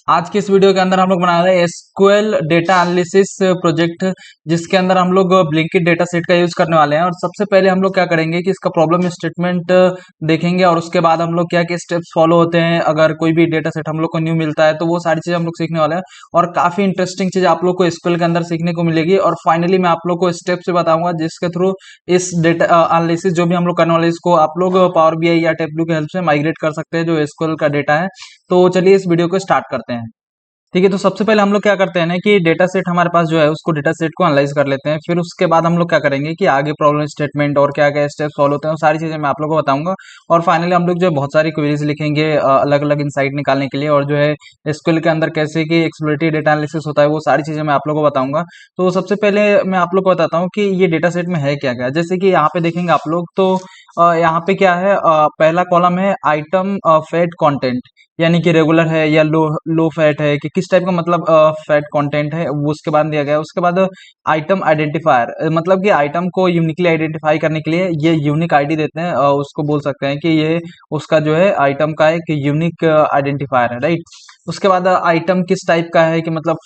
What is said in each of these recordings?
आज की इस वीडियो के अंदर हम लोग बना रहे हैं एसक्यूएल डेटा एनालिसिस प्रोजेक्ट, जिसके अंदर हम लोग ब्लिंकिट डेटा सेट का यूज करने वाले हैं। और सबसे पहले हम लोग क्या करेंगे कि इसका प्रॉब्लम स्टेटमेंट देखेंगे, और उसके बाद हम लोग क्या क्या स्टेप्स फॉलो होते हैं अगर कोई भी डेटा सेट हम लोग को न्यू मिलता है, तो वो सारी चीजें हम लोग सीखने वाले हैं। और काफी इंटरेस्टिंग चीज आप लोग को एसक्यूएल के अंदर सीखने को मिलेगी। और फाइनली मैं आप लोग को स्टेप से बताऊंगा जिसके थ्रू इस डेटा एनालिसिस जो भी हम लोग करने वाले हैं, इसको आप लोग पावर बीआई या टेबलू की हेल्प से माइग्रेट कर सकते हैं जो एसक्यूएल का डेटा है। तो चलिए इस वीडियो को स्टार्ट करते हैं। ठीक है, तो सबसे पहले हम लोग क्या करते हैं ना कि डेटा सेट हमारे पास जो है उसको डेटा सेट को एनालाइज कर लेते हैं। फिर उसके बाद हम लोग क्या करेंगे कि आगे प्रॉब्लम स्टेटमेंट और क्या क्या स्टेप्स फॉलो होते हैं, वो सारी चीजें मैं आप लोगों को बताऊंगा। और फाइनली हम लोग जो है बहुत सारी क्वेरीज लिखेंगे अलग अलग इंसाइट निकालने के लिए, और जो है एसक्यूएल के अंदर कैसे कि एक्सप्लोरेटरी डेटा एनालिसिस होता है, वो सारी चीजें मैं आप लोगों को बताऊंगा। तो सबसे पहले मैं आप लोग को बताता हूँ कि ये डेटा सेट में है क्या क्या। जैसे कि यहाँ पे देखेंगे आप लोग, तो यहाँ पे क्या है, पहला कॉलम है आइटम फैट कंटेंट, यानी कि रेगुलर है या लो लो फैट है, कि किस टाइप का मतलब फैट कंटेंट है वो उसके बाद दिया गया है। उसके बाद आइटम आइडेंटिफायर, मतलब कि आइटम को यूनिकली आइडेंटिफाई करने के लिए ये यूनिक आईडी देते हैं, उसको बोल सकते हैं कि ये उसका जो है आइटम का एक यूनिक आइडेंटिफायर है, राइट। उसके बाद आइटम किस टाइप का है, कि मतलब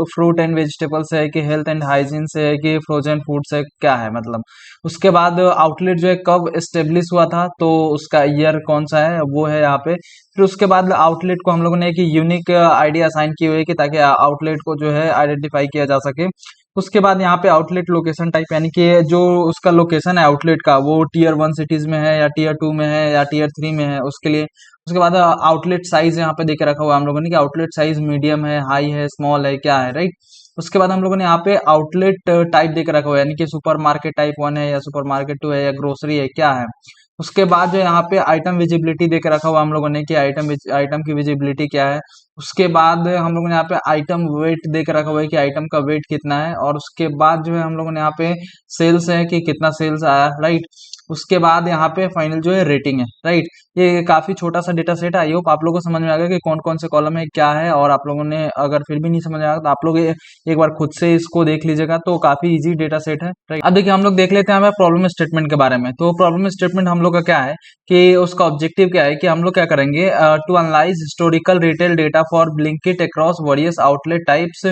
फ्रूट एंड वेजिटेबल्स है, कि हेल्थ एंड हाइजीन से है, कि फ्रोजन फूड्स है, क्या है मतलब। उसके बाद आउटलेट जो है कब एस्टेब्लिश हुआ था, तो उसका ईयर कौन सा है वो है यहाँ पे। फिर उसके बाद आउटलेट को हम लोगों ने एक यूनिक आईडी असाइन की हुई है कि ताकि आउटलेट को जो है आइडेंटिफाई किया जा सके। उसके बाद यहाँ पे आउटलेट लोकेशन टाइप, यानी कि जो उसका लोकेशन है आउटलेट का, वो टीयर 1 सिटीज में है या टीयर 2 में है या टीयर 3 में है, उसके लिए। उसके बाद आउटलेट साइज यहाँ पे देख के रखा हुआ है हम लोगों ने कि आउटलेट साइज मीडियम है, हाई है, स्मॉल है, क्या है, राइट। उसके बाद हम लोगों ने यहाँ पे आउटलेट टाइप देख के रखा हुआ है, यानी कि सुपर मार्केट टाइप 1 है या सुपर मार्केट 2 है या ग्रोसरी है, क्या है। उसके बाद जो यहाँ पे आइटम विजिबिलिटी देख के रखा हुआ हम लोगों ने कि आइटम की विजिबिलिटी क्या है। उसके बाद हम लोगों ने यहाँ पे आइटम वेट देख रखा हुआ है कि आइटम का वेट कितना है। और उसके बाद जो है हम लोगों ने यहाँ पे सेल्स है कि कितना सेल्स आया, राइट। उसके बाद यहाँ पे फाइनल जो है रेटिंग है, राइट। ये काफी छोटा सा डेटा सेट है। आई होप आप लोगों को समझ में आ गया कि कौन कौन से कॉलम है, क्या है। और आप लोगों ने अगर फिर भी नहीं समझ आया तो आप लोग एक बार खुद से इसको देख लीजिएगा, तो काफी इजी डेटा सेट है, राइट। अब देखिए हम लोग देख लेते हैं हमें प्रॉब्लम स्टेटमेंट के बारे में। तो प्रॉब्लम स्टेटमेंट हम लोग का क्या है कि उसका ऑब्जेक्टिव क्या है कि हम लोग क्या करेंगे, to analyse historical retail data for Blinkit across various outlet types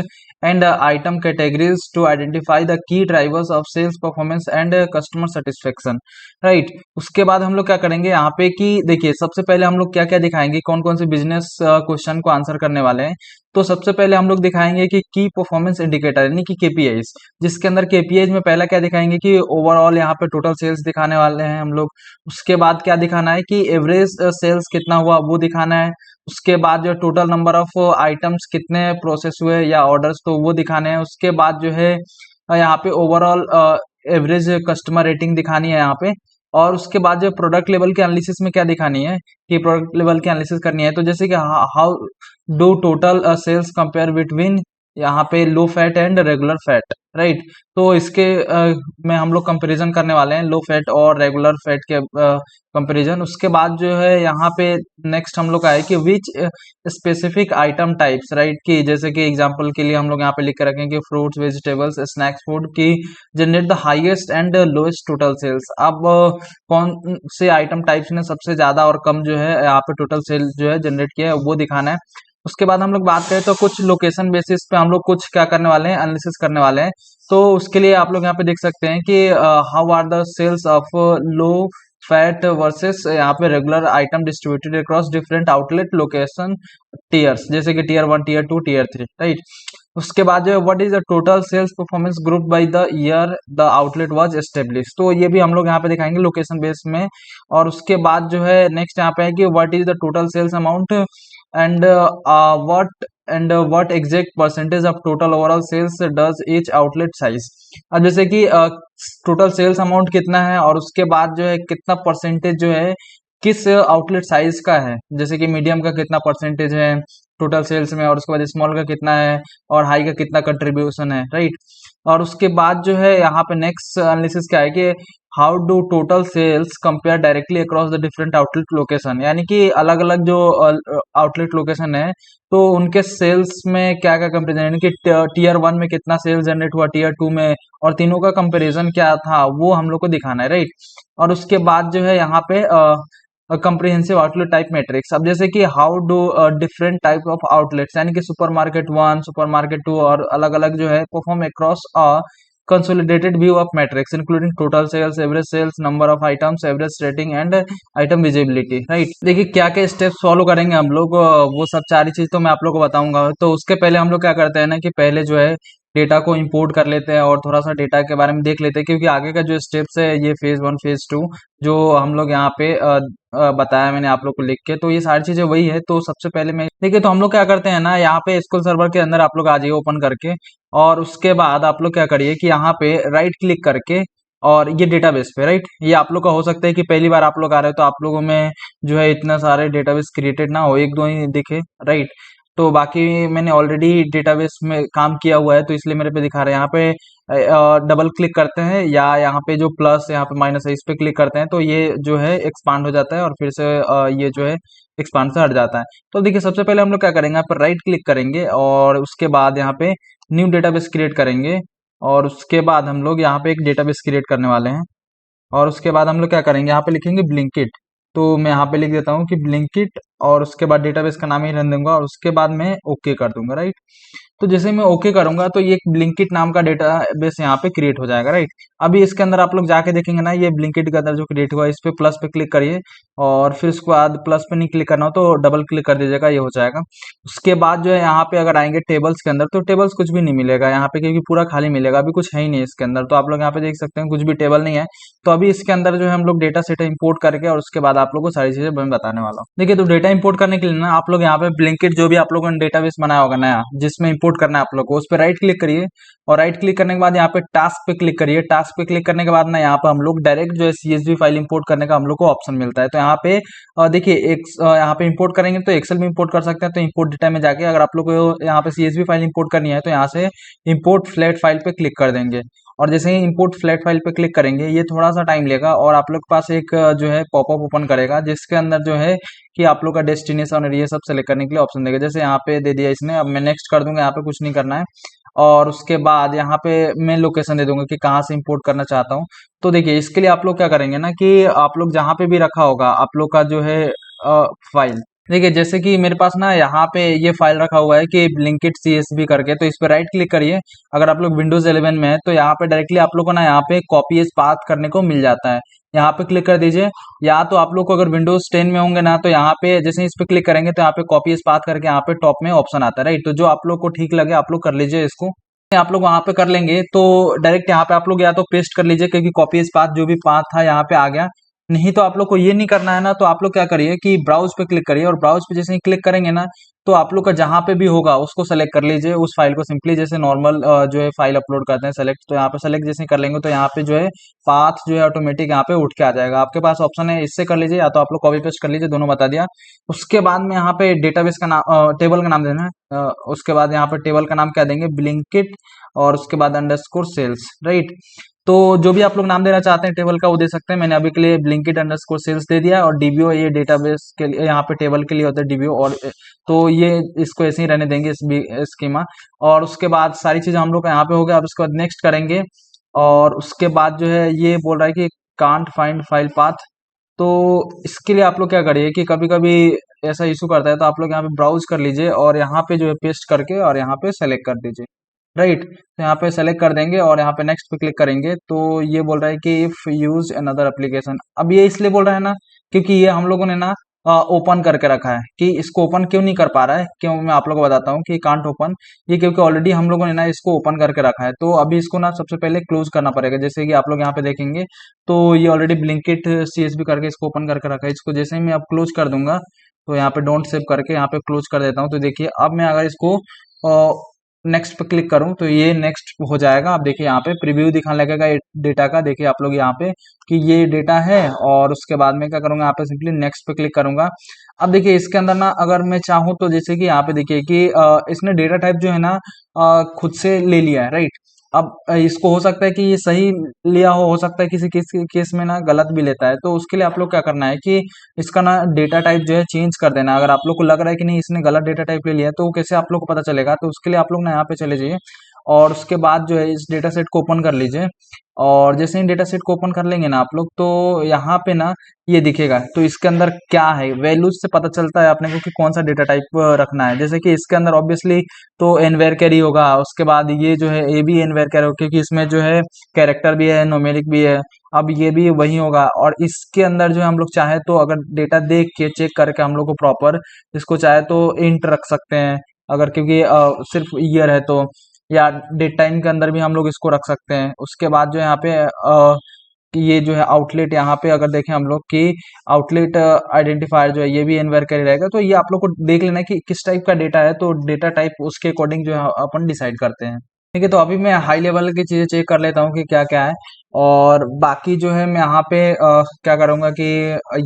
and item categories to identify the key drivers of sales performance and customer satisfaction, right. उसके बाद हम लोग क्या करेंगे यहाँ पे कि देखिए सबसे पहले हम लोग क्या क्या दिखाएंगे, कौन कौन से बिजनेस क्वेश्चन को आंसर करने वाले हैं। तो सबसे पहले हम लोग दिखाएंगे कि की परफॉर्मेंस इंडिकेटर, यानी कि केपीआईज, जिसके अंदर केपीआईज में पहला क्या दिखाएंगे कि ओवरऑल यहाँ पे टोटल सेल्स दिखाने वाले हैं हम लोग। उसके बाद क्या दिखाना है कि एवरेज सेल्स कितना हुआ वो दिखाना है। उसके बाद जो टोटल नंबर ऑफ आइटम्स कितने प्रोसेस हुए या ऑर्डर्स, तो वो दिखाने हैं। उसके बाद जो है यहाँ पे ओवरऑल एवरेज कस्टमर रेटिंग दिखानी है यहाँ पे। और उसके बाद जो प्रोडक्ट लेवल के एनालिसिस में क्या दिखानी है कि प्रोडक्ट लेवल की एनालिसिस करनी है, तो जैसे कि how do total sales compare between यहाँ पे low fat and regular fat, right. तो इसके में हम लोग कंपैरिजन करने वाले हैं लो फैट और रेगुलर फैट के कंपैरिजन। उसके बाद जो है यहाँ पे नेक्स्ट हम लोग का है कि विच स्पेसिफिक आइटम टाइप्स, राइट, कि जैसे कि एग्जांपल के लिए हम लोग यहाँ पे लिख के रखें कि फ्रूट्स वेजिटेबल्स स्नैक्स फूड की generate the highest and lowest total sales. अब कौन से आइटम टाइप्स ने सबसे ज्यादा और कम जो है यहाँ पे टोटल सेल जो है जनरेट किया है, वो दिखाना है। उसके बाद हम लोग बात करें तो कुछ लोकेशन बेसिस पे हम लोग कुछ क्या करने वाले हैं, एनालिसिस करने वाले हैं। तो उसके लिए आप लोग यहाँ पे देख सकते हैं कि how are the sales of low fat versus यहाँ पे regular item distributed across different outlet location tiers, जैसे कि टीयर 1, टीयर 2, टीयर 3, राइट। उसके बाद जो है what is the total sales performance group by the year the outlet was establish, तो ये भी हम लोग यहाँ पे दिखाएंगे लोकेशन बेस में। और उसके बाद जो है नेक्स्ट यहाँ पे है कि what is the total sales amount and what exact percentage of total overall sales does each outlet size. अब जैसे कि टोटल सेल्स अमाउंट कितना है, और उसके बाद जो है कितना परसेंटेज जो है किस आउटलेट साइज का है, जैसे कि मीडियम का कितना परसेंटेज है टोटल सेल्स में, और उसके बाद स्मॉल का कितना है, और हाई का कितना कंट्रीब्यूशन है, राइट। और उसके बाद जो है यहाँ पे नेक्स्ट एनालिसिस क्या है कि how do total sales compare directly across the different outlet location, यानी कि अलग अलग जो आउटलेट लोकेशन है, तो उनके सेल्स में क्या क्या कंपेरिजन, यानी कि टीयर 1 में कितना सेल्स जनरेट हुआ, टीयर 2 में, और तीनों का कंपेरिजन क्या था वो हम लोग को दिखाना है, राइट। और उसके बाद जो है यहाँ पे कंप्रिहेंसिव आउटलेट टाइप मैट्रिक्स। अब जैसे कि how do different type of outlets, यानी कि सुपरमार्केट 1, सुपरमार्केट 2 और अलग अलग जो है perform across a consolidated view of metrics including total sales, average sales, number of items, average rating and item visibility, right. देखिए क्या क्या स्टेप्स फॉलो करेंगे हम लोग, वो सब सारी चीज तो मैं आप लोग को बताऊंगा। तो उसके पहले हम लोग क्या करते हैं ना कि पहले जो है डेटा को इंपोर्ट कर लेते हैं और थोड़ा सा डेटा के बारे में देख लेते हैं, क्योंकि आगे का जो स्टेप्स है ये फेज 1 फेज 2 जो हम लोग यहाँ पे बताया मैंने आप लोग को लिख के, तो ये सारी चीजें वही है। तो सबसे पहले मैं देखिए, तो हम लोग क्या करते हैं ना, यहाँ पे एसक्यूएल सर्वर के अंदर आप लोग आ जाइए ओपन करके, और उसके बाद आप लोग क्या करिए कि यहाँ पे राइट क्लिक करके और ये डेटाबेस पे, राइट, ये आप लोग का हो सकता है कि पहली बार आप लोग आ रहे हो तो आप लोगों में जो है इतना सारे डेटाबेस क्रिएटेड ना हो, एक दो ही दिखे, राइट। तो बाकी मैंने ऑलरेडी डेटाबेस में काम किया हुआ है तो इसलिए मेरे पे दिखा रहे हैं। यहाँ पे डबल क्लिक करते हैं या यहाँ पे जो प्लस यहाँ पे माइनस है इस पे क्लिक करते हैं तो ये जो है एक्सपांड हो जाता है और फिर से ये जो है एक्सपांड से हट जाता है। तो देखिए सबसे पहले हम लोग क्या करेंगे, यहाँ पर राइट क्लिक करेंगे और उसके बाद यहाँ पे न्यू डेटाबेस क्रिएट करेंगे, और उसके बाद हम लोग यहाँ पे एक डेटाबेस क्रिएट करने वाले हैं। और उसके बाद हम लोग क्या करेंगे, यहाँ पे लिखेंगे ब्लिंकिट। तो मैं यहाँ पे लिख देता हूँ कि ब्लिंकिट, और उसके बाद डेटाबेस का नाम ही रहने दूंगा और उसके बाद मैं ओके कर दूंगा, राइट। तो जैसे मैं ओके करूंगा तो ये एक ब्लिंकिट नाम का डेटाबेस यहाँ पे क्रिएट हो जाएगा, राइट। अभी इसके अंदर आप लोग जाके देखेंगे ना, ये ब्लिंकिट के अंदर जो क्रिएट हुआ है इस पे प्लस पे क्लिक करिए, और फिर उसके बाद प्लस पे नहीं क्लिक करना हो तो डबल क्लिक कर दीजिएगा, ये हो जाएगा। उसके बाद जो है यहाँ पे अगर आएंगे टेबल्स के अंदर तो टेबल्स कुछ भी नहीं मिलेगा यहाँ पे, क्योंकि पूरा खाली मिलेगा, अभी कुछ है ही नहीं इसके अंदर। तो आप लोग यहाँ पे देख सकते हैं कुछ भी टेबल नहीं है। तो अभी इसके अंदर जो है हम लोग डेटा सेट इंपोर्ट करके और उसके बाद आप लोग को सारी चीजें मैं बताने वाला हूँ। देखिए तो डेटा इंपोर्ट करने के लिए ना आप लोग यहाँ पे ब्लिंकिट जो भी आप लोगों ने डेटाबेस बनाया होगा नया जिसमें इंपोर्ट करना है आप लोग को, उस पर राइट क्लिक करिए, और राइट क्लिक करने के बाद यहाँ पे टास्क पे क्लिक करिए। टास्क पे क्लिक करने के बाद ना यहाँ पे हम लोग डायरेक्ट जो है सीएसवी फाइल इंपोर्ट करने का हम लोग को ऑप्शन मिलता है। तो यहाँ पे देखिए एक यहाँ पे इंपोर्ट करेंगे तो एक्सेल में इंपोर्ट कर सकते हैं, तो इंपोर्ट डेटा में जाके अगर आप लोग को यहाँ पे सीएसवी फाइल इंपोर्ट करनी है तो यहाँ से इंपोर्ट फ्लैट फाइल पे क्लिक कर देंगे, और जैसे ही इंपोर्ट फ्लैट फाइल पे क्लिक करेंगे ये थोड़ा सा टाइम लेगा और आप लोग के पास एक जो है पॉपअप ओपन करेगा जिसके अंदर जो है कि आप लोग का डेस्टिनेशन और ये सब सेलेक्ट करने के लिए ऑप्शन देगा। जैसे यहाँ पे दे दिया इसने, अब मैं नेक्स्ट कर दूंगा, यहाँ पे कुछ नहीं करना है। और उसके बाद यहाँ पे मैं लोकेशन दे दूंगा कि कहाँ से इंपोर्ट करना चाहता हूँ। तो देखिए इसके लिए आप लोग क्या करेंगे ना कि आप लोग जहाँ पे भी रखा होगा आप लोग का जो है फाइल, देखिए जैसे कि मेरे पास ना यहाँ पे ये फाइल रखा हुआ है कि ब्लिंकिट सीएसवी करके, तो इस पे राइट क्लिक करिए। अगर आप लोग विंडोज 11 में है तो यहाँ पे डायरेक्टली आप लोग को ना यहाँ पे कॉपी एज पाथ करने को मिल जाता है, यहाँ पे क्लिक कर दीजिए। या तो आप लोग को अगर विंडोज 10 में होंगे ना तो यहाँ पे जैसे ही इस पे क्लिक करेंगे तो यहाँ पे कॉपी एज पाथ करके यहाँ पे टॉप में ऑप्शन आता है, राइट। तो जो आप लोग को ठीक लगे आप लोग कर लीजिए इसको। आप लोग वहां पे कर लेंगे तो डायरेक्ट यहाँ पे आप लोग या तो पेस्ट कर लीजिए क्योंकि कॉपी एज पाथ जो भी पाथ था यहाँ पे आ गया। नहीं तो आप लोग को ये नहीं करना है ना, तो आप लोग क्या करिए कि ब्राउज पे क्लिक करिए, और ब्राउज पे जैसे ही क्लिक करेंगे ना तो आप लोग का जहां पे भी होगा उसको सेलेक्ट कर लीजिए, उस फाइल को सिंपली जैसे नॉर्मल जो है फाइल अपलोड करते हैं सेलेक्ट, तो यहाँ पे सेलेक्ट जैसे ही कर लेंगे तो यहाँ पे जो है पाथ जो है ऑटोमेटिक यहाँ पे उठ के आ जाएगा। आपके पास ऑप्शन है इससे कर लीजिए या तो आप लोग कॉपी पेस्ट कर लीजिए, दोनों बता दिया। उसके बाद में यहाँ पे डेटाबेस का नाम टेबल का नाम देना है, उसके बाद यहाँ पे टेबल का नाम क्या देंगे, ब्लिंकिट, और उसके बाद अंडरस्कोर सेल्स, राइट। तो जो भी आप लोग नाम देना चाहते हैं टेबल का वो दे सकते हैं, मैंने अभी के लिए ब्लिंकिट अंडरस्कोर सेल्स दे दिया। और डीबीओ ये डेटाबेस के लिए यहाँ पे टेबल के लिए होता है डीबीओ, और तो ये इसको ऐसे ही रहने देंगे इस स्कीमा। और उसके बाद सारी चीजें हम लोग का यहाँ पे हो गया। अब उसके बाद नेक्स्ट करेंगे, और उसके बाद जो है ये बोल रहा है कि कांट फाइंड फाइल पाथ। तो इसके लिए आप लोग क्या करिए कि कभी कभी ऐसा इशू करता है तो आप लोग यहाँ पे ब्राउज कर लीजिए और यहाँ पे जो है पेस्ट करके और यहाँ पे सेलेक्ट कर दीजिए, राइट। तो यहाँ पे सेलेक्ट कर देंगे और यहाँ पे नेक्स्ट पे क्लिक करेंगे तो ये बोल रहा है कि इफ यूज अनदर एप्लीकेशन। अब ये इसलिए बोल रहा है ना क्योंकि ये हम लोगों ने ना ओपन करके रखा है। कि इसको ओपन क्यों नहीं कर पा रहा है, क्यों, मैं आप लोगों को बताता हूँ कि कांट ओपन, ये क्योंकि ऑलरेडी हम लोगों ने ना इसको ओपन करके रखा है। तो अभी इसको ना सबसे पहले क्लोज करना पड़ेगा। जैसे कि आप लोग यहाँ पे देखेंगे तो ये ऑलरेडी ब्लिंकिट सीएसबी करके इसको ओपन करके रखा है। इसको जैसे ही मैं अब क्लोज कर दूंगा तो यहाँ पे डोंट सेव करके यहाँ पे क्लोज कर देता हूँ। तो देखिए अब मैं अगर इसको नेक्स्ट पे क्लिक करूं तो ये नेक्स्ट हो जाएगा। आप देखिए यहाँ पे प्रीव्यू दिखाने लगेगा डेटा का, देखिए आप लोग यहाँ पे कि ये डेटा है। और उसके बाद में क्या करूंगा, यहाँ पे सिंपली नेक्स्ट पे क्लिक करूंगा। अब देखिए इसके अंदर ना अगर मैं चाहूँ तो जैसे कि यहाँ पे देखिए कि इसने डेटा टाइप जो है ना खुद से ले लिया है, राइट। अब इसको हो सकता है कि ये सही लिया हो सकता है किसी केस में ना गलत भी लेता है। तो उसके लिए आप लोग क्या करना है कि इसका ना डेटा टाइप जो है चेंज कर देना। अगर आप लोग को लग रहा है कि नहीं इसने गलत डेटा टाइप ले लिया है तो कैसे आप लोग को पता चलेगा, तो उसके लिए आप लोग ना यहाँ पे चले जाइए और उसके बाद जो है इस डेटा सेट को ओपन कर लीजिए। और जैसे ही डेटा सेट को ओपन कर लेंगे ना आप लोग, तो यहाँ पे ना ये दिखेगा। तो इसके अंदर क्या है, वैल्यूज से पता चलता है अपने को कि कौन सा डेटा टाइप रखना है। जैसे कि इसके अंदर ऑब्वियसली तो एनवेर कैरी होगा, उसके बाद ये जो है ए भी एनवेर कैरी होगा, क्योंकि इसमें जो है कैरेक्टर भी है, न्यूमेरिक भी है। अब ये भी वही होगा। और इसके अंदर जो है हम लोग चाहे तो अगर डेटा देख के चेक करके हम लोग को प्रॉपर इसको चाहे तो इंट रख सकते हैं, अगर क्योंकि सिर्फ ईयर है तो, या डेट टाइम के अंदर भी हम लोग इसको रख सकते हैं। उसके बाद जो यहाँ पे कि ये जो है आउटलेट, यहाँ पे अगर देखें हम लोग कि आउटलेट आइडेंटिफायर जो है ये भी एनवायर कैरी रहेगा। तो ये आप लोग को देख लेना है कि किस टाइप का डेटा है, तो डेटा टाइप उसके अकॉर्डिंग जो है अपन डिसाइड करते हैं। ठीक है, तो अभी मैं हाई लेवल की चीजें चेक कर लेता हूँ कि क्या क्या है। और बाकी जो है मैं यहाँ पे क्या करूँगा कि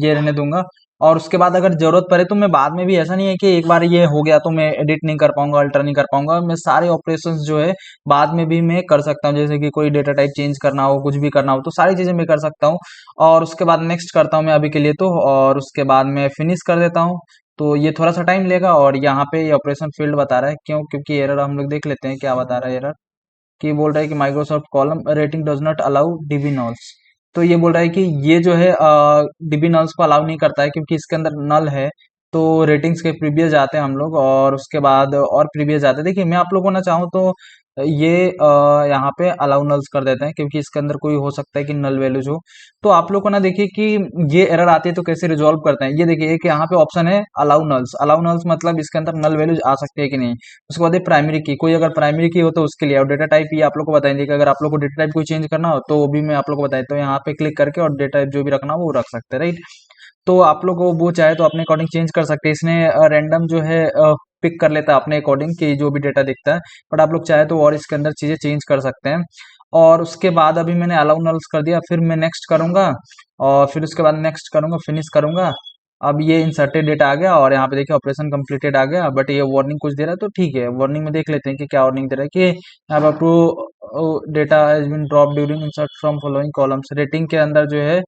ये रहने दूंगा। और उसके बाद अगर जरूरत पड़े तो मैं बाद में भी, ऐसा नहीं है कि एक बार ये हो गया तो मैं एडिट नहीं कर पाऊंगा, अल्टर नहीं कर पाऊंगा। मैं सारे ऑपरेशंस जो है बाद में भी मैं कर सकता हूँ। जैसे कि कोई डेटा टाइप चेंज करना हो, कुछ भी करना हो, तो सारी चीजें मैं कर सकता हूँ। और उसके बाद नेक्स्ट करता हूँ मैं अभी के लिए तो, और उसके बाद मैं फिनिश कर देता हूँ। तो ये थोड़ा सा टाइम लेगा। और यहाँ पे ये ऑपरेशन फील्ड बता रहा है, क्यों? क्योंकि एरर हम लोग देख लेते हैं क्या बता रहा है एरर। कि बोल रहा है कि Microsoft column rating does not allow dB nulls. तो ये बोल रहा है कि ये जो है डीबी नल्स को अलाउ नहीं करता है, क्योंकि इसके अंदर नल है। तो रेटिंग्स के प्रीवियस जाते हैं हम लोग, और उसके बाद और प्रीवियस जाते हैं। देखिए मैं आप लोगों को ना चाहूँ तो ये यहाँ पे अलाउ नल्स कर देते हैं, क्योंकि इसके अंदर कोई हो सकता है कि नल वैल्यूज हो। तो आप लोग को ना देखिए कि ये एरर आती है तो कैसे रिजॉल्व करते हैं। ये देखिए एक यहाँ पे ऑप्शन है अलाउ नल्स। अलाउ नल्स मतलब इसके अंदर नल वैल्यूज आ सकते हैं कि नहीं। उसके बाद प्राइमरी की, कोई अगर प्राइमरी की हो तो उसके लिए। और डेटा टाइप ये आप लोग को बताएंगे कि अगर आप लोग को डेटा टाइप कोई चेंज करना हो तो वो भी मैं आप लोग को बताया। तो यहाँ पे क्लिक करके और डेटा टाइप जो भी रखना हो वो रख सकते हैं, राइट। तो आप लोग को वो चाहे तो अपने अकॉर्डिंग चेंज कर सकते हैं। इसने रैंडम जो है पिक कर लेता है अपने अकॉर्डिंग कि जो भी डेटा दिखता है। बट आप लोग चाहे तो और इसके अंदर चीजें चेंज कर सकते हैं। और उसके बाद अभी मैंने अलाउ नल्स कर दिया, फिर मैं नेक्स्ट करूंगा। और फिर उसके बाद नेक्स्ट करूंगा, फिनिश करूंगा। अब ये इंसर्टेड डेटा आ गया, और यहाँ पे देखिए ऑपरेशन कंप्लीटेड आ गया। बट ये वार्निंग कुछ दे रहा है, तो ठीक है वार्निंग में देख लेते हैं कि क्या वार्निंग दे रहा है। कि यहाँ पर approve data has been drop during insert from following columns. Rating के अंदर जो है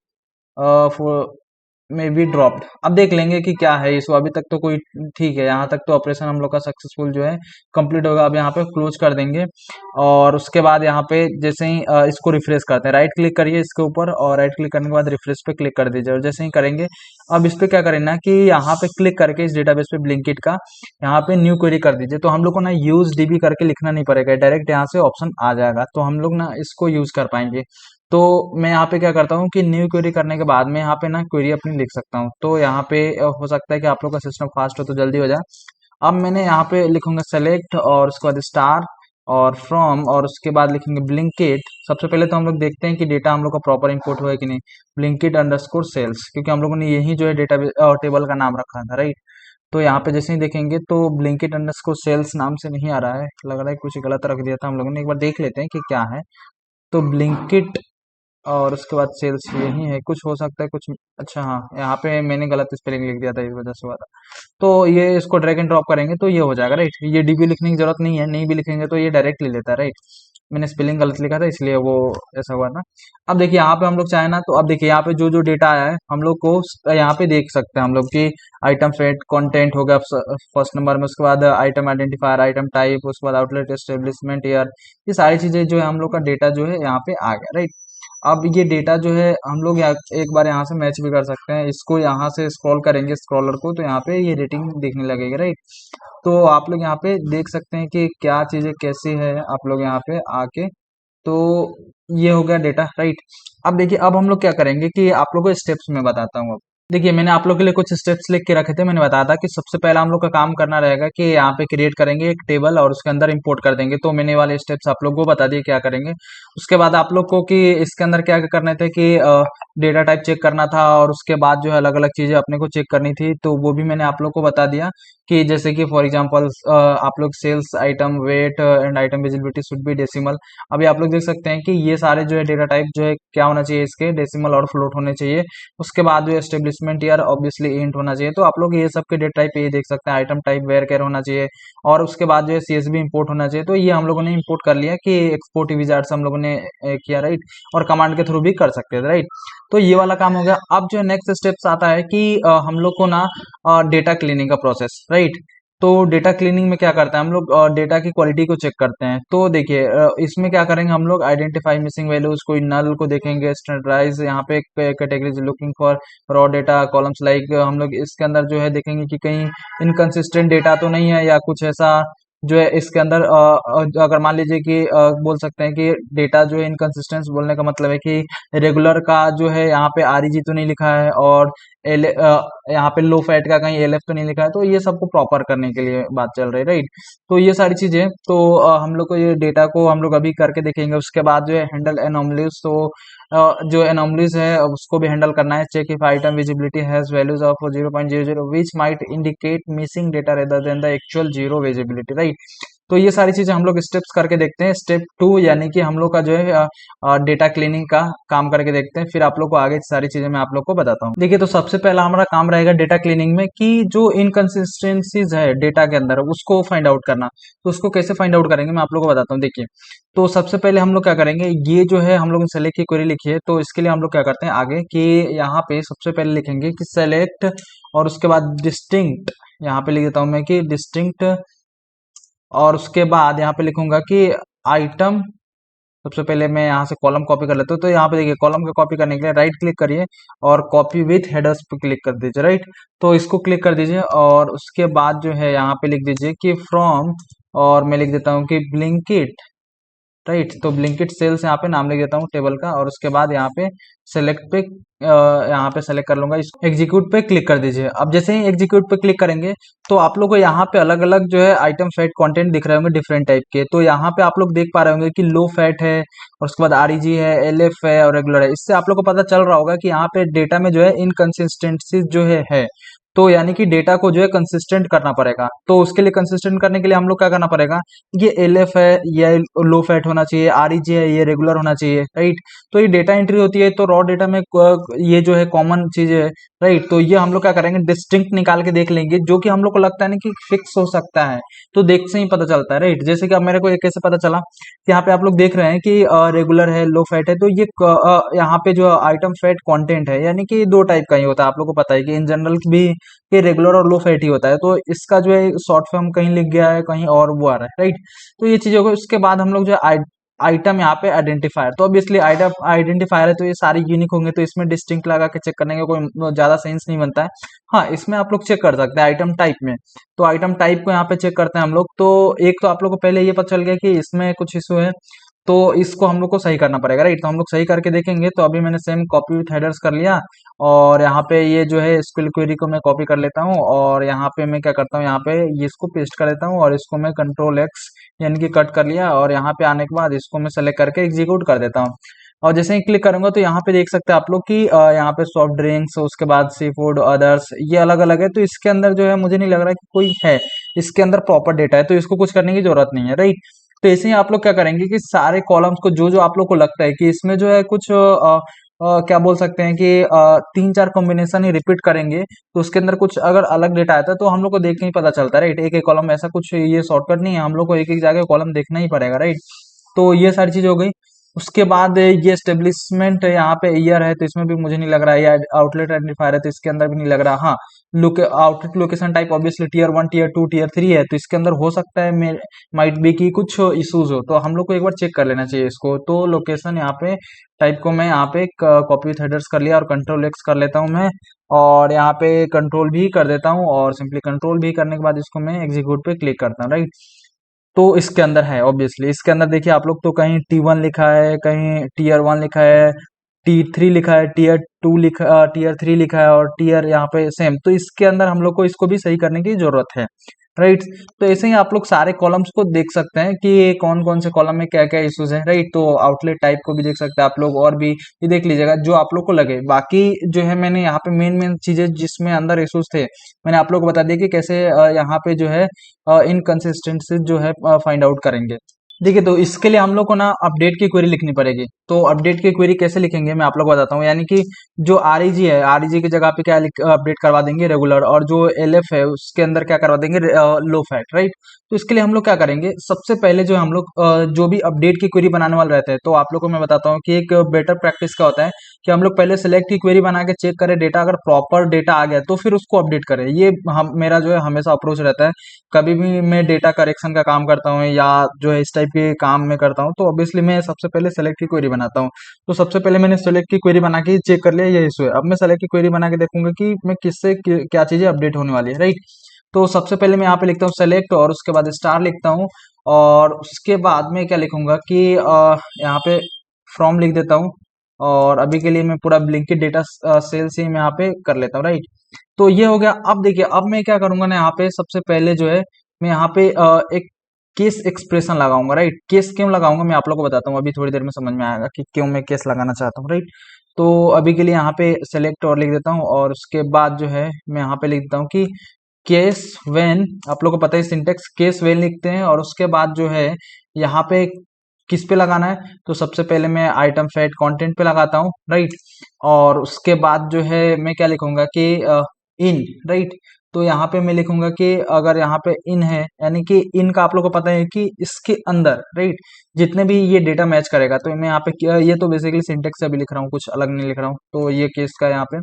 में बी ड्रॉप्ड। अब देख लेंगे कि क्या है इशू। अभी तक तो कोई ठीक है, यहाँ तक तो ऑपरेशन हम लोग का सक्सेसफुल जो है कंप्लीट होगा। अब यहाँ पे क्लोज कर देंगे। और उसके बाद यहाँ पे जैसे ही इसको रिफ्रेश करते हैं, राइट क्लिक करिए इसके ऊपर, और राइट क्लिक करने के बाद रिफ्रेश पे क्लिक कर दीजिए। और जैसे ही करेंगे, अब इस पे क्या करें कि यहाँ पे क्लिक करके इस डेटाबेस पे ब्लिंकिट का यहाँ पे न्यू क्वेरी कर दीजिए। तो हम लोग को ना यूज डीबी करके लिखना नहीं पड़ेगा, डायरेक्ट यहाँ से ऑप्शन आ जाएगा। तो हम लोग ना इसको यूज कर पाएंगे। तो मैं यहाँ पे क्या करता हूँ कि न्यू क्वेरी करने के बाद में यहाँ पे ना क्वेरी अपनी लिख सकता हूँ। तो यहाँ पे हो सकता है कि आप लोग का सिस्टम फास्ट हो तो जल्दी हो जाए। अब मैंने यहाँ पे लिखूंगा सेलेक्ट, और उसके बाद स्टार, और फ्रॉम, और उसके बाद लिखेंगे ब्लिंकिट। सबसे पहले तो हम लोग देखते हैं कि डेटा हम लोग का प्रॉपर इंपोर्ट हुआ है कि नहीं। ब्लिंकिट अंडरस्कोर सेल्स, क्योंकि हम लोगों ने यही जो है डेटा टेबल का नाम रखा था, राइट। तो यहाँ पे जैसे ही देखेंगे तो ब्लिंकिट अंडरस्कोर सेल्स नाम से नहीं आ रहा है, लग रहा है कुछ गलत रख दिया था हम लोगों ने। एक बार देख लेते हैं कि क्या है। तो ब्लिंकिट, और उसके बाद सेल्स यही है, कुछ हो सकता है कुछ। अच्छा हाँ, यहाँ पे मैंने गलत स्पेलिंग लिख दिया था, इस वजह से हुआ था। तो ये इसको ड्रैग एंड ड्रॉप करेंगे तो ये हो जाएगा, राइट। ये डीबी लिखने की जरूरत नहीं है, नहीं भी लिखेंगे तो ये डायरेक्ट ले लेता है, राइट। मैंने स्पेलिंग गलत लिखा था इसलिए वो ऐसा हुआ था। अब देखिए यहाँ पे हम लोग चाहे ना तो, अब देखिए यहाँ पे जो जो डेटा आया है हम लोग को यहाँ पे देख सकते हैं हम लोग कि आइटम फेट कंटेंट हो गया फर्स्ट नंबर में। उसके बाद आइटम आइडेंटिफायर, आइटम टाइप, उसके बाद आउटलेट एस्टेब्लिशमेंट ईयर। ये सारी चीजें जो है हम लोग का डेटा जो है यहाँ पे आ गया, राइट। अब ये डेटा जो है हम लोग एक बार यहाँ से मैच भी कर सकते हैं। इसको यहाँ से स्क्रॉल करेंगे स्क्रॉलर को, तो यहाँ पे ये रेटिंग देखने लगेगी, राइट। तो आप लोग यहाँ पे देख सकते हैं कि क्या चीजें कैसी है, आप लोग यहाँ पे आके। तो ये हो गया डेटा, राइट। अब देखिए अब हम लोग क्या करेंगे कि आप लोगों को स्टेप्स में बताता हूँ। अब देखिए मैंने आप लोग के लिए कुछ स्टेप्स लिख के रखे थे। मैंने बताया था कि सबसे पहला हम लोग का काम करना रहेगा कि यहाँ पे क्रिएट करेंगे एक टेबल, और उसके अंदर इंपोर्ट कर देंगे। तो मैंने वाले स्टेप्स आप लोग को बता दिए क्या करेंगे। उसके बाद आप लोग को कि इसके अंदर क्या क्या करने थे कि डेटा टाइप चेक करना था, और उसके बाद जो है अलग अलग चीजें अपने को चेक करनी थी। तो वो भी मैंने आप लोग को बता दिया कि जैसे कि फॉर एग्जांपल आप लोग sales item weight and item visibility should be decimal. अभी आप लोग देख सकते हैं कि ये सारे जो है डेटा टाइप जो है क्या होना चाहिए, इसके डेसिमल और फ्लोट होने चाहिए। उसके बाद जो एस्टेब्लिशमेंट ईयर ऑब्वियसली इंट होना चाहिए। तो आप लोग ये सब के डेटा टाइप ये देख सकते हैं। आइटम टाइप वेयर केयर होना चाहिए, और उसके बाद जो है सीएसवी इंपोर्ट होना चाहिए। तो ये हम लोगों ने इंपोर्ट कर लिया कि एक्सपोर्ट विजार्ड से हम लोगों ने किया, राइट। और कमांड के थ्रू भी कर सकते हैं, राइट। तो ये वाला काम हो गया। अब जो नेक्स्ट स्टेप्स आता है कि हम लोग को ना डेटा क्लीनिंग का प्रोसेस, राइट। तो डेटा क्लीनिंग में क्या करते हैं हम लोग, डेटा की क्वालिटी को चेक करते हैं। तो देखिए इसमें क्या करेंगे हम लोग, आइडेंटिफाई मिसिंग वैल्यूज, कोई नल को देखेंगे, स्टैंडर्डाइज यहाँ पे categories looking for raw data columns, like हम लोग इसके अंदर जो है देखेंगे कि कहीं इनकंसिस्टेंट डेटा तो नहीं है, या कुछ ऐसा जो है इसके अंदर अगर मान लीजिए कि बोल सकते हैं कि डेटा जो है इनकंसिस्टेंस, बोलने का मतलब है कि रेगुलर का जो है यहाँ पे आरईजी तो नहीं लिखा है, और एल यहाँ पे लो फैट का कहीं एलएफ तो नहीं लिखा है, तो ये सबको प्रॉपर करने के लिए बात चल रही है, राइट। तो ये सारी चीजें तो हम लोग को ये डेटा को हम लोग अभी करके देखेंगे। उसके बाद जो है हैंडल एनोमलीज, तो जो एनोमलीज है उसको भी हैंडल करना है। Check if item visibility has values of 0.00 which might indicate missing data rather than the actual zero visibility, right. तो ये सारी चीजें हम लोग स्टेप्स करके देखते हैं। स्टेप 2 यानी कि हम लोग का जो है डेटा क्लीनिंग का काम करके देखते हैं, फिर आप लोग को आगे सारी चीजें मैं आप लोग को बताता हूँ। देखिए, तो सबसे पहला हमारा काम रहेगा डेटा क्लीनिंग में कि जो इनकंसिस्टेंसीज है डेटा के अंदर उसको फाइंड आउट करना। तो उसको कैसे फाइंड आउट करेंगे मैं आप लोग को बताता हूँ। देखिए, तो सबसे पहले हम लोग क्या करेंगे, ये जो है हम लोग सेलेक्ट की क्वेरी लिखी है, तो इसके लिए हम लोग क्या करते हैं आगे कि यहाँ पे सबसे पहले लिखेंगे कि सेलेक्ट, और उसके बाद डिस्टिंक्ट, यहाँ पे लिख देता हूँ मैं कि डिस्टिंक्ट, और उसके बाद यहाँ पे लिखूंगा कि आइटम। सबसे पहले मैं यहाँ से कॉलम कॉपी कर लेता हूँ। तो यहाँ पे देखिए, कॉलम का कॉपी करने के लिए राइट क्लिक करिए और कॉपी विथ हेडर्स पे क्लिक कर दीजिए, राइट। तो इसको क्लिक कर दीजिए और उसके बाद जो है यहाँ पे लिख दीजिए कि फ्रॉम, और मैं लिख देता हूँ कि ब्लिंकिट, राइट। तो ब्लिंकिट सेल्स यहाँ पे नाम लिख देता हूँ टेबल का, और उसके बाद यहाँ पे सेलेक्ट पे यहाँ पे सेलेक्ट कर लूंगा, इस एग्जीक्यूट पे क्लिक कर दीजिए। अब जैसे ही एग्जीक्यूट पे क्लिक करेंगे तो आप लोग को यहाँ पे अलग अलग जो है आइटम फैट कंटेंट दिख रहे होंगे डिफरेंट टाइप के। तो यहाँ पे आप लोग देख पा रहे होंगे कि लो फैट है, और उसके बाद आरईजी है, एलएफ है और रेगुलर है। इससे आप लोग को पता चल रहा होगा कि यहाँ पे डेटा में जो है इनकंसिस्टेंसी जो है। तो यानी कि डेटा को जो है कंसिस्टेंट करना पड़ेगा। तो उसके लिए कंसिस्टेंट करने के लिए हम लोग क्या करना पड़ेगा, ये एलएफ है, ये लो फैट होना चाहिए, आरईजी है, ये रेगुलर होना चाहिए, राइट। तो ये डेटा एंट्री होती है, तो रॉ डेटा में ये जो है कॉमन चीज है, राइट। तो ये हम लोग क्या करेंगे, डिस्टिंक्ट निकाल के देख लेंगे, जो कि हम लोग को लगता है ना कि फिक्स हो सकता है, तो देख से ही पता चलता है, राइट। जैसे कि अब मेरे को ये कैसे पता चला कि यहाँ पे आप लोग देख रहे हैं कि रेगुलर है, लो फैट है, तो ये यहाँ पे जो आइटम फैट कंटेंट है, यानी कि दो टाइप का ही होता है। आप लोग को पता है कि इन जनरल भी ये रेगुलर और लो फैट ही होता है। तो इसका जो है शॉर्ट फॉर्म कहीं लिख गया है, कहीं और वो आ रहा है, राइट। तो ये चीज हो गई। उसके बाद हम लोग जो है आइटम यहाँ पे आइडेंटिफायर, तो ऑब्वियसली आइटम आइडेंटिफायर है तो ये सारे यूनिक होंगे, तो इसमें डिस्टिंक्ट लगा के चेक करने का कोई ज्यादा सेंस नहीं बनता है। हाँ, इसमें आप लोग चेक कर सकते हैं आइटम टाइप में। तो आइटम टाइप को यहाँ पे चेक करते हैं हम लोग। तो एक तो आप लोग को पहले ये पता चल गया कि इसमें कुछ इशू है, तो इसको हम लोग को सही करना पड़ेगा, राइट। तो हम लोग सही करके देखेंगे। तो अभी मैंने सेम कॉपी विथ हेडर्स कर लिया, और यहाँ पे ये जो है एसक्यूएल क्वेरी को मैं कॉपी कर लेता हूँ, और यहाँ पे मैं क्या करता हूँ, यहाँ पे ये इसको पेस्ट कर लेता हूँ, और इसको मैं कंट्रोल एक्स यानी कि कट कर लिया, और यहाँ पे आने के बाद इसको मैं सेलेक्ट करके एग्जीक्यूट कर देता हूँ। और जैसे ही क्लिक करूंगा तो यहाँ पे देख सकते हैं आप लोग कि यहाँ पे सॉफ्ट ड्रिंक्स, उसके बाद सी फूड, अदर्स, ये अलग अलग है। तो इसके अंदर जो है मुझे नहीं लग रहा कि कोई है, इसके अंदर प्रॉपर डेटा है, तो इसको कुछ करने की जरूरत नहीं है, राइट। तो ऐसे ही आप लोग क्या करेंगे कि सारे कॉलम्स को जो जो आप लोग को लगता है कि इसमें जो है कुछ क्या बोल सकते हैं कि तीन चार कॉम्बिनेशन ही रिपीट करेंगे, तो उसके अंदर कुछ अगर अलग डेटा आता है तो हम लोग को देख के ही पता चलता है, राइट। एक एक कॉलम, ऐसा कुछ ये शॉर्टकट नहीं है, हम लोग को एक एक जगह कॉलम देखना ही पड़ेगा, राइट। तो ये सारी चीज हो गई। उसके बाद ये स्टेब्लिशमेंट यहाँ पे ईयर है, तो इसमें भी मुझे नहीं लग रहा है। ये आउटलेट आइडेंटिफायर है, तो इसके अंदर भी नहीं लग रहा। हाँ, outlet location type obviously tier 1, tier 2, tier 3 है, तो इसके अंदर हो सकता है माइट बी की कुछ इश्यूज हो, तो हम लोग को एक बार चेक कर लेना चाहिए इसको। तो लोकेशन यहाँ पे टाइप को मैं यहाँ पे कॉपी विथ हेडर्स कर लिया, और कंट्रोल एक्स कर लेता हूँ मैं, और यहाँ पे कंट्रोल भी कर देता हूँ, और सिंपली कंट्रोल भी करने के बाद इसको मैं एग्जीक्यूट पे क्लिक करता हूँ, राइट। तो इसके अंदर है ऑब्वियसली, इसके अंदर देखिए आप लोग, तो कहीं T1 लिखा है, कहीं टीयर 1 लिखा है, T3 लिखा है, टीयर 2 लिखा, टीयर 3 लिखा है, और टीयर यहाँ पे सेम। तो इसके अंदर हम लोग को इसको भी सही करने की जरूरत है, राइट। तो ऐसे ही आप लोग सारे कॉलम्स को देख सकते हैं कि कौन कौन से कॉलम में क्या क्या इश्यूज है, राइट। तो आउटलेट टाइप को भी देख सकते हैं आप लोग, और भी ये देख लीजिएगा जो आप लोग को लगे। बाकी जो है मैंने यहाँ पे मेन मेन चीजें जिसमें अंदर इश्यूज थे मैंने आप लोग को बता दिया कि कैसे यहाँ पे जो है इनकंसिस्टेंसी जो है फाइंड आउट करेंगे। देखिए, तो इसके लिए हम लोग को ना अपडेट की क्वेरी लिखनी पड़ेगी। तो अपडेट की क्वेरी कैसे लिखेंगे मैं आप लोग को बताता हूँ। यानी कि जो आरईजी है, आरईजी की जगह पे क्या अपडेट करवा देंगे रेगुलर, और जो एलएफ है उसके अंदर क्या करवा देंगे लो फैट, राइट। तो इसके लिए हम लोग क्या करेंगे, सबसे पहले जो हम लोग जो भी अपडेट की क्वेरी बनाने वाले रहते हैं, तो आप लोग को मैं बताता हूँ कि एक बेटर प्रैक्टिस क्या होता है कि हम लोग पहले सेलेक्ट की क्वेरी बना के चेक करें डेटा, अगर प्रॉपर डेटा आ गया तो फिर उसको अपडेट करें। ये हम मेरा जो है हमेशा अप्रोच रहता है। कभी भी मैं डेटा करेक्शन का काम करता हूँ या जो है इस टाइप के काम में करता हूँ, तो ऑब्वियसली मैं सबसे पहले सेलेक्ट की क्वेरी बनाता हूँ। तो सबसे पहले मैंने सेलेक्ट की क्वेरी बना के चेक कर लिया ये इशू है। अब मैं सेलेक्ट की क्वेरी बना के देखूंगा कि मैं किससे क्या चीजें अपडेट होने वाली है, राइट। तो सबसे पहले मैं यहाँ पे लिखता हूँ सेलेक्ट, और उसके बाद स्टार लिखता हूँ, और उसके बाद में क्या लिखूंगा कि यहाँ पे फ्रॉम लिख देता हूँ। और अभी के लिए मैं पूरा ब्लिंकिट डेटा सेल्स ही मैं यहाँ पे कर लेता हूँ, राइट। तो ये हो गया। अब देखिए, अब मैं क्या करूंगा ना, यहाँ पे सबसे पहले जो है मैं यहाँ पे एक केस एक्सप्रेशन लगाऊंगा, राइट। केस क्यों लगाऊंगा मैं आप लोग को बताता हूँ, अभी थोड़ी देर में समझ में आएगा कि क्यों मैं केस लगाना चाहता हूँ, राइट। तो अभी के लिए यहाँ पे सेलेक्ट और लिख देता हूँ, और उसके बाद जो है मैं यहाँ पे लिख देता हूँ कि केस व्हेन, आप लोग को पता है सिंटेक्स, केस व्हेन लिखते हैं, और उसके बाद जो है यहाँ पे किस पे लगाना है, तो सबसे पहले मैं आइटम फैट कंटेंट पे लगाता हूँ, राइट। और उसके बाद जो है मैं क्या लिखूंगा कि इन, राइट। तो यहाँ पे मैं लिखूंगा कि अगर यहाँ पे इन है, यानी कि इन का आप लोग को पता है कि इसके अंदर, राइट, जितने भी ये डेटा मैच करेगा, तो मैं यहाँ पे ये तो बेसिकली सिंटेक्स से अभी लिख रहा हूँ, कुछ अलग नहीं लिख रहा हूँ, तो ये केस का यहाँ पे।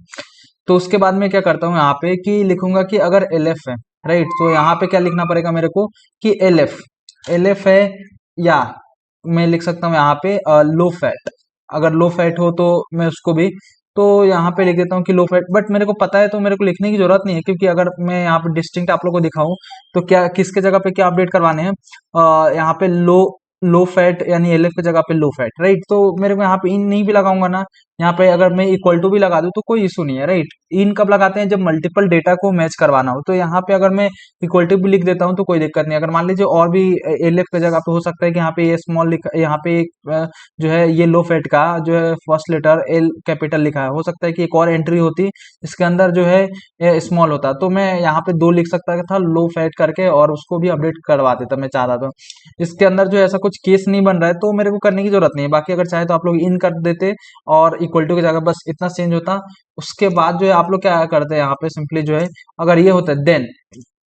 तो उसके बाद मैं क्या करता हूँ यहाँ पे कि लिखूंगा कि अगर एलएफ है, राइट, तो यहाँ पे क्या लिखना पड़ेगा मेरे को कि एलएफ, एलएफ है, या मैं लिख सकता हूँ यहाँ पे लो फैट। अगर लो फैट हो तो मैं उसको भी, तो यहाँ पे लिख देता हूँ कि लो फैट। बट मेरे को पता है तो मेरे को लिखने की जरूरत नहीं है, क्योंकि अगर मैं यहाँ पे डिस्टिंक्ट आप लोग को दिखाऊं तो क्या किसके जगह पे क्या अपडेट करवाने हैं, यहाँ पे लो फैट यानी एलएफ की जगह पे लो फैट, राइट। तो मेरे को यहाँ पे इन नहीं भी लगाऊंगा ना, यहाँ पे अगर मैं इक्वल टू भी लगा दूं तो कोई इशू नहीं है, राइट। इन कब लगाते हैं, जब मल्टीपल डेटा को मैच करवाना हो। तो यहाँ पे अगर मैं इक्वल टू भी लिख देता हूँ तो कोई दिक्कत नहीं। अगर मान लीजिए और भी एलएफ की जगह पे हो सकता है कि यहाँ पे ये स्मॉल लिखा, यहाँ पे एक जो है ये लो फैट का जो है फर्स्ट लेटर एल कैपिटल लिखा है, हो सकता है कि एक और एंट्री होती इसके अंदर जो है स्मॉल होता, तो मैं यहाँ पे दो लिख सकता था लो फैट करके, और उसको भी अपडेट करवा देता मैं चाहता तो। इसके अंदर जो ऐसा कुछ केस नहीं बन रहा है, तो मेरे को करने की जरूरत नहीं है। बाकी अगर चाहे तो आप लोग इन कर देते और इक्वल टू की जगह बस इतना चेंज होता। उसके बाद जो है आप लोग क्या करते हैं यहाँ पे सिंपली जो है, अगर ये होता है देन,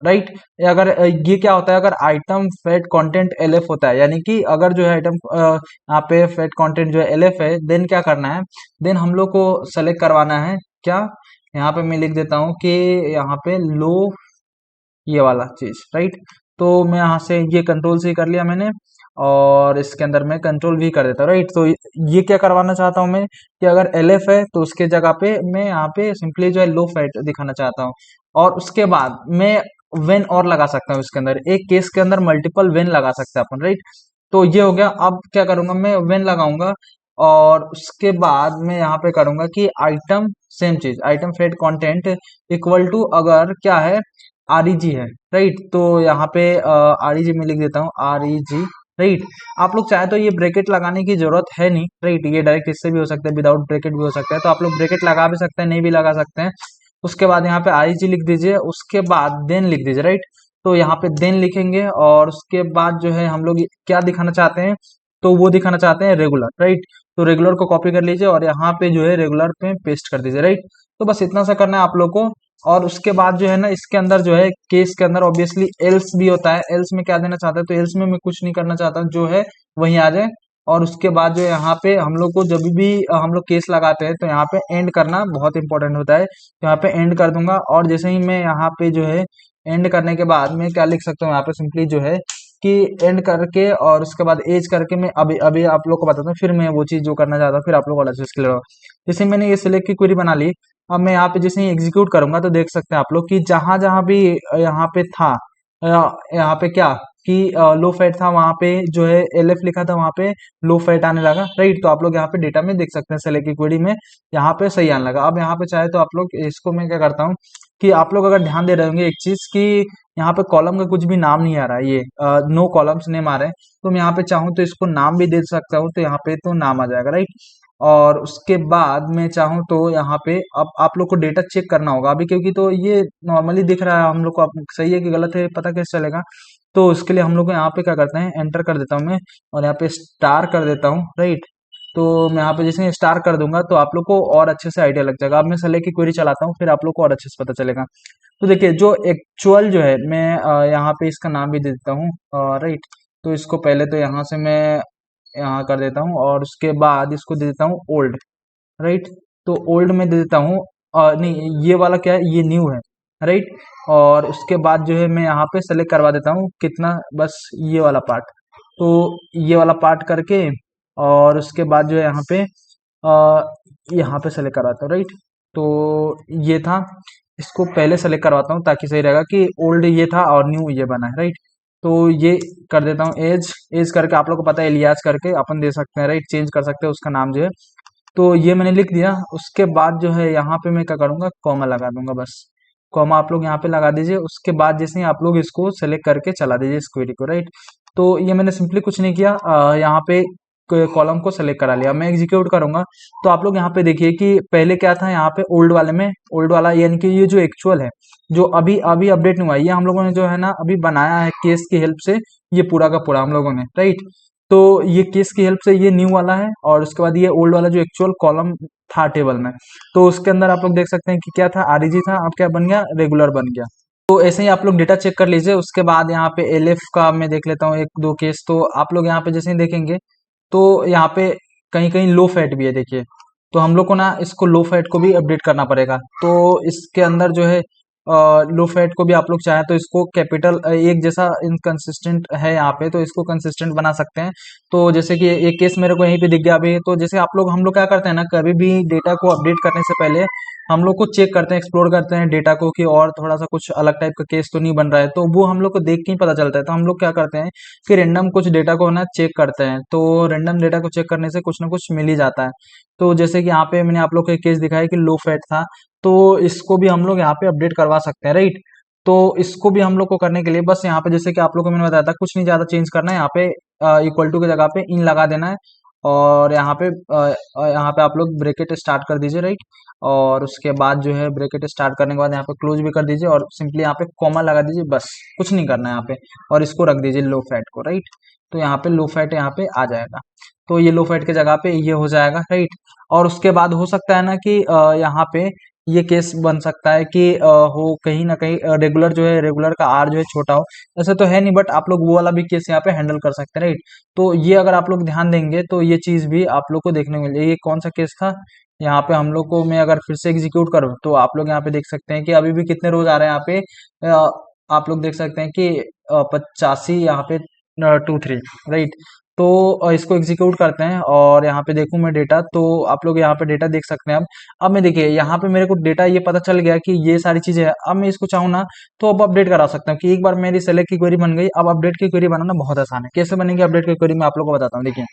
राइट, अगर ये क्या होता है, अगर आइटम फेट कंटेंट एलएफ होता है, यानी कि अगर जो है आइटम यहाँ पे फेट कंटेंट जो है एलएफ है, देन क्या करना है, देन हम लोग को सेलेक्ट करवाना है क्या, यहाँ पे मैं लिख देता हूँ कि यहाँ पे लो, ये वाला चीज, राइट। तो मैं यहाँ से ये कंट्रोल से ही कर लिया मैंने, और इसके अंदर मैं कंट्रोल भी कर देता हूँ, राइट। तो ये क्या करवाना चाहता हूँ मैं कि अगर एलएफ है तो उसके जगह पे मैं यहाँ पे सिंपली जो है लो फैट दिखाना चाहता हूँ। और उसके बाद मैं वेन और लगा सकता हूँ, इसके अंदर एक केस के अंदर मल्टीपल वेन लगा सकते हैं अपन, राइट। तो ये हो गया। अब क्या करूंगा मैं, वेन लगाऊंगा, और उसके बाद मैं यहाँ पे करूंगा कि आइटम, सेम चीज, item fat content equal to अगर क्या है, आरईजी है, राइट। तो यहाँ पे आरईजी में लिख देता हूँ आरईजी, राइट। आप लोग चाहे तो ये ब्रैकेट लगाने की जरूरत है नहीं, राइट, ये डायरेक्ट इससे भी हो सकता है, विदाउट ब्रैकेट भी हो सकता है, तो आप लोग ब्रैकेट लगा भी सकते हैं, नहीं भी लगा सकते हैं। उसके बाद यहाँ पे आईजी लिख दीजिए, उसके बाद देन लिख दीजिए, राइट। तो यहाँ पे देन लिखेंगे, और उसके बाद जो है हम लोग क्या दिखाना चाहते हैं, तो वो दिखाना चाहते हैं रेगुलर, राइट। तो रेगुलर को कॉपी कर लीजिए और यहाँ पे जो है रेगुलर पे पेस्ट कर दीजिए, राइट। तो बस इतना सा करना है आप लोग को। और उसके बाद जो है ना, इसके अंदर जो है केस के अंदर ऑब्वियसली एल्स भी होता है। एल्स में क्या देना चाहता है, तो एल्स में मैं कुछ नहीं करना चाहता, जो है वहीं आ जाए। और उसके बाद जो है यहाँ पे हम लोग को जब भी हम लोग केस लगाते हैं तो यहाँ पे एंड करना बहुत इंपॉर्टेंट होता है, तो यहाँ पे एंड कर दूंगा। और जैसे ही मैं यहाँ पे जो है एंड करने के बाद में क्या लिख सकता हूँ, यहाँ पे सिंपली जो है कि एंड करके और उसके बाद एज करके मैं अभी अभी आप लोग को बताता हूँ, फिर मैं वो चीज जो करना चाहता हूँ फिर आप लोग वाला चीज क्लियर होगा। जैसे मैंने ये सिलेक्ट की क्वेरी बना ली, अब मैं यहाँ पे जैसे ही एग्जीक्यूट करूंगा तो देख सकते हैं आप लोग कि जहां जहां भी यहाँ पे था, यहाँ पे क्या कि लो फैट था, वहां पे जो है एलएफ लिखा था, वहां पे लो फैट आने लगा, राइट। तो आप लोग यहाँ पे डेटा में देख सकते हैं सेलेक्ट की क्वेरी में यहाँ पे सही आने लगा। अब यहाँ पे चाहे तो आप लोग इसको, मैं क्या करता हूँ कि आप लोग अगर ध्यान दे रहे होंगे एक चीज कि यहाँ पे कॉलम का कुछ भी नाम नहीं आ रहा है, ये नो कॉलम्स नेम आ रहे हैं, तो मैं यहाँ पे चाहूँ तो इसको नाम भी दे सकता हूँ, तो यहाँ पे तो नाम आ जाएगा, राइट। और उसके बाद मैं चाहूँ तो यहाँ पे अब आप लोग को डेटा चेक करना होगा अभी, क्योंकि तो ये नॉर्मली दिख रहा है हम लोग को, सही है कि गलत है पता कैसे चलेगा। तो उसके लिए हम लोग को यहाँ पे क्या करते हैं, एंटर कर देता हूँ मैं और यहाँ पे स्टार कर देता हूँ, राइट। तो मैं यहाँ पे जैसे स्टार कर दूंगा तो आप लोग को और अच्छे से आइडिया लग जाएगा। अब मैं सेलेक्ट की क्वेरी चलाता हूँ, फिर आप लोग को और अच्छे से पता चलेगा। तो देखिए जो एक्चुअल जो है मैं यहाँ पे इसका नाम भी दे देता हूँ, राइट। तो इसको पहले तो यहाँ से मैं यहाँ कर देता हूँ और उसके बाद इसको दे देता हूँ ओल्ड, राइट। तो ओल्ड में दे देता हूँ, नहीं ये वाला क्या है, ये न्यू है, राइट। और उसके बाद जो है मैं यहाँ पे सेलेक्ट करवा देता हूँ कितना, बस ये वाला पार्ट। तो ये वाला पार्ट करके और उसके बाद जो है यहाँ पे सेलेक्ट करवाता हूँ, राइट। तो ये था, इसको पहले सेलेक्ट करवाता हूँ ताकि सही रहेगा कि ओल्ड ये था और न्यू ये बना है, राइट। तो ये कर देता हूँ एज, एज करके आप लोग को पता है एलियास करके अपन दे सकते हैं, राइट, चेंज कर सकते हैं उसका नाम जो है। तो ये मैंने लिख दिया। उसके बाद जो है यहाँ पे मैं क्या करूँगा, कॉमा लगा दूंगा, बस कॉमा आप लोग यहाँ पे लगा दीजिए। उसके बाद जैसे ही आप लोग इसको सेलेक्ट करके चला दीजिए इस क्वेरी को, राइट। तो ये मैंने सिंपली कुछ नहीं किया, यहाँ पे कॉलम को सेलेक्ट करा लिया। मैं एग्जीक्यूट करूंगा तो आप लोग यहाँ पे देखिए कि पहले क्या था, यहाँ पे ओल्ड वाले में ओल्ड वाला यानी कि ये जो एक्चुअल है, जो अभी अभी अपडेट नहीं हुआ, ये हम लोगों ने जो है ना अभी बनाया है केस की हेल्प से, ये पूरा का पूरा हम लोगों ने, राइट। तो ये केस की हेल्प से ये न्यू वाला है और उसके बाद ये ओल्ड वाला जो एक्चुअल कॉलम था टेबल में, तो उसके अंदर आप लोग देख सकते हैं कि क्या था, आरईजी था, अब क्या बन गया, रेगुलर बन गया। तो ऐसे ही आप लोग डेटा चेक कर लीजिए। उसके बाद यहाँ पे एलएफ का मैं देख लेता हूँ एक दो केस। तो आप लोग यहाँ पे जैसे ही देखेंगे तो यहाँ पे कहीं कहीं लो फैट भी है, देखिए। तो हम लोग को ना इसको लो फैट को भी अपडेट करना पड़ेगा। तो इसके अंदर जो है लो फैट को भी आप लोग चाहें तो इसको कैपिटल एक जैसा इनकंसिस्टेंट है यहाँ पे, तो इसको कंसिस्टेंट बना सकते हैं। तो जैसे कि एक केस मेरे को यहीं पे दिख गया अभी। तो जैसे हम लोग क्या करते हैं ना, कभी भी डेटा को अपडेट करने से पहले हम लोग को चेक करते हैं, एक्सप्लोर करते हैं डेटा को कि और थोड़ा सा कुछ अलग टाइप का केस तो नहीं बन रहा है। तो वो हम लोग को देख के ही पता चलता है। तो हम लोग क्या करते हैं कि रेंडम कुछ डेटा को ना चेक करते हैं। तो रेंडम डेटा को चेक करने से कुछ ना कुछ मिल ही जाता है। तो जैसे कि यहाँ पे मैंने आप लोग को एक केस दिखाया कि लो फैट था, तो इसको भी हम लोग यहाँ पे अपडेट करवा सकते हैं, राइट। तो इसको भी हम लोग को करने के लिए बस यहाँ पे जैसे कि आप लोग को मैंने बताया था, कुछ नहीं ज्यादा चेंज करना है। यहाँ पे इक्वल टू की जगह पे इन लगा देना है और यहाँ पे आप लोग ब्रैकेट स्टार्ट कर दीजिए, राइट। और उसके बाद जो है ब्रैकेट स्टार्ट करने के बाद यहाँ पे क्लोज भी कर दीजिए और सिंपली यहाँ पे कॉमा लगा दीजिए, बस कुछ नहीं करना है यहाँ पे। और इसको रख दीजिए लो फैट को, राइट। तो यहाँ पे लो फैट यहाँ पे आ जाएगा। तो ये लो फैट की जगह पे ये हो जाएगा, राइट। और उसके बाद हो सकता है ना कि यहाँ पे ये केस बन सकता है कि हो कहीं ना कहीं रेगुलर जो है, रेगुलर का आर जो है छोटा हो। ऐसे तो है नहीं, बट आप लोग वो वाला भी केस यहाँ पे हैंडल कर सकते हैं, राइट। तो ये अगर आप लोग ध्यान देंगे तो ये चीज भी आप लोग को देखने को मिलेगी। ये कौन सा केस था, यहाँ पे हम लोग को, मैं अगर फिर से एग्जीक्यूट करूँ तो आप लोग यहाँ पे देख सकते हैं कि अभी भी कितने रोज आ रहे हैं यहाँ पे। आप लोग देख सकते हैं कि 85 यहाँ पे 23, राइट। तो इसको एग्जीक्यूट करते हैं और यहाँ पे देखूं मैं डेटा, तो आप लोग यहाँ पे डेटा देख सकते हैं। अब मैं देखिए यहाँ पे मेरे को डेटा ये पता चल गया कि ये सारी चीजें हैं। अब मैं इसको चाहूँ ना तो अब अपडेट करा सकता हूँ कि एक बार मेरी सेलेक्ट की क्वेरी बन गई। अब अपडेट की क्वेरी बनाना बहुत आसान है। कैसे बनेगी अपडेट की क्वेरी, मैं आप लोग को बताता हूँ, देखिए।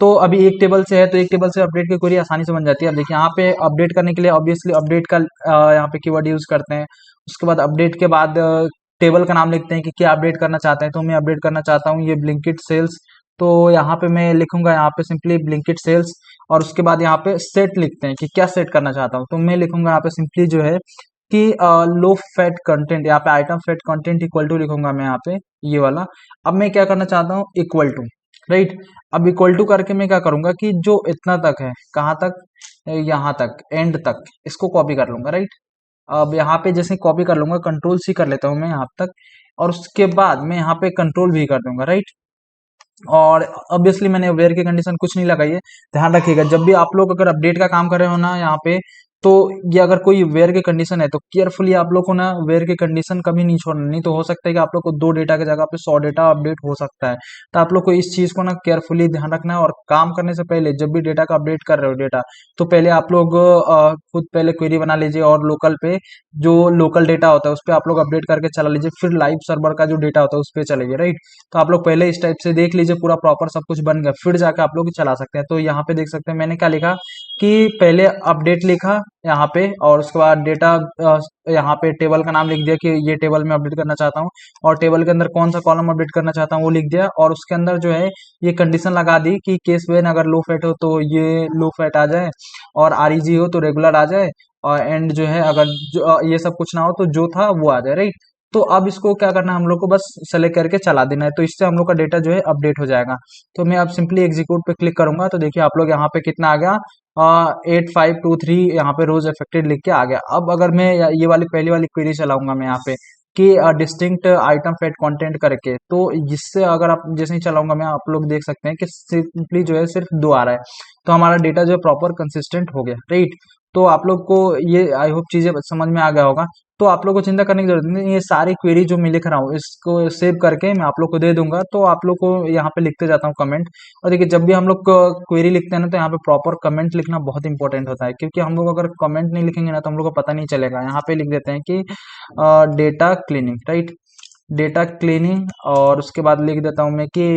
तो अभी एक टेबल से है तो एक टेबल से अपडेट की क्वेरी आसानी से बन जाती है। अब देखिए यहाँ पे अपडेट करने के लिए ऑब्वियसली अपडेट का यहाँ पे कीवर्ड यूज करते हैं। उसके बाद अपडेट के बाद टेबल का नाम लिखते हैं कि क्या अपडेट करना चाहते हैं। तो मैं अपडेट करना चाहता हूँ ये ब्लिंकिट सेल्स। तो यहाँ पे मैं लिखूंगा यहाँ पे सिंपली ब्लिंकिट सेल्स। और उसके बाद यहाँ पे सेट लिखते हैं कि क्या सेट करना चाहता हूँ। तो मैं लिखूंगा यहाँ पे सिंपली जो है कि लो फैट कंटेंट, यहाँ पे item fat content equal to लिखूंगा मैं यहाँ पे ये वाला। अब मैं क्या करना चाहता हूँ, इक्वल टू, राइट। अब इक्वल टू करके मैं क्या करूंगा कि जो इतना तक है, कहाँ तक, यहाँ तक, एंड तक, इसको कॉपी कर लूंगा, राइट। अब यहाँ पे जैसे कॉपी कर लूंगा, कंट्रोल सी कर लेता हूँ मैं यहाँ तक। और उसके बाद मैं यहाँ पे कंट्रोल भी कर दूंगा, राइट। और ऑब्वियसली मैंने वेयर की कंडीशन कुछ नहीं लगाई है। ध्यान रखिएगा जब भी आप लोग अगर अपडेट का काम कर रहे हो ना यहाँ पे, तो ये अगर कोई वेयर की कंडीशन है तो केयरफुली आप लोग को ना वेयर की कंडीशन कभी नहीं छोड़ना, नहीं तो हो सकता है कि आप लोग को 2 डेटा की जगह पे 100 डेटा अपडेट हो सकता है। तो आप लोग को इस चीज को ना केयरफुली ध्यान रखना है। और काम करने से पहले जब भी डेटा का अपडेट कर रहे हो डेटा, तो पहले आप लोग खुद पहले क्वेरी बना लीजिए और लोकल पे जो लोकल डेटा होता है उस पर आप लोग अपडेट करके चला लीजिए। फिर लाइव सर्वर का जो डेटा होता है उस पर चलेंगे, राइट। तो आप लोग पहले इस टाइप से देख लीजिए पूरा प्रॉपर सब कुछ बन गया, फिर जाके आप लोग चला सकते हैं। तो यहाँ पे देख सकते हैं मैंने क्या लिखा कि पहले अपडेट लिखा यहाँ पे और उसके बाद डेटा, यहाँ पे टेबल का नाम लिख दिया कि ये टेबल में अपडेट करना चाहता हूँ। और टेबल के अंदर कौन सा कॉलम अपडेट करना चाहता हूँ वो लिख दिया। और उसके अंदर जो है ये कंडीशन लगा दी कि केस वेन अगर लो फैट हो तो ये लो फैट आ जाए, और आरईजी हो तो रेगुलर आ जाए, और एंड जो है अगर ये सब कुछ ना हो तो जो था वो आ जाए, राइट। तो अब इसको क्या करना है, हम लोग को बस सेलेक्ट करके चला देना है, तो इससे हम लोग का डेटा जो है अपडेट हो जाएगा। तो मैं अब सिंपली एग्जीक्यूट पे क्लिक करूंगा, तो देखिए आप लोग यहाँ पे कितना आ गया, 8523 यहाँ पे रोज अफेक्टेड लिख के आ गया। अब अगर मैं ये वाली पहली वाली क्वेरी चलाऊंगा मैं यहाँ पे कि डिस्टिंक्ट आइटम फेड कंटेंट करके, तो जिससे अगर आप जैसे ही चलाऊंगा मैं, आप लोग देख सकते हैं कि सिंपली जो है सिर्फ 2 आ रहा है। तो हमारा डेटा जो है प्रॉपर कंसिस्टेंट हो गया, राइट। तो आप लोग को ये आई होप चीजें समझ में आ गया होगा। तो आप लोग को चिंता करने की जरूरत नहीं, ये सारी क्वेरी जो मैं लिख रहा हूँ इसको सेव करके मैं आप लोग को दे दूंगा। तो आप लोग को यहाँ पे लिखते जाता हूँ कमेंट। और देखिए जब भी हम लोग क्वेरी लिखते हैं ना, तो यहाँ पे प्रॉपर कमेंट लिखना बहुत इंपॉर्टेंट होता है, क्योंकि हम लोग अगर कमेंट नहीं लिखेंगे ना तो हम लोग को पता नहीं चलेगा। यहाँ पे लिख देते हैं कि data cleaning, right, data cleaning, और उसके बाद लिख देता हूँ मैं कि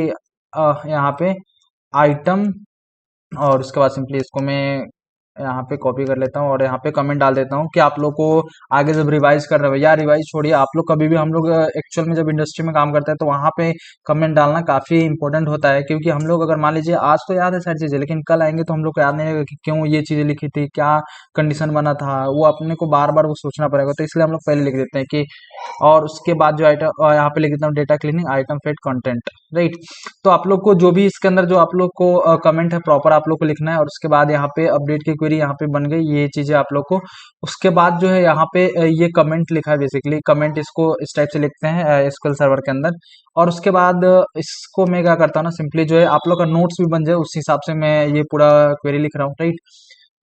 यहाँ पे आइटम, और उसके बाद सिंपली इसको मैं यहाँ पे कॉपी कर लेता हूँ और यहाँ पे कमेंट डाल देता हूँ कि आप लोग को आगे जब रिवाइज कर रहे हो, या रिवाइज छोड़िए, आप लोग कभी भी, हम लोग एक्चुअल में जब इंडस्ट्री में काम करते हैं तो वहाँ पे कमेंट डालना काफी इंपॉर्टेंट होता है। क्योंकि हम लोग अगर मान लीजिए आज तो याद है सारी चीजें, लेकिन कल आएंगे तो हम लोग को याद नहीं रहेगा कि क्यों ये चीजें लिखी थी, क्या कंडीशन बना था, वो अपने को बार बार वो सोचना पड़ेगा। तो इसलिए हम लोग पहले लिख देते हैं कि, और उसके बाद जो आइटम यहाँ पे लिख देता हूँ data cleaning item fat content, right. तो आप लोग को जो भी इसके अंदर जो आप लोग को कमेंट है प्रॉपर आप लोग को लिखना है। और उसके बाद यहाँ पे अपडेट की क्वेरी यहाँ पे बन गई, ये चीजें आप लोग को। उसके बाद जो है यहाँ पे ये कमेंट लिखा है, बेसिकली कमेंट इसको इस टाइप से लिखते हैं एसक्यूएल सर्वर के अंदर। और उसके बाद इसको मैं क्या करता हूँ ना, सिंपली जो है आप लोग का नोट्स भी बन जाए उस हिसाब से मैं ये पूरा क्वेरी लिख रहा हूँ, राइट।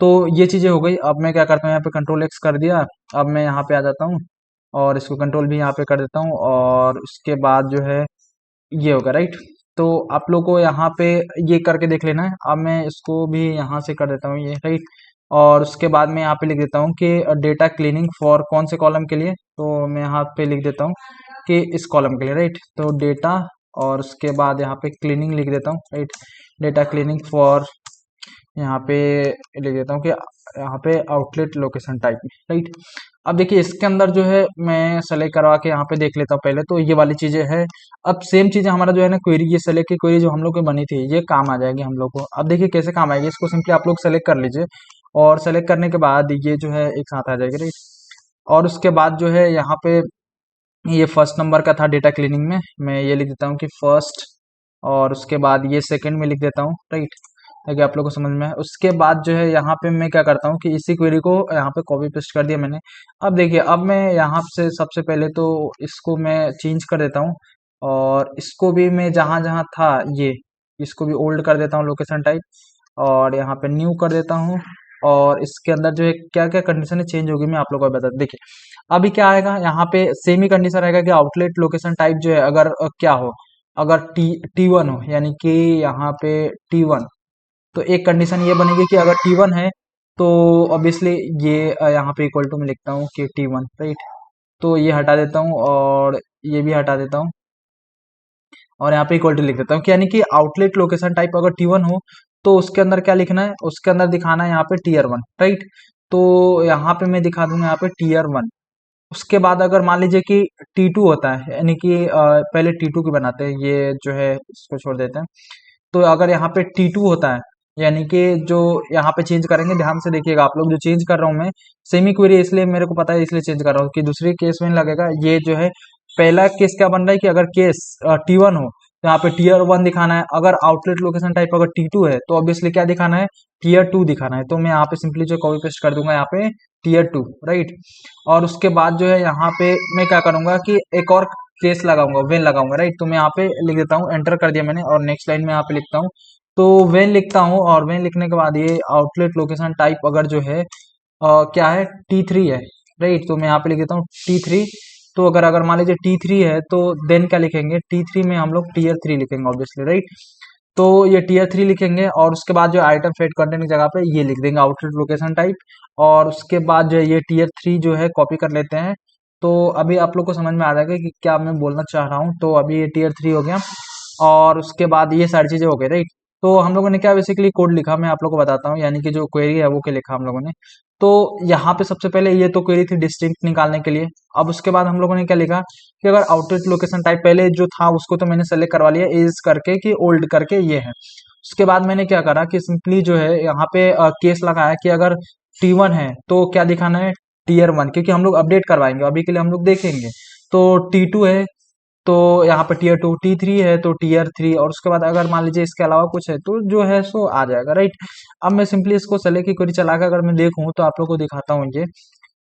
तो ये चीजें हो गई। अब मैं क्या करता हूँ, यहाँ पे कंट्रोल एक्स कर दिया। अब मैं यहाँ पे आ जाता हूँ और इसको कंट्रोल भी यहाँ पे कर देता हूँ, और उसके बाद जो है ये होगा, राइट। तो आप लोग को यहाँ पे ये करके देख लेना है। अब मैं इसको भी यहाँ से कर देता हूँ ये, राइट। और उसके बाद मैं यहाँ पे लिख देता हूँ कि डेटा क्लीनिंग फॉर कौन से कॉलम के लिए, तो मैं यहाँ पे लिख देता हूँ कि इस कॉलम के लिए, राइट। तो डेटा, और उसके बाद यहाँ पे क्लीनिंग लिख देता हूँ, राइट, डेटा क्लीनिंग फॉर, यहाँ पे लिख देता हूँ कि यहाँ पे आउटलेट लोकेशन टाइप, राइट। अब देखिए इसके अंदर जो है मैं सेलेक्ट करवा के यहाँ पे देख लेता हूँ पहले, तो ये वाली चीजें है। अब सेम चीजें हमारा जो है ना क्वेरी, ये सेलेक्ट की क्वेरी जो हम लोग की बनी थी, ये काम आ जाएगी हम लोग को। अब देखिए कैसे काम आएगी, इसको सिंपली आप लोग सेलेक्ट कर लीजिए, और सेलेक्ट करने के बाद ये जो है एक साथ आ जाएगी, राइट। और उसके बाद जो है यहाँ पे ये फर्स्ट नंबर का था डेटा क्लीनिंग में, मैं ये लिख देता हूँ कि फर्स्ट, और उसके बाद ये सेकंड में लिख देता हूँ, राइट, ताकि आप लोग को समझ में आए। उसके बाद जो है यहाँ पे मैं क्या करता हूँ कि इसी क्वेरी को यहाँ पे कॉपी पेस्ट कर दिया मैंने। अब देखिए अब मैं यहाँ से सबसे पहले तो इसको मैं चेंज कर देता हूँ, और इसको भी मैं जहाँ जहाँ था ये, इसको भी ओल्ड कर देता हूँ लोकेशन टाइप, और यहाँ पे न्यू कर देता हूँ। और इसके अंदर जो है क्या क्या कंडीशन चेंज होगी मैं आप लोगों को बता, देखिए अभी क्या आएगा, यहाँ पे सेम ही कंडीशन रहेगा कि आउटलेट लोकेशन टाइप जो है अगर क्या हो, अगर टी वन हो, यानी कि यहाँ पे टी वन, तो एक कंडीशन ये बनेगी कि अगर टी वन है तो ऑब्वियसली ये यहाँ पे इक्वल टू में लिखता हूँ कि टी वन, राइट। तो ये हटा देता हूँ और ये भी हटा देता हूँ, और यहाँ पे इक्वल टू लिख देता हूँ कि यानी कि आउटलेट लोकेशन टाइप अगर टी वन हो तो उसके अंदर क्या लिखना है, उसके अंदर दिखाना है यहाँ पे टीयर 1, राइट। तो यहाँ पे मैं दिखा दूंगा यहाँ पे टीयर 1। उसके बाद अगर मान लीजिए कि टी टू होता है, यानी कि पहले टी टू की बनाते हैं, ये जो है इसको छोड़ देते हैं। तो अगर यहाँ पे टी टू होता है, यानी कि जो यहाँ पे चेंज करेंगे, ध्यान से देखिएगा आप लोग, जो चेंज कर रहा हूँ मैं सेमी क्वेरी, इसलिए मेरे को पता है इसलिए चेंज कर रहा हूँ कि दूसरी केस में नहीं लगेगा। ये जो है पहला केस क्या बन रहा है कि अगर केस टी वन हो तो यहाँ पे टीयर 1 दिखाना है, अगर आउटलेट लोकेशन टाइप अगर टी टू है तो ऑब्वियसली क्या दिखाना है, टीयर 2 दिखाना है। तो मैं यहाँ पे सिंपली जो कॉपी पेस्ट कर दूंगा यहाँ पे टीयर 2, राइट। और उसके बाद जो है यहाँ पे मैं क्या करूंगा कि एक और केस लगाऊंगा, वेन लगाऊंगा, राइट। तो मैं यहाँ पे लिख देता हूँ, एंटर कर दिया मैंने, और नेक्स्ट लाइन में यहाँ पे लिखता हूँ। तो वेन लिखता हूँ, और वेन लिखने के बाद ये आउटलेट लोकेशन टाइप अगर जो है क्या है, टी 3 है, राइट। तो मैं यहाँ पे लिख देता हूँ टी 3। तो अगर अगर मान लीजिए टी 3 है तो देन क्या लिखेंगे, टी 3 में हम लोग टीयर 3 लिखेंगे ऑब्वियसली, राइट। तो ये टीयर 3 लिखेंगे, और उसके बाद जो आइटम फेड कंटेंट की जगह पे ये लिख देंगे आउटलेट लोकेशन टाइप। और उसके बाद जो है ये टीयर 3 जो है कॉपी कर लेते हैं। तो अभी आप लोग को समझ में आ जाएगा कि क्या मैं बोलना चाह रहा हूँ। तो अभी ये टीयर 3 हो गया, और उसके बाद ये सारी चीजें हो गई, राइट। तो हम लोगों ने क्या बेसिकली कोड लिखा, मैं आप लोग को बताता हूँ, यानी कि जो क्वेरी है वो क्या लिखा हम लोगों ने। तो यहाँ पे सबसे पहले ये तो क्वेरी थी डिस्टिंक्ट निकालने के लिए। अब उसके बाद हम लोगों ने क्या लिखा कि अगर आउटलेट लोकेशन टाइप पहले जो था उसको तो मैंने सेलेक्ट करवा लिया, इज करके कि ओल्ड करके ये है। उसके बाद मैंने क्या करा कि सिंपली जो है यहाँ पे केस लगाया कि अगर टी 1 है तो क्या दिखाना है, टीयर 1, क्योंकि हम लोग अपडेट करवाएंगे, अभी के लिए हम लोग देखेंगे। तो T2 है, तो यहाँ पे टीयर 2, T3 है तो टीयर 3, और उसके बाद अगर मान लीजिए इसके अलावा कुछ है तो जो है सो आ जाएगा, राइट। अब मैं सिंपली इसको सेलेक्ट की क्वेरी चला के अगर मैं देखूँ तो आप लोग को दिखाता हूँ ये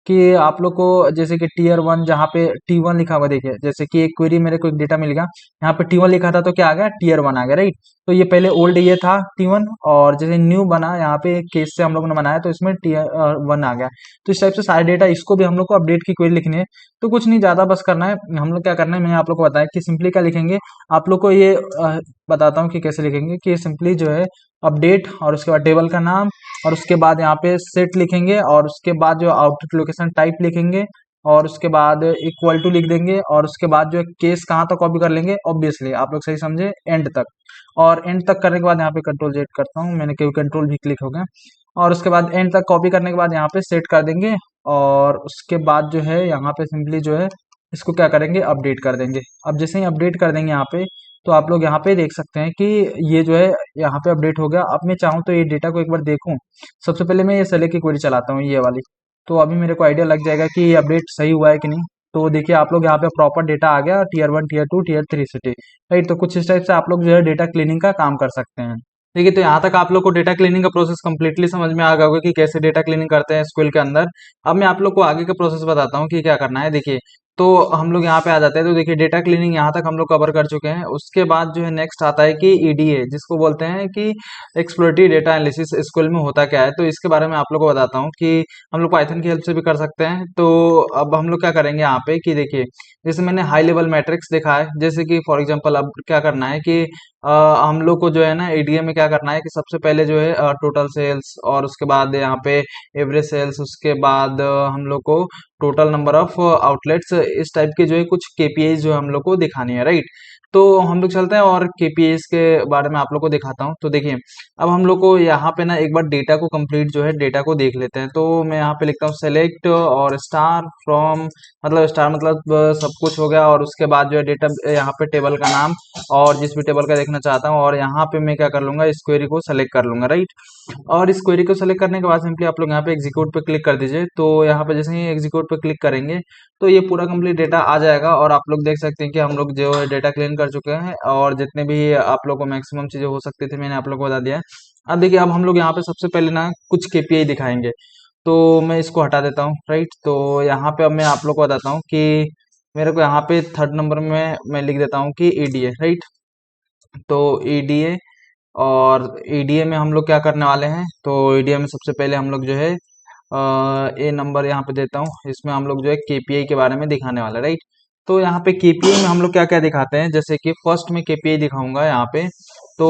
कि आप लोग को जैसे कि टीयर 1 जहाँ पे T1 लिखा हुआ देखिए, जैसे कि एक क्वेरी मेरे को एक डेटा मिल गया, यहाँ पे T1 लिखा था तो क्या आ गया, टीयर 1 आ गया, राइट। तो ये पहले ओल्ड ये था T1, और जैसे न्यू बना यहाँ पे केस से हम लोग ने बनाया तो इसमें टीयर 1 आ गया। तो इस टाइप से सारे डेटा इसको भी हम लोग को अपडेट की क्वेरी लिखनी है। तो कुछ नहीं ज्यादा बस करना है, हम लोग क्या करना है मैंने आप लोग को बताया कि सिंपली क्या लिखेंगे। आप लोग को ये बताता हूँ कि कैसे लिखेंगे, कि सिंपली जो है अपडेट और उसके बाद टेबल का नाम, और उसके बाद यहाँ पे सेट लिखेंगे, और उसके बाद जो आउटपुट लोकेशन टाइप लिखेंगे, और उसके बाद इक्वल टू लिख देंगे, और उसके बाद जो है केस कहाँ तक कॉपी कर लेंगे, ऑब्वियसली आप लोग सही समझे, एंड तक। और एंड तक करने के बाद यहाँ पे कंट्रोल जेड करता हूँ मैंने, क्योंकि कंट्रोल भी क्लिक हो गया। और उसके बाद एंड तक कॉपी करने के बाद यहाँ पे सेट कर देंगे, और उसके बाद जो है यहाँ पे सिंपली जो है इसको क्या करेंगे, अपडेट कर देंगे। अब जैसे ही अपडेट कर देंगे यहाँ पे, तो आप लोग यहाँ पे देख सकते हैं कि ये जो है यहाँ पे अपडेट हो गया। अब मैं चाहूँ तो ये डेटा को एक बार देखूँ। सबसे पहले मैं ये सेलेक्ट की क्वेरी चलाता हूँ, ये वाली। तो अभी मेरे को आइडिया लग जाएगा कि ये अपडेट सही हुआ है कि नहीं। तो देखिए आप लोग यहाँ पे प्रॉपर डेटा आ गया, tier 1, tier 2, tier 3 city, right. तो कुछ इस टाइप से आप लोग जो है डेटा क्लीनिंग का काम कर सकते हैं। देखिए, तो यहाँ तक आप लोग को डेटा क्लीनिंग का प्रोसेस कंप्लीटली समझ में आ गया होगा कि कैसे डेटा क्लीनिंग करते हैं एसक्यूएल के अंदर। अब मैं आप लोग को आगे का प्रोसेस बताता हूँ कि क्या करना है। देखिए, तो हम लोग यहाँ पे आ जाते हैं, तो देखिए डेटा क्लीनिंग यहाँ तक हम लोग कवर कर चुके हैं। उसके बाद जो है नेक्स्ट आता है कि ईडीए, जिसको बोलते हैं कि एक्सप्लोरेटरी डेटा एनालिसिस एसक्यूएल में होता क्या है। तो इसके बारे में आप लोग को बताता हूँ कि हम लोग पाइथन की हेल्प से भी कर सकते हैं। तो अब हम लोग क्या करेंगे यहाँ पे कि देखिए, जैसे मैंने हाई लेवल मैट्रिक्स देखा है, जैसे कि फॉर एग्जांपल अब क्या करना है कि अ, हम लोग को जो है ना एडीए में क्या करना है कि सबसे पहले जो है टोटल सेल्स, और उसके बाद यहाँ पे एवरेज सेल्स, उसके बाद हम लोग को टोटल नंबर ऑफ आउटलेट्स, इस टाइप के जो है कुछ केपीआईज जो हम लोग को दिखानी है, राइट। तो हम लोग चलते हैं और केपीआईज के बारे में आप लोग को दिखाता हूँ। तो देखिए, अब हम लोग को यहाँ पे ना एक बार डेटा को कंप्लीट जो है डेटा को देख लेते हैं। तो मैं यहाँ पे लिखता हूँ सेलेक्ट और स्टार फ्रॉम, मतलब स्टार मतलब सब कुछ हो गया, और उसके बाद जो है डेटा यहाँ पे टेबल का नाम, और जिस भी टेबल का देखना चाहता हूँ, और यहाँ पे मैं क्या कर लूंगा, इस क्वेरी को सेलेक्ट कर लूंगा, राइट। और इस क्वेरी को सेलेक्ट करने के बाद सिंपली आप लोग यहाँ पे एग्जीक्यूट पे क्लिक कर दीजिए। तो यहाँ पे जैसे ही एग्जीक्यूट पे क्लिक करेंगे तो ये पूरा कंप्लीट डेटा आ जाएगा, और आप लोग देख सकते हैं कि हम लोग जो है डेटा क्लीन कर चुके हैं, और जितने भी आप लोग को मैक्सिमम चीजें हो सकती थी मैंने आप लोग को बता दिया है। अब देखिए, अब हम लोग यहाँ पे सबसे पहले ना कुछ केपीआई दिखाएंगे। तो मैं इसको हटा देता हूँ, राइट। तो यहाँ पे अब मैं आप लोग को बताता हूँ कि मेरे को यहाँ पे थर्ड नंबर में मैं लिख देता हूँ कि ईडीए, राइट। तो ईडीए, और ईडीए में हम लोग क्या करने वाले हैं, तो ईडीए में सबसे पहले हम लोग जो है ए नंबर यहाँ पे देता हूँ, इसमें हम लोग जो है केपीआई के बारे में दिखाने वाले, राइट। तो यहाँ पे केपीआई में हम लोग क्या क्या दिखाते हैं, जैसे कि फर्स्ट में केपीआई दिखाऊंगा यहाँ पे। तो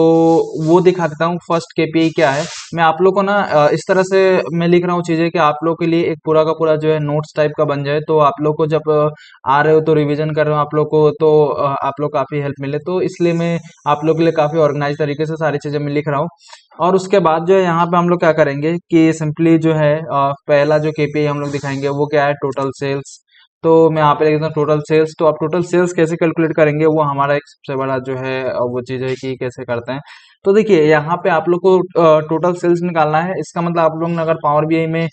वो दिखा देता हूँ फर्स्ट केपीआई क्या है। मैं आप लोग को ना इस तरह से मैं लिख रहा हूँ चीजें कि आप लोग के लिए एक पूरा का पूरा जो है नोट्स टाइप का बन जाए, तो आप लोग को जब आ रहे हो तो रिवीजन कर रहे हो आप लोग को, तो आप लोग काफी हेल्प मिले, तो इसलिए मैं आप लोग के लिए काफी ऑर्गेनाइज तरीके से सारी चीजें मैं लिख रहा हूँ। और उसके बाद जो है यहाँ पे हम लोग क्या करेंगे कि सिंपली जो है पहला जो केपीआई हम लोग दिखाएंगे वो क्या है, टोटल सेल्स। तो मैं यहाँ पे लिख देता हूँ टोटल सेल्स। तो आप टोटल सेल्स कैसे कैलकुलेट करेंगे, वो हमारा एक सबसे बड़ा जो है वो चीज है कि कैसे करते हैं। तो देखिए, यहाँ पे आप लोग को टोटल सेल्स निकालना है। इसका मतलब आप लोग ने अगर पावर बीआई में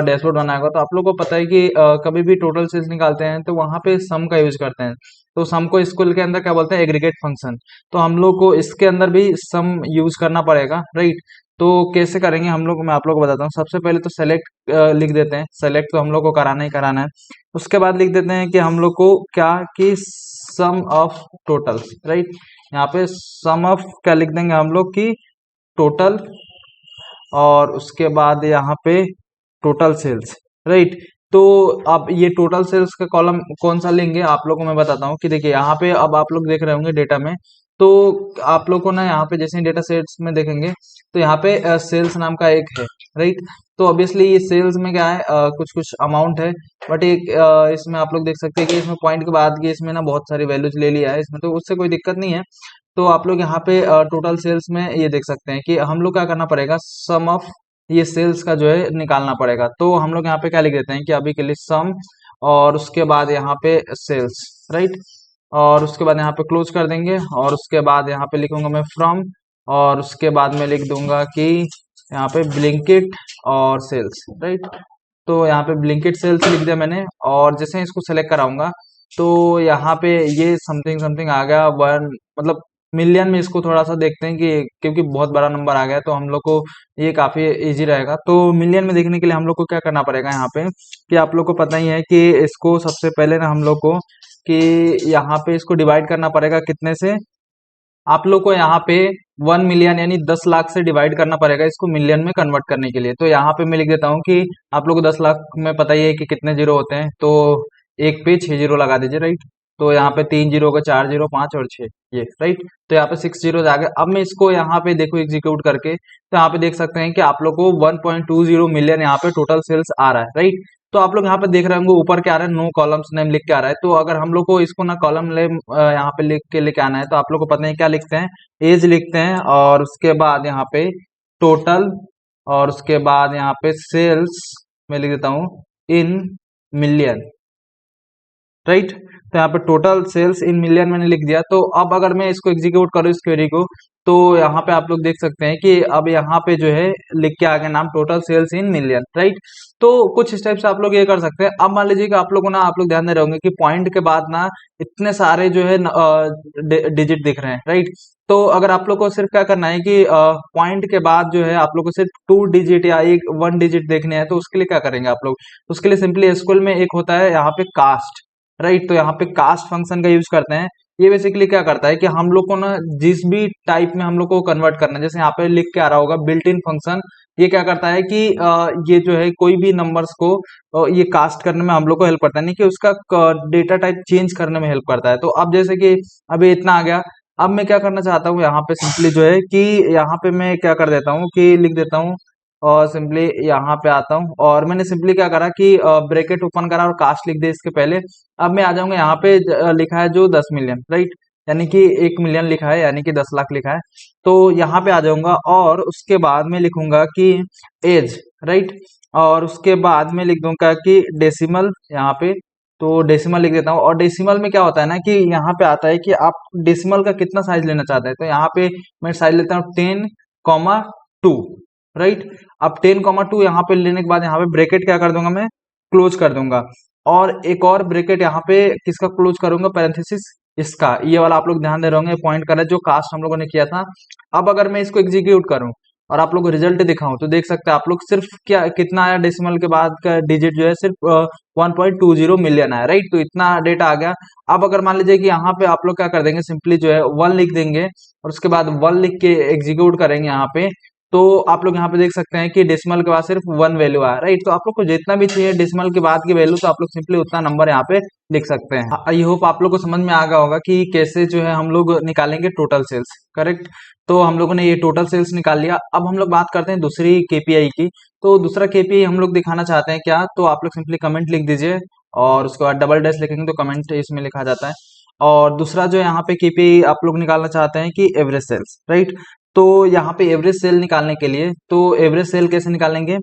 डैशबोर्ड बनाएगा तो आप लोग को पता है कि कभी भी टोटल सेल्स निकालते हैं तो वहां पे सम का यूज करते हैं। तो सम को स्कूल के अंदर क्या बोलते हैं, एग्रीगेट फंक्शन। तो हम लोग को इसके अंदर भी सम यूज करना पड़ेगा, राइट। तो कैसे करेंगे हम लोग, मैं आप लोग को बताता हूँ। सबसे पहले तो सेलेक्ट लिख देते हैं, सेलेक्ट तो हम लोग को कराना ही कराना है। उसके बाद लिख देते हैं कि हम लोग को क्या, कि सम ऑफ टोटल, राइट। यहाँ पे सम ऑफ क्या लिख देंगे हम लोग की, टोटल, और उसके बाद यहाँ पे टोटल सेल्स, राइट। तो अब ये टोटल सेल्स का कॉलम कौन सा लेंगे आप लोग को मैं बताता हूँ कि देखिए, यहाँ पे अब आप लोग देख रहे होंगे डेटा में। तो आप लोग को ना यहाँ पे जैसे डेटा सेट्स में देखेंगे तो यहाँ पे सेल्स नाम का एक है, राइट। तो ऑब्वियसली ये सेल्स में क्या है, कुछ कुछ अमाउंट है। बट एक इसमें आप लोग देख सकते हैं कि इसमें पॉइंट के बाद की इसमें ना बहुत सारी वैल्यूज ले लिया है इसमें, तो उससे कोई दिक्कत नहीं है। तो आप लोग यहाँ पे टोटल सेल्स में ये देख सकते हैं कि हम लोग क्या करना पड़ेगा, सम ऑफ ये सेल्स का जो है निकालना पड़ेगा। तो हम लोग यहाँ पे क्या लिख देते हैं कि अभी के लिए सम, और उसके बाद यहाँ पे सेल्स, राइट। और उसके बाद यहाँ पे क्लोज कर देंगे, और उसके बाद यहाँ पे लिखूंगा मैं फ्रॉम, और उसके बाद मैं लिख दूंगा कि यहाँ पे ब्लिंकिट और सेल्स, राइट। तो यहाँ पे ब्लिंकिट सेल्स लिख दिया मैंने, और जैसे ही इसको सेलेक्ट कराऊंगा तो यहाँ पे ये समथिंग समथिंग आ गया वन, मतलब मिलियन में इसको थोड़ा सा देखते हैं कि क्योंकि बहुत बड़ा नंबर आ गया है, तो हम लोग को ये काफी इजी रहेगा। तो मिलियन में देखने के लिए हम लोग को क्या करना पड़ेगा यहाँ पे, कि आप लोग को पता ही है कि इसको सबसे पहले ना हम लोग को कि यहाँ पे इसको डिवाइड करना पड़ेगा कितने से, आप लोग को यहाँ पे 1 मिलियन यानी 10 लाख से डिवाइड करना पड़ेगा इसको मिलियन में कन्वर्ट करने के लिए। तो यहाँ पे मैं लिख देता हूँ कि आप लोग को 10 लाख में पता ही है कि कितने जीरो होते हैं, तो एक पे 6 जीरो लगा दीजिए, राइट। तो यहाँ पे 3 जीरो का 4 जीरो 5 और 6, ये राइट। तो यहाँ पे 6 जीरो आ गए। अब मैं इसको यहाँ पे देखो एग्जीक्यूट करके, तो यहाँ पे देख सकते हैं कि आप लोग को 1.20 मिलियन यहाँ पे टोटल सेल्स आ रहा है, राइट। तो आप लोग यहाँ पे देख रहे होंगे ऊपर क्या आ रहा है, नो कॉलम्स नेम लिख के आ रहा है। तो अगर हम लोग को इसको ना कॉलम नेम यहाँ पे लिख के लेके आना है, तो आप लोग को पता है क्या लिखते हैं, एज लिखते हैं और उसके बाद यहाँ पे टोटल और उसके बाद यहाँ पे सेल्स मैं लिख देता हूँ इन मिलियन, राइट। तो यहाँ पे टोटल सेल्स इन मिलियन मैंने लिख दिया। तो अब अगर मैं इसको एग्जीक्यूट करूँ इस क्वेरी को, तो यहाँ पे आप लोग देख सकते हैं कि अब यहाँ पे जो है लिख के आ गया नाम total sales in million, right. तो कुछ इस टाइप से आप लोग ये कर सकते हैं। अब मान लीजिए कि आप लोगों को ना, आप लोग ध्यान दे रहे होंगे कि पॉइंट के बाद ना इतने सारे जो है डिजिट दिख रहे हैं, राइट। तो अगर आप लोग को सिर्फ क्या करना है कि पॉइंट के बाद जो है आप लोग को सिर्फ 2 डिजिट या एक 1 डिजिट देखने हैं, तो उसके लिए क्या करेंगे आप लोग, उसके लिए सिंपली एसक्यूएल में एक होता है यहाँ पे कास्ट, राइट। तो यहाँ पे कास्ट फंक्शन का यूज करते हैं। ये बेसिकली क्या करता है कि हम लोग को ना जिस भी टाइप में हम लोग को कन्वर्ट करना है, जैसे यहाँ पे लिख के आ रहा होगा बिल्ट इन फंक्शन, ये क्या करता है कि ये जो है कोई भी नंबर्स को ये कास्ट करने में हम लोग को हेल्प करता है, नहीं कि उसका डेटा टाइप चेंज करने में हेल्प करता है। तो अब जैसे कि अभी इतना आ गया, अब मैं क्या करना चाहता हूँ यहाँ पे सिंपली जो है कि यहाँ पे मैं क्या कर देता हूँ कि लिख देता हूँ और सिंपली यहाँ पे आता हूँ और मैंने सिंपली क्या करा कि ब्रैकेट ओपन करा और कास्ट लिख दिया इसके पहले। अब मैं आ जाऊंगा यहाँ पे लिखा है जो 10 मिलियन, राइट, यानी कि 1 मिलियन लिखा है, यानी कि 10 लाख लिखा है। तो यहाँ पे आ जाऊंगा और उसके बाद में लिखूंगा कि एज, राइट, और उसके बाद में लिख दूंगा कि डेसिमल यहाँ पे, तो डेसिमल लिख देता हूँ। और डेसिमल में क्या होता है ना कि यहाँ पे आता है कि आप डेसिमल का कितना साइज लेना चाहते हैं, तो यहाँ पे मैं साइज लेता हूँ 10,2, राइट। अब 10,2 यहाँ पे लेने के बाद यहाँ पे ब्रैकेट क्या कर दूंगा, मैं क्लोज कर दूंगा और एक और ब्रैकेट यहाँ पे किसका क्लोज करूंगा, पैरेंथेसिस इसका, ये वाला आप लोग ध्यान दे रहे होंगे पॉइंट कर रहा है जो कास्ट हम लोगों ने किया था। अब अगर मैं इसको एग्जीक्यूट करूं और आप लोग को रिजल्ट दिखाऊं, तो देख सकते हैं आप लोग सिर्फ क्या कितना आया, डेसिमल के बाद का डिजिट जो है सिर्फ 1.20 मिलियन आया, राइट। तो इतना डेटा आ गया। अब अगर मान लीजिए कि यहाँ पे आप लोग क्या कर देंगे, सिंपली जो है 1 लिख देंगे और उसके बाद 1 लिख के एग्जीक्यूट करेंगे यहाँ पे, तो आप लोग यहाँ पे देख सकते हैं कि डेसिमल के बाद सिर्फ 1 वैल्यू आया, राइट। तो आप लोग को जितना भी चाहिए डेसिमल के बाद की वैल्यू, तो आप लोग सिंपली उतना नंबर यहाँ पे लिख सकते हैं। आई होप आप लोग को समझ में आ गया होगा कि कैसे जो है हम लोग निकालेंगे टोटल सेल्स, करेक्ट। तो हम लोगों ने ये टोटल सेल्स निकाल लिया। अब हम लोग बात करते हैं दूसरी केपीआई की। तो दूसरा केपीआई हम लोग दिखाना चाहते हैं क्या, तो आप लोग सिंपली कमेंट लिख दीजिए और उसके बाद डबल डैश लिखेंगे तो कमेंट इसमें लिखा जाता है। और दूसरा जो यहाँ पे केपीआई आप लोग निकालना चाहते हैं कि एवरेज सेल्स, राइट। तो यहाँ पे एवरेज सेल निकालने के लिए, तो एवरेज सेल कैसे निकालेंगे,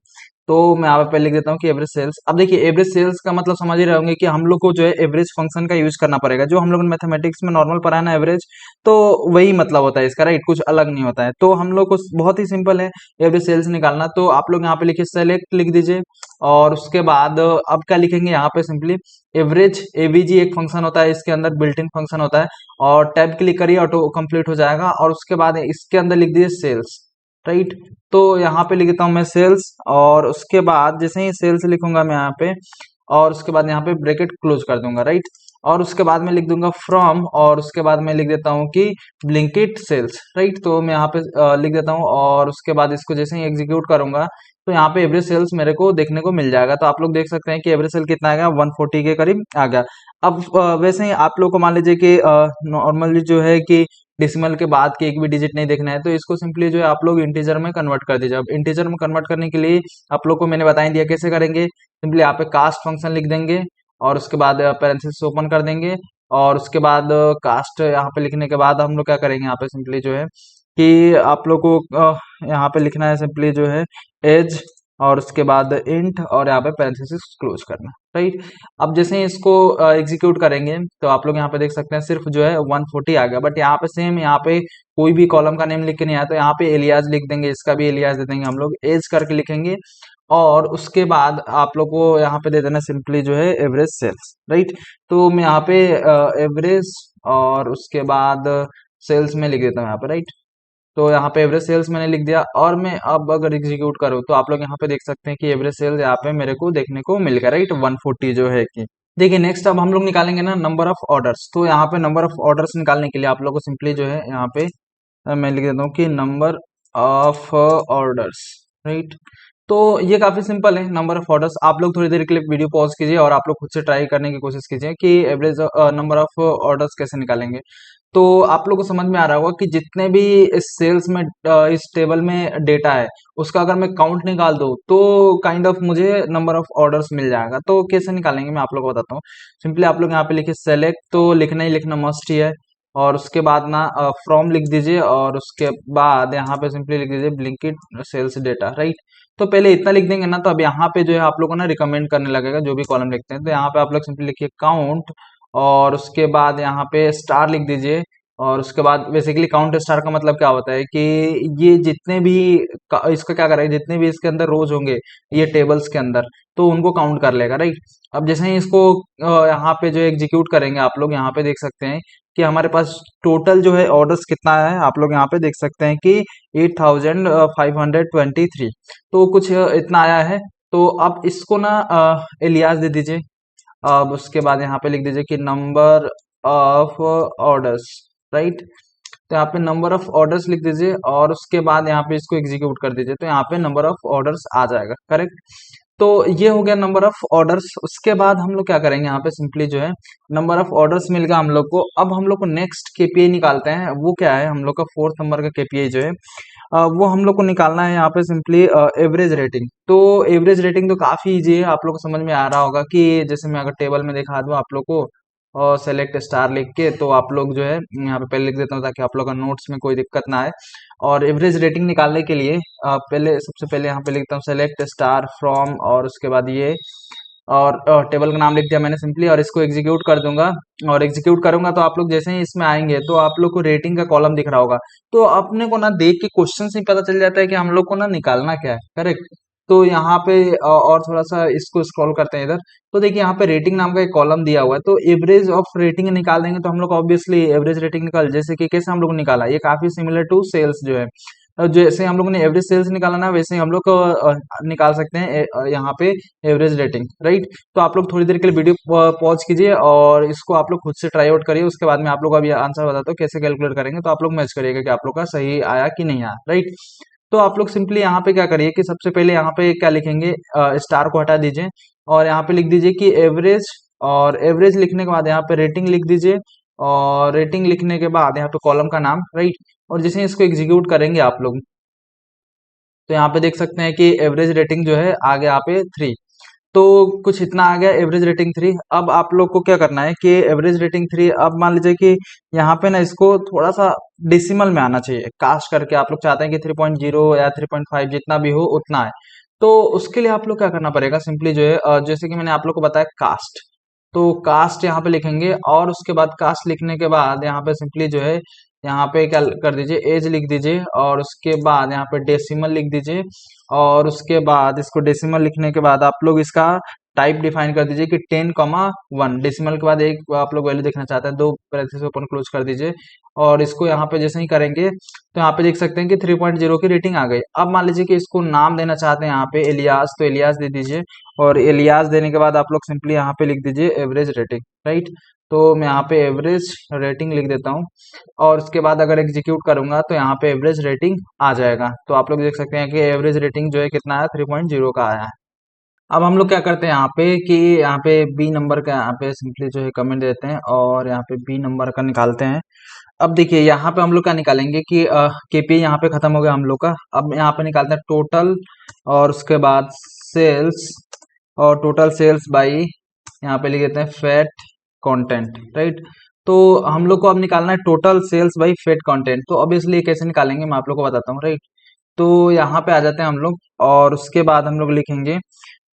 तो मैं यहाँ पे लिख देता हूँ कि एवरेज सेल्स। अब देखिए एवरेज सेल्स का मतलब समझ ही रहे होंगे कि हम लोग को जो है एवरेज फंक्शन का यूज करना पड़ेगा, जो हम लोग ने मैथमेटिक्स में नॉर्मल पढ़ा है ना एवरेज, तो वही मतलब होता है इसका, राइट, कुछ अलग नहीं होता है। तो हम लोग को बहुत ही सिंपल है एवरेज सेल्स निकालना। तो आप लोग यहाँ पे लिखिए सेलेक्ट लिख दीजिए और उसके बाद अब क्या लिखेंगे यहाँ पे सिंपली एवरेज, एवीजी एक फंक्शन होता है, इसके अंदर बिल्ट इन फंक्शन होता है, और टैब क्लिक करिए ऑटो कंप्लीट हो जाएगा। और उसके बाद इसके अंदर लिख दीजिए सेल्स, राइट। तो यहाँ पे लिख देता हूँ मैं सेल्स और उसके बाद जैसे ही सेल्स लिखूंगा मैं यहाँ पे, और उसके बाद यहाँ पे ब्रैकेट क्लोज कर दूंगा, राइट। और उसके बाद मैं लिख दूंगा फ्रॉम, और उसके बाद मैं लिख देता हूँ कि ब्लिंकिट सेल्स, राइट। तो मैं यहाँ पे लिख देता हूँ और उसके बाद इसको जैसे ही एग्जीक्यूट करूंगा, तो यहाँ पे एवरेज सेल्स मेरे को देखने को मिल जाएगा। तो आप लोग देख सकते हैं कि एवरेज सेल कितना आ गया, 140 के करीब आ गया। अब वैसे ही आप लोग को मान लीजिए कि नॉर्मली जो है कि डेसिमल के बाद के एक भी डिजिट नहीं देखना है, तो इसको सिंपली जो है आप लोग इंटीजर में कन्वर्ट कर दीजिए। अब इंटीजर में कन्वर्ट करने के लिए आप लोग को मैंने बता ही दिया कैसे करेंगे। सिंपली यहाँ पे कास्ट फंक्शन लिख देंगे और उसके बाद पैरेंथेसिस ओपन कर देंगे और उसके बाद कास्ट यहाँ पे लिखने के बाद हम लोग क्या करेंगे, यहाँ पे सिंपली जो है कि आप लोग को यहाँ पे लिखना है सिंपली जो है एज और उसके बाद इंट और यहाँ पे पैरेंथेसिस क्लोज करना, राइट। अब जैसे ही इसको एग्जीक्यूट करेंगे, तो आप लोग यहाँ पे देख सकते हैं सिर्फ जो है 140 आ गया। बट यहाँ पे सेम, यहाँ पे कोई भी कॉलम का नेम लिख के नहीं आया, तो यहाँ पे एलियाज लिख देंगे, इसका भी एलियाज दे देंगे हम लोग, एज करके लिखेंगे और उसके बाद आप लोग को यहाँ पे दे देना सिंपली जो है एवरेज सेल्स, राइट। तो मैं यहाँ पे एवरेज और उसके बाद सेल्स में लिख देता हूँ यहाँ पे, राइट। तो यहाँ पे एवरेज सेल्स मैंने लिख दिया और मैं अब अगर एग्जीक्यूट करूँ तो आप लोग यहाँ पे देख सकते हैं कि एवरेज सेल्स यहाँ पे मेरे को देखने को मिल गया, राइट, 140 जो है कि। देखिए नेक्स्ट अब हम लोग निकालेंगे ना नंबर ऑफ ऑर्डर्स। तो यहाँ पे नंबर ऑफ ऑर्डर्स निकालने के लिए आप लोग को सिंपली जो है यहाँ पे मैं लिख देता हूँ कि नंबर ऑफ ऑर्डर्स, राइट। तो ये काफी सिंपल है, नंबर ऑफ ऑर्डर्स। आप लोग थोड़ी देर के लिए वीडियो पॉज कीजिए और आप लोग खुद से ट्राई करने की कोशिश कीजिए कि एवरेज नंबर ऑफ ऑर्डर्स कैसे निकालेंगे। तो आप लोग को समझ में आ रहा होगा कि जितने भी इस सेल्स में इस टेबल में डेटा है उसका अगर मैं काउंट निकाल दूं तो काइंड ऑफ मुझे नंबर ऑफ ऑर्डर्स मिल जाएगा। तो कैसे निकालेंगे मैं आप लोग को बताता हूँ। सिंपली आप लोग यहाँ पे लिखिए सेलेक्ट, तो लिखना ही लिखना मस्ट ही है। और उसके बाद ना फ्रॉम लिख दीजिए और उसके बाद यहाँ पे सिंपली लिख दीजिए ब्लिंकिट सेल्स डेटा, राइट। तो पहले इतना लिख देंगे ना तो अब यहाँ पे जो है आप लोगों को ना रिकमेंड करने लगेगा जो भी कॉलम लिखते हैं। तो यहाँ पे आप लोग सिंपली लिखिए काउंट और उसके बाद यहाँ पे स्टार लिख दीजिए। और उसके बाद बेसिकली काउंट स्टार का मतलब क्या होता है कि ये जितने भी इसका क्या करेगा, जितने भी इसके अंदर रोज होंगे ये टेबल्स के अंदर, तो उनको काउंट कर लेगा, राइट। अब जैसे ही इसको यहाँ पे जो एग्जीक्यूट करेंगे आप लोग यहाँ पे देख सकते हैं कि हमारे पास टोटल जो है ऑर्डर्स कितना आया है। आप लोग यहाँ पे देख सकते हैं कि 8523, तो कुछ इतना आया है। तो अब इसको ना एलियास दे दीजिए। अब उसके बाद यहाँ पे लिख दीजिए कि नंबर ऑफ ऑर्डर्स, राइट। तो यहाँ पे नंबर ऑफ ऑर्डर्स लिख दीजिए और उसके बाद यहाँ पे इसको एग्जीक्यूट कर दीजिए तो यहाँ पे नंबर ऑफ ऑर्डर्स आ जाएगा, करेक्ट। तो ये हो गया नंबर ऑफ ऑर्डर्स। उसके बाद हम लोग क्या करेंगे, यहाँ पे सिंपली जो है नंबर ऑफ ऑर्डर्स मिल गया हम लोग को। अब हम लोग को नेक्स्ट केपीआई निकालते हैं। वो क्या है, हम लोग का फोर्थ नंबर का केपीआई जो है वो हम लोग को निकालना है यहाँ पे सिंपली एवरेज रेटिंग। तो एवरेज रेटिंग तो काफी इजी है, आप लोग को समझ में आ रहा होगा कि जैसे मैं अगर टेबल में दिखा दूं आप लोग को और सेलेक्ट स्टार लिख के, तो आप लोग जो है यहाँ पे पहले लिख देता हूँ ताकि आप लोग का नोट्स में कोई दिक्कत ना आए। और एवरेज रेटिंग निकालने के लिए पहले सबसे पहले यहाँ पे लिखता हूँ सेलेक्ट स्टार फ्रॉम और उसके बाद ये और टेबल का नाम लिख दिया मैंने सिंपली और इसको एग्जीक्यूट कर दूंगा। और एग्जीक्यूट करूंगा तो आप लोग जैसे ही इसमें आएंगे तो आप लोग को रेटिंग का कॉलम दिख रहा होगा। तो अपने को ना देख के क्वेश्चन से ही पता चल जाता है कि हम लोग को ना निकालना क्या है, करेक्ट। तो यहाँ पे और थोड़ा सा इसको स्क्रॉल करते हैं इधर। तो देखिए यहाँ पे रेटिंग नाम का एक कॉलम दिया हुआ है, तो एवरेज ऑफ रेटिंग निकाल देंगे तो हम लोग ऑब्वियसली एवरेज रेटिंग निकाल, जैसे कि कैसे हम लोग निकाला ये काफी सिमिलर टू सेल्स जो है। जैसे हम लोग ने एवरेज सेल्स निकाला ना वैसे ही हम लोग को निकाल सकते हैं यहाँ पे एवरेज रेटिंग, राइट। तो आप लोग थोड़ी देर के लिए वीडियो पॉज कीजिए और इसको आप लोग खुद से ट्राई आउट करिए। उसके बाद में आप लोग अभी आंसर बताता हूँ कैसे कैलकुलेट करेंगे, तो आप लोग मैच करिएगा कि आप लोग का सही आया कि नहीं आया, राइट। तो आप लोग सिंपली यहाँ पे क्या करिए कि सबसे पहले यहाँ पे क्या लिखेंगे, स्टार को हटा दीजिए और यहाँ पे लिख दीजिए कि एवरेज। और एवरेज लिखने के बाद यहाँ पे रेटिंग लिख दीजिए और रेटिंग लिखने के बाद यहाँ पे कॉलम का नाम, राइट। और जैसे ही इसको एग्जीक्यूट करेंगे आप लोग तो यहाँ पे देख सकते हैं कि एवरेज रेटिंग जो है आ गया यहाँ पे 3। तो कुछ इतना आ गया एवरेज रेटिंग 3। अब आप लोग को क्या करना है कि एवरेज रेटिंग 3, अब मान लीजिए कि यहाँ पे ना इसको थोड़ा सा डेसिमल में आना चाहिए, कास्ट करके आप लोग चाहते हैं कि 3.0 या 3.5 जितना भी हो उतना है। तो उसके लिए आप लोग क्या करना पड़ेगा, सिंपली जो है जैसे कि मैंने आप लोग को बताया कास्ट, तो कास्ट यहाँ पे लिखेंगे और उसके बाद कास्ट लिखने के बाद यहाँ पे सिंपली जो है यहाँ पे क्या कर दीजिए एज लिख दीजिए और उसके बाद यहाँ पे डेसिमल लिख दीजिए। और उसके बाद इसको डेसिमल लिखने के बाद आप लोग इसका टाइप डिफाइन कर दीजिए कि 10,1। डेसिमल के बाद एक आप लोग वैल्यू देखना चाहते हैं, दो ब्रैकेट्स ओपन क्लोज कर दीजिए। और इसको यहाँ पे जैसे ही करेंगे तो यहाँ पे देख सकते हैं कि 3.0 की रेटिंग आ गई। अब मान लीजिए कि इसको नाम देना चाहते हैं यहाँ पे एलियास, तो एलियास दे दीजिए। और एलियास देने के बाद आप लोग सिंपली यहाँ पे लिख दीजिए एवरेज रेटिंग, राइट। तो मैं यहाँ पे एवरेज रेटिंग लिख देता हूँ और उसके बाद अगर एग्जीक्यूट करूंगा तो यहाँ पे एवरेज रेटिंग आ जाएगा। तो आप लोग देख सकते हैं कि एवरेज रेटिंग जो है कितना है, 3.0 का आया है। अब हम लोग क्या करते हैं यहाँ पे कि यहाँ पे बी नंबर का यहाँ पे सिंपली जो है कमेंट देते हैं और यहाँ पे बी नंबर का निकालते हैं। अब देखिए यहाँ पे हम लोग क्या निकालेंगे कि केपीआई यहाँ पे खत्म हो गया हम लोग का। अब यहाँ पे निकालते हैं टोटल और उसके बाद सेल्स और टोटल सेल्स बाई यहाँ पे लिख देते हैं फैट कंटेंट, राइट। तो हम लोग को अब निकालना है total sales by fat content. तो ऑब्वियसली कैसे निकालेंगे मैं आप लोग को बताता हूँ, राइट। तो यहाँ पे आ जाते हैं हम लोग और उसके बाद हम लोग लिखेंगे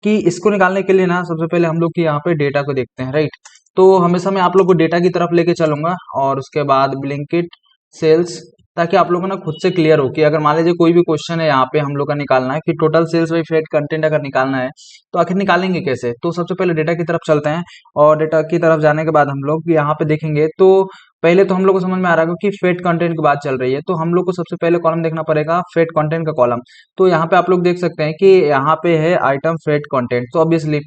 कि इसको निकालने के लिए ना सबसे पहले हम लोग की यहाँ पे डेटा को देखते हैं, राइट। तो हमेशा मैं आप लोग को डेटा की तरफ लेके चलूंगा और उसके बाद ब्लिंकिट सेल्स ताकि आप लोगों को ना खुद से क्लियर हो कि अगर मान लीजिए कोई भी क्वेश्चन है यहाँ पे हम लोग का निकालना है कि total sales by fat content अगर निकालना है तो आखिर निकालेंगे कैसे। तो सबसे पहले डेटा की तरफ चलते हैं और डेटा की तरफ जाने के बाद हम लोग यहाँ पे देखेंगे तो पहले तो हम लोग को समझ में आ रहा है कि फेड कंटेंट की बात चल रही है, तो हम लोग को सबसे पहले कॉलम देखना पड़ेगा फेड कंटेंट का कॉलम। तो यहाँ पे आप लोग देख सकते हैं कि यहाँ पे है आइटम फेड कंटेंट, तो ऑब्वियसली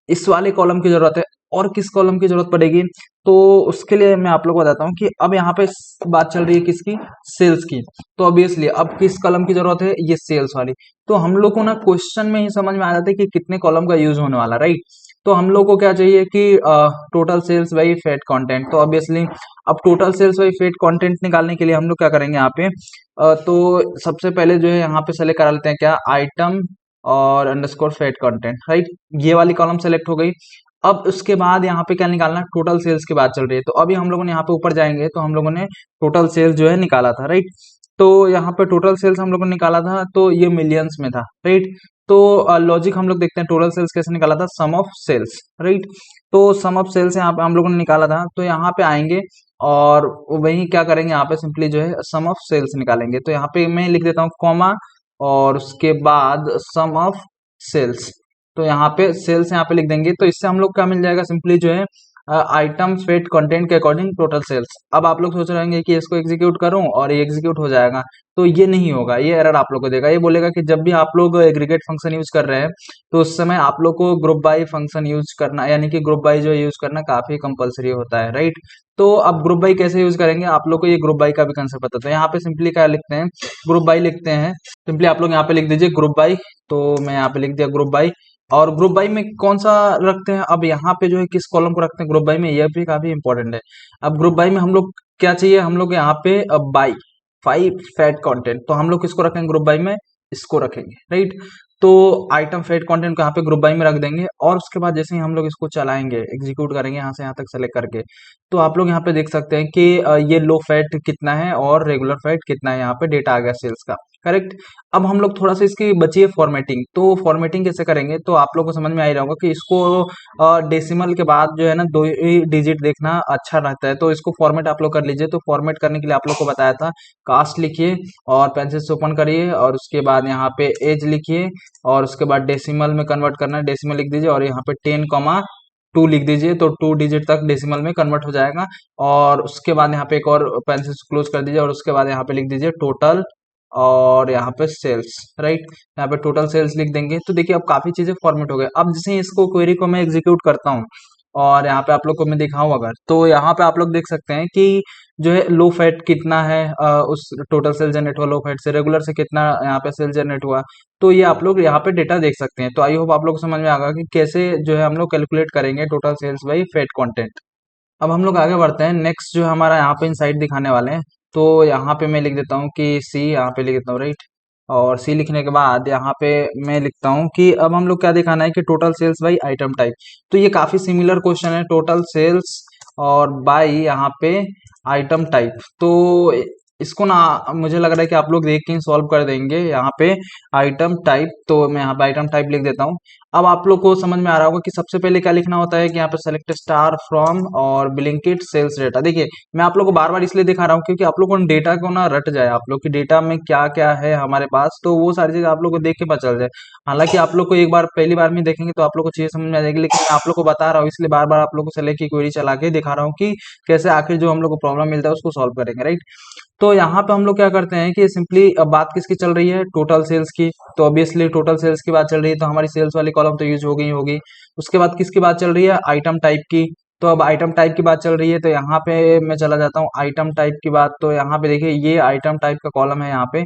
इस वाले कॉलम की जरूरत है। और किस कॉलम की जरूरत पड़ेगी, तो उसके लिए मैं आप लोग को बताता हूँ कि अब यहाँ पे बात चल रही है किसकी, सेल्स की। तो ऑब्वियसली अब किस कॉलम की जरूरत है, ये सेल्स वाली। तो हम लोग को ना क्वेश्चन में ही समझ में आ जाता है कि कितने कॉलम का यूज होने वाला, राइट। तो हम लोग को क्या चाहिए कि total sales by fat content. तो ऑब्वियसली अब total sales by fat content निकालने के लिए हम लोग क्या करेंगे यहाँ पे, तो सबसे पहले जो है यहाँ पे सेलेक्ट करा लेते हैं क्या, आइटम और अंडरस्कोर फेड कंटेंट, राइट। ये वाली कॉलम सेलेक्ट हो गई। अब उसके बाद यहाँ पे क्या निकालना, टोटल सेल्स की बात चल रही है। तो अभी हम लोगों ने यहाँ पे ऊपर जाएंगे तो हम लोगों ने टोटल सेल्स जो है निकाला था, राइट। तो यहाँ पे टोटल सेल्स हम लोगों ने निकाला था तो ये मिलियंस में था, राइट। तो लॉजिक हम लोग देखते हैं टोटल सेल्स कैसे निकाला था, सम ऑफ सेल्स, राइट। तो सम ऑफ सेल्स यहाँ पे हम लोगों ने निकाला था, तो यहाँ पे आएंगे और वही क्या करेंगे, यहाँ पे सिंपली जो है सम ऑफ सेल्स निकालेंगे। तो यहाँ पे मैं लिख देता हूँ कॉमा और उसके बाद सम ऑफ सेल्स। तो यहाँ पे सेल्स यहाँ पे लिख देंगे। तो इससे हम लोग क्या मिल जाएगा, सिंपली जो है आइटम फेड कंटेंट के अकॉर्डिंग टोटल सेल्स। अब आप लोग सोच रहे होंगे कि इसको एग्जीक्यूट करूं और ये एग्जीक्यूट हो जाएगा, तो ये नहीं होगा, ये एरर आप लोग को देगा। ये बोलेगा कि जब भी आप लोग एग्रीगेट फंक्शन यूज कर रहे हैं तो उस समय आप लोग को ग्रुप बाई फंक्शन यूज करना, यानी कि ग्रुप बाई जो यूज करना काफी कंपलसरी होता है, राइट। तो अब ग्रुप बाई कैसे यूज करेंगे, आप लोग को ये ग्रुप बाई का भी कंसेप्ट पता है। तो यहाँ पे सिंपली क्या लिखते हैं, ग्रुप बाई लिखते हैं। सिंपली आप लोग यहाँ पे लिख दीजिए ग्रुप बाई। तो मैं यहाँ पे लिख दिया ग्रुप बाई। और ग्रुप बाई में कौन सा रखते हैं, अब यहाँ पे जो है किस कॉलम को रखते हैं ग्रुप बाई में, यह भी काफी इंपॉर्टेंट है। अब ग्रुप बाई में हम लोग क्या चाहिए, हम लोग यहाँ पे बाई 5 फैट कंटेंट, तो हम लोग किसको रखेंगे ग्रुप बाई में, इसको रखेंगे, राइट। तो आइटम फैट कंटेंट को यहाँ पे ग्रुप बाई में रख देंगे और उसके बाद जैसे ही हम लोग इसको चलाएंगे, एग्जीक्यूट करेंगे यहाँ से यहाँ तक सेलेक्ट करके, तो आप लोग यहाँ पे देख सकते हैं कि ये लो फैट कितना है और रेगुलर फैट कितना है, यहाँ पे डेटा आ गया सेल्स का, करेक्ट। अब हम लोग थोड़ा सा इसकी बची है फॉर्मेटिंग। तो फॉर्मेटिंग कैसे करेंगे, तो आप लोग को समझ में आ ही रहा होगा कि इसको डेसिमल के बाद जो है ना 2 ही डिजिट देखना अच्छा रहता है। तो इसको फॉर्मेट आप लोग कर लीजिए। तो फॉर्मेट करने के लिए आप लोग को बताया था, कास्ट लिखिए और पेंसिल से ओपन करिए और उसके बाद यहाँ पे एज लिखिए और उसके बाद डेसिमल में कन्वर्ट करना है, डेसिमल लिख दीजिए और यहाँ पे 10,2 लिख दीजिए। तो 2 डिजिट तक डेसिमल में कन्वर्ट हो जाएगा। और उसके बाद यहाँ पे एक और पेंसिल से क्लोज कर दीजिए और उसके बाद यहाँ पे लिख दीजिए टोटल और यहाँ पे सेल्स, राइट। यहाँ पे टोटल सेल्स लिख देंगे। तो देखिए अब काफी चीजें फॉर्मेट हो गए। अब जैसे ही इसको क्वेरी को मैं एग्जीक्यूट करता हूँ और यहाँ पे आप लोग को मैं दिखाऊं अगर, तो यहाँ पे आप लोग देख सकते हैं कि जो है लो फैट कितना है, उस टोटल सेल जनरेट हुआ लो फैट से, रेगुलर से कितना यहाँ पे सेल जनरेट हुआ। तो ये आप लोग यहाँ पे डेटा देख सकते हैं। तो आई होप आप लोग को समझ में आ गया कि कैसे जो है हम लोग कैलकुलेट करेंगे total sales by fat content. अब हम लोग आगे बढ़ते हैं। नेक्स्ट जो हमारा यहाँ पे इनसाइड दिखाने वाले हैं, तो यहाँ पे मैं लिख देता हूँ कि सी, यहाँ पे लिख देता हूँ, राइट। और सी लिखने के बाद यहाँ पे मैं लिखता हूँ कि अब हम लोग क्या दिखाना है कि total sales by item type. तो ये काफी सिमिलर क्वेश्चन है, टोटल सेल्स और बाई यहाँ पे आइटम टाइप। तो इसको ना मुझे लग रहा है कि आप लोग देख के सॉल्व कर देंगे। यहाँ पे आइटम टाइप, तो मैं यहाँ पे आइटम टाइप लिख देता हूँ। अब आप लोग को समझ में आ रहा होगा कि सबसे पहले क्या लिखना होता है कि यहाँ पे सेलेक्ट स्टार फ्रॉम और ब्लिंकिट सेल्स डेटा। देखिए मैं आप लोग को बार बार इसलिए दिखा रहा हूँ क्योंकि आप लोग को डेटा को ना रट जाए, आप लोग की डेटा में क्या क्या है हमारे पास, तो वो सारी चीजें आप लोग को देख के पता चल जाए। हालांकि आप लोग को एक बार पहली बार में देखेंगे तो आप लोग को चीजें समझ में आ जाएगी, लेकिन मैं आप लोग को बता रहा हूँ इसलिए बार बार आप लोग को सेलेक्ट की क्वेरी चला के दिखा रहा हूँ कि कैसे आखिर जो हम लोग को प्रॉब्लम मिलता है उसको सॉल्व करेंगे, राइट। तो यहाँ पे हम लोग क्या करते हैं कि सिंपली बात किसकी चल रही है, टोटल सेल्स की। तो ऑब्वियसली टोटल सेल्स की बात चल रही है तो हमारी सेल्स वाली कॉलम तो यूज हो गई होगी। उसके बाद किसकी बात चल रही है, आइटम टाइप की। तो अब आइटम टाइप की बात चल रही है तो यहाँ पे मैं चला जाता हूँ आइटम टाइप की बात। तो यहाँ पे देखिए ये आइटम टाइप का कॉलम है यहाँ पे।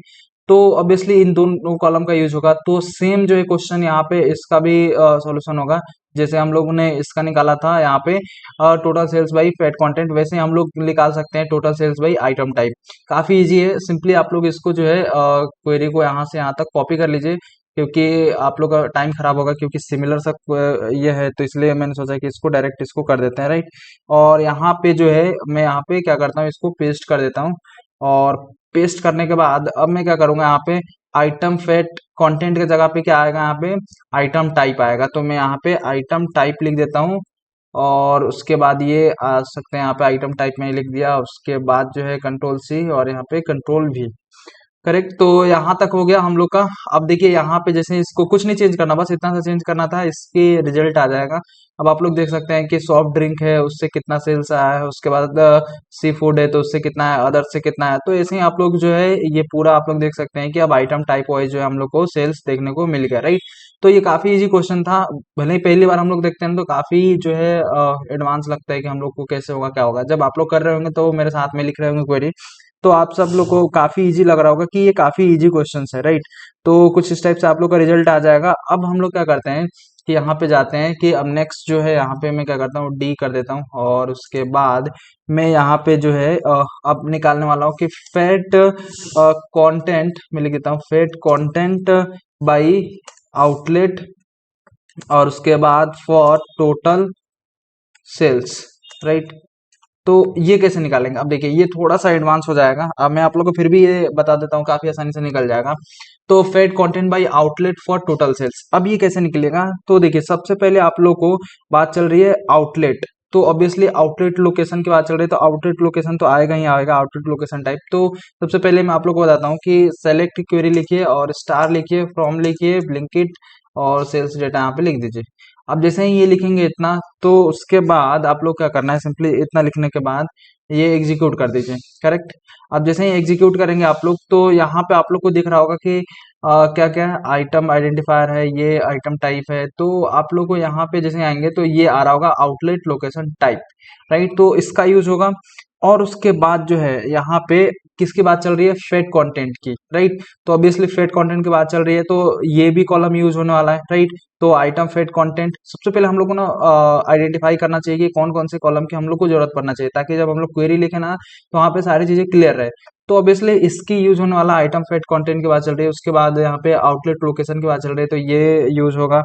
तो ऑब्वियसली इन दोनों कॉलम का यूज होगा। तो सेम जो है क्वेश्चन यहाँ पे इसका भी सॉल्यूशन होगा। जैसे हम लोग ने इसका निकाला था यहाँ पे total sales by fat content, वैसे हम लोग निकाल सकते हैं total sales by item type. काफी इजी है। सिंपली आप लोग इसको जो है क्वेरी को यहाँ से यहाँ तक कॉपी कर लीजिए, क्योंकि आप लोग का टाइम खराब होगा क्योंकि सिमिलर सा ये है, तो इसलिए मैंने सोचा कि इसको डायरेक्ट इसको कर देते हैं, राइट। और यहाँ पे जो है मैं यहाँ पे क्या करता हूँ, इसको पेस्ट कर देता हूँ। और पेस्ट करने के बाद अब मैं क्या करूंगा, यहाँ पे आइटम फेट कंटेंट की जगह पे क्या आएगा, यहाँ पे आइटम टाइप आएगा। तो मैं यहाँ पे आइटम टाइप लिख देता हूँ और उसके बाद ये आ सकते हैं यहाँ पे आइटम टाइप में लिख दिया, उसके बाद जो है कंट्रोल सी और यहाँ पे कंट्रोल भी। करेक्ट, तो यहाँ तक हो गया हम लोग का। अब देखिए यहाँ पे जैसे इसको कुछ नहीं चेंज करना, बस इतना सा चेंज करना था, इसके रिजल्ट आ जाएगा। अब आप लोग देख सकते हैं कि सॉफ्ट ड्रिंक है उससे कितना सेल्स आया है, उसके बाद सी फूड है तो उससे कितना है, अदर से कितना है। तो ऐसे ही आप लोग जो है ये पूरा आप लोग देख सकते हैं कि अब आइटम टाइप वाइज जो है हम लोग को सेल्स देखने को मिल गया, राइट। तो ये काफी इजी क्वेश्चन था, भले ही पहली बार हम लोग देखते हैं तो काफी जो है एडवांस लगता है कि हम लोग को कैसे होगा क्या होगा। जब आप लोग कर रहे होंगे तो मेरे साथ में लिख रहे होंगे क्वेरी, तो आप सब लोग को काफी इजी लग रहा होगा कि ये काफी इजी क्वेश्चन है, राइट। तो कुछ इस टाइप से आप लोग का रिजल्ट आ जाएगा। अब हम लोग क्या करते हैं कि यहाँ पे जाते हैं कि अब नेक्स्ट जो है यहाँ पे मैं क्या करता हूँ, डी कर देता हूँ, और उसके बाद मैं यहाँ पे जो है अब निकालने वाला हूँ कि फैट कंटेंट में लिख देता हूँ, फैट कंटेंट बाई आउटलेट, और उसके बाद फॉर टोटल सेल्स, राइट। तो ये कैसे निकालेंगे, अब देखिए ये थोड़ा सा एडवांस हो जाएगा, अब मैं आप लोगों को फिर भी ये बता देता हूँ, काफी आसानी से निकल जाएगा। तो fat content by outlet for total sales, अब ये कैसे निकलेगा, तो देखिए सबसे पहले आप लोग को बात चल रही है आउटलेट, तो ऑब्वियसली आउटलेट लोकेशन की बात चल रही है, तो आउटलेट लोकेशन तो आएगा ही आएगा, आउटलेट लोकेशन टाइप। तो सबसे पहले मैं आप लोग को बताता हूँ कि सेलेक्ट क्वेरी लिखिए और स्टार लिखिए, फ्रॉम लिखिए, ब्लिंकिट और सेल्स डेटा यहाँ पे लिख दीजिए। अब जैसे ही ये लिखेंगे इतना, तो उसके बाद आप लोग क्या करना है, सिंपली इतना लिखने के बाद ये एग्जीक्यूट कर दीजिए, करेक्ट। अब जैसे ही एग्जीक्यूट करेंगे आप लोग, तो यहाँ पे आप लोग को दिख रहा होगा कि क्या क्या आइटम आइडेंटिफायर है, ये आइटम टाइप है। तो आप लोग को यहाँ पे जैसे आएंगे तो ये आ रहा होगा आउटलेट लोकेशन टाइप, राइट, तो इसका यूज होगा। और उसके बाद जो है यहाँ पे किसकी बात चल रही है, फेट कंटेंट की, राइट। तो ऑब्वियसली फेट कंटेंट की बात चल रही है, तो ये भी कॉलम यूज होने वाला है, राइट। तो आइटम फेट कंटेंट सबसे पहले हम लोग को ना आइडेंटिफाई करना चाहिए कि कौन कौन से कॉलम की हम लोग को जरूरत पड़ना चाहिए, ताकि जब हम लोग क्वेरी लिखे ना तो वहाँ पे सारी चीजें क्लियर रहे। तो ऑब्वियसली इसकी यूज होने वाला आइटम फेट कंटेंट की बात चल रही है, उसके बाद यहाँ पे आउटलेट लोकेशन की बात चल रही है, तो ये यूज होगा।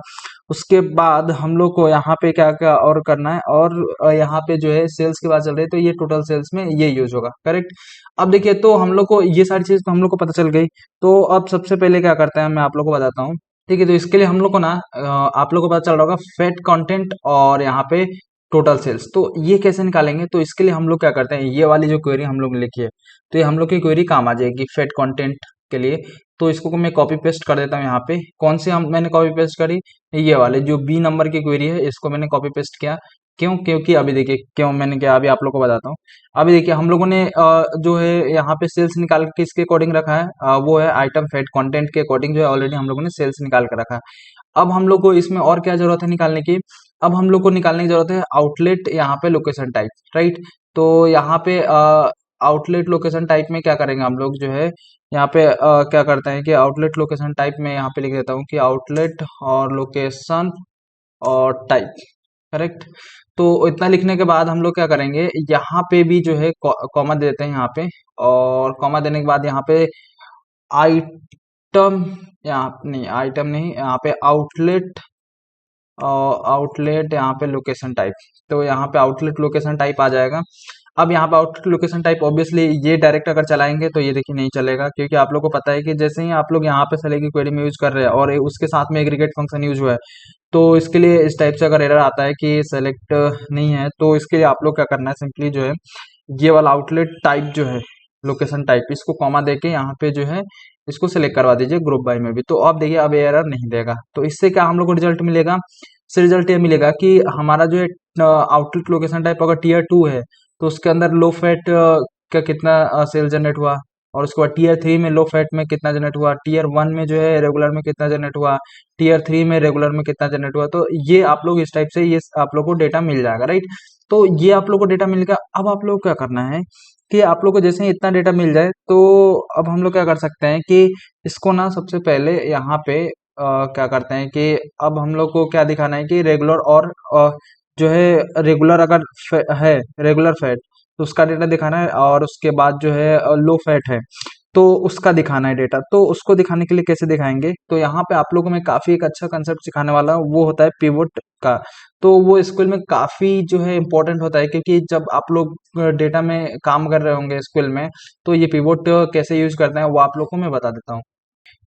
उसके बाद हम लोग को यहाँ पे क्या क्या और करना है, और यहाँ पे जो है सेल्स की बात चल रही है, तो ये टोटल सेल्स में ये यूज होगा, करेक्ट। अब देखिए तो हम लोग को ये सारी चीज तो हम लोग को पता चल गई। तो अब सबसे पहले क्या करते हैं मैं आप लोग को बताता हूँ, ठीक है। तो इसके लिए हम लोग को ना आप लोग को पता चल रहा होगा फेट कंटेंट और यहाँ पे टोटल सेल्स, तो ये कैसे निकालेंगे। तो इसके लिए हम लोग क्या करते हैं, ये वाली जो क्वेरी हम लोग ने लिखी है, तो ये हम लोग की क्वेरी काम आ जाएगी फेट कंटेंट के लिए। तो इसको मैं कॉपी पेस्ट कर देता हूँ यहाँ पे, कौन सी हम मैंने कॉपी पेस्ट करी, ये वाले जो बी नंबर की क्वेरी है, इसको मैंने कॉपी पेस्ट किया। क्यों, क्योंकि अभी देखिए क्यों मैंने किया, अभी आप लोग को बताता हूँ। अभी देखिए हम लोगों ने जो है यहाँ पे सेल्स निकाल के किसके अकॉर्डिंग रखा है, वो है आइटम फेट कंटेंट के अकॉर्डिंग, जो है ऑलरेडी हम लोगों ने सेल्स निकाल के रखा है। अब हम लोग को इसमें और क्या जरूरत है निकालने की, अब हम लोग को निकालने की जरूरत है आउटलेट यहाँ पे लोकेशन टाइप, राइट। तो यहाँ पे आउटलेट लोकेशन टाइप में क्या करेंगे हम लोग, जो है यहाँ पे क्या करते हैं कि आउटलेट लोकेशन टाइप में यहाँ पे लिख देता हूँ कि आउटलेट और लोकेशन और टाइप, करेक्ट। तो इतना लिखने के बाद हम लोग क्या करेंगे, यहाँ पे भी जो है कॉमा दे देते हैं यहाँ पे, और कॉमा देने के बाद यहाँ पे आइटम, यहाँ नहीं आइटम नहीं, यहाँ पे आउटलेट, आउटलेट यहाँ पे लोकेशन टाइप, तो यहाँ पे आउटलेट लोकेशन टाइप आ जाएगा। अब यहाँ पे आउटलेट लोकेशन टाइप ऑब्वियसली ये डायरेक्ट अगर चलाएंगे तो ये देखिए नहीं चलेगा, क्योंकि आप लोग को पता है कि जैसे ही आप लोग यहाँ पे सेलेक्ट की क्वेरी में यूज कर रहे हैं और उसके साथ में एग्रीगेट फंक्शन यूज हुआ है, तो इसके लिए इस टाइप से अगर एरर आता है कि सेलेक्ट नहीं है, तो इसके लिए आप लोग क्या करना है, सिंपली जो है ये वाला आउटलेट टाइप जो है लोकेशन टाइप, इसको कॉमा देके यहाँ पे जो है इसको सिलेक्ट करवा दीजिए ग्रुप बाय में भी। तो अब देखिए अब एरर नहीं देगा। तो इससे क्या हम लोग को रिजल्ट मिलेगा, इससे रिजल्ट ये मिलेगा कि हमारा जो है आउटलेट लोकेशन टाइप अगर टीयर 2 है, तो उसके अंदर लो फैट का कितना सेल जनरेट हुआ, और उसके बाद टीयर 3 में लो फैट में कितना जनरेट हुआ, टीयर 1 में जो है रेगुलर में कितना जनरेट हुआ, टीयर 3 में रेगुलर में कितना जनरेट हुआ। तो ये आप लोग इस टाइप से ये आप लोग को डेटा मिल जाएगा, राइट। तो ये आप लोग को डेटा मिल गया। अब आप लोग को क्या करना है कि आप लोग को जैसे ही इतना डेटा मिल जाए, तो अब हम लोग क्या कर सकते हैं कि इसको ना सबसे पहले यहाँ पे क्या करते हैं कि अब हम लोग को क्या दिखाना है कि रेगुलर और जो है रेगुलर अगर है रेगुलर फैट, तो उसका डेटा दिखाना है, और उसके बाद जो है लो फैट है तो उसका दिखाना है डेटा। तो उसको दिखाने के लिए कैसे दिखाएंगे, तो यहाँ पे आप लोगों में काफी एक अच्छा कंसेप्ट सिखाने वाला हूँ, वो होता है पिवोट का। तो वो स्कूल में काफी जो है इम्पोर्टेंट होता है, क्योंकि जब आप लोग डेटा में काम कर रहे होंगे स्कूल में, तो ये पिवोट कैसे यूज करते हैं वो आप लोग को मैं बता देता हूँ।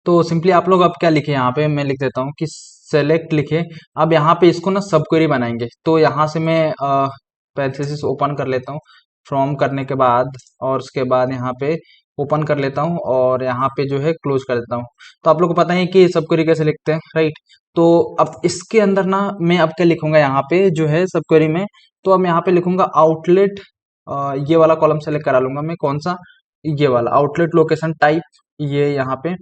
तो सिंपली आप लोग अब क्या लिखे, यहाँ पे मैं लिख देता हूँ कि सेलेक्ट लिखे। अब यहाँ पे इसको ना सब क्वेरी बनाएंगे, तो यहाँ से मैं पैरेंथेसिस ओपन कर लेता हूँ फ्रॉम करने के बाद, और उसके बाद यहाँ पे ओपन कर लेता हूँ और यहाँ पे जो है क्लोज कर देता हूँ। तो आप लोग को पता है कि सब क्वेरी कैसे लिखते हैं, राइट। तो अब इसके अंदर ना मैं अब क्या लिखूंगा यहाँ पे जो है सब क्वेरी में, तो अब यहाँ पे लिखूंगा आउटलेट, ये वाला कॉलम सेलेक्ट करा लूंगा मैं, कौन सा, ये वाला आउटलेट लोकेशन टाइप, ये यहाँ पे,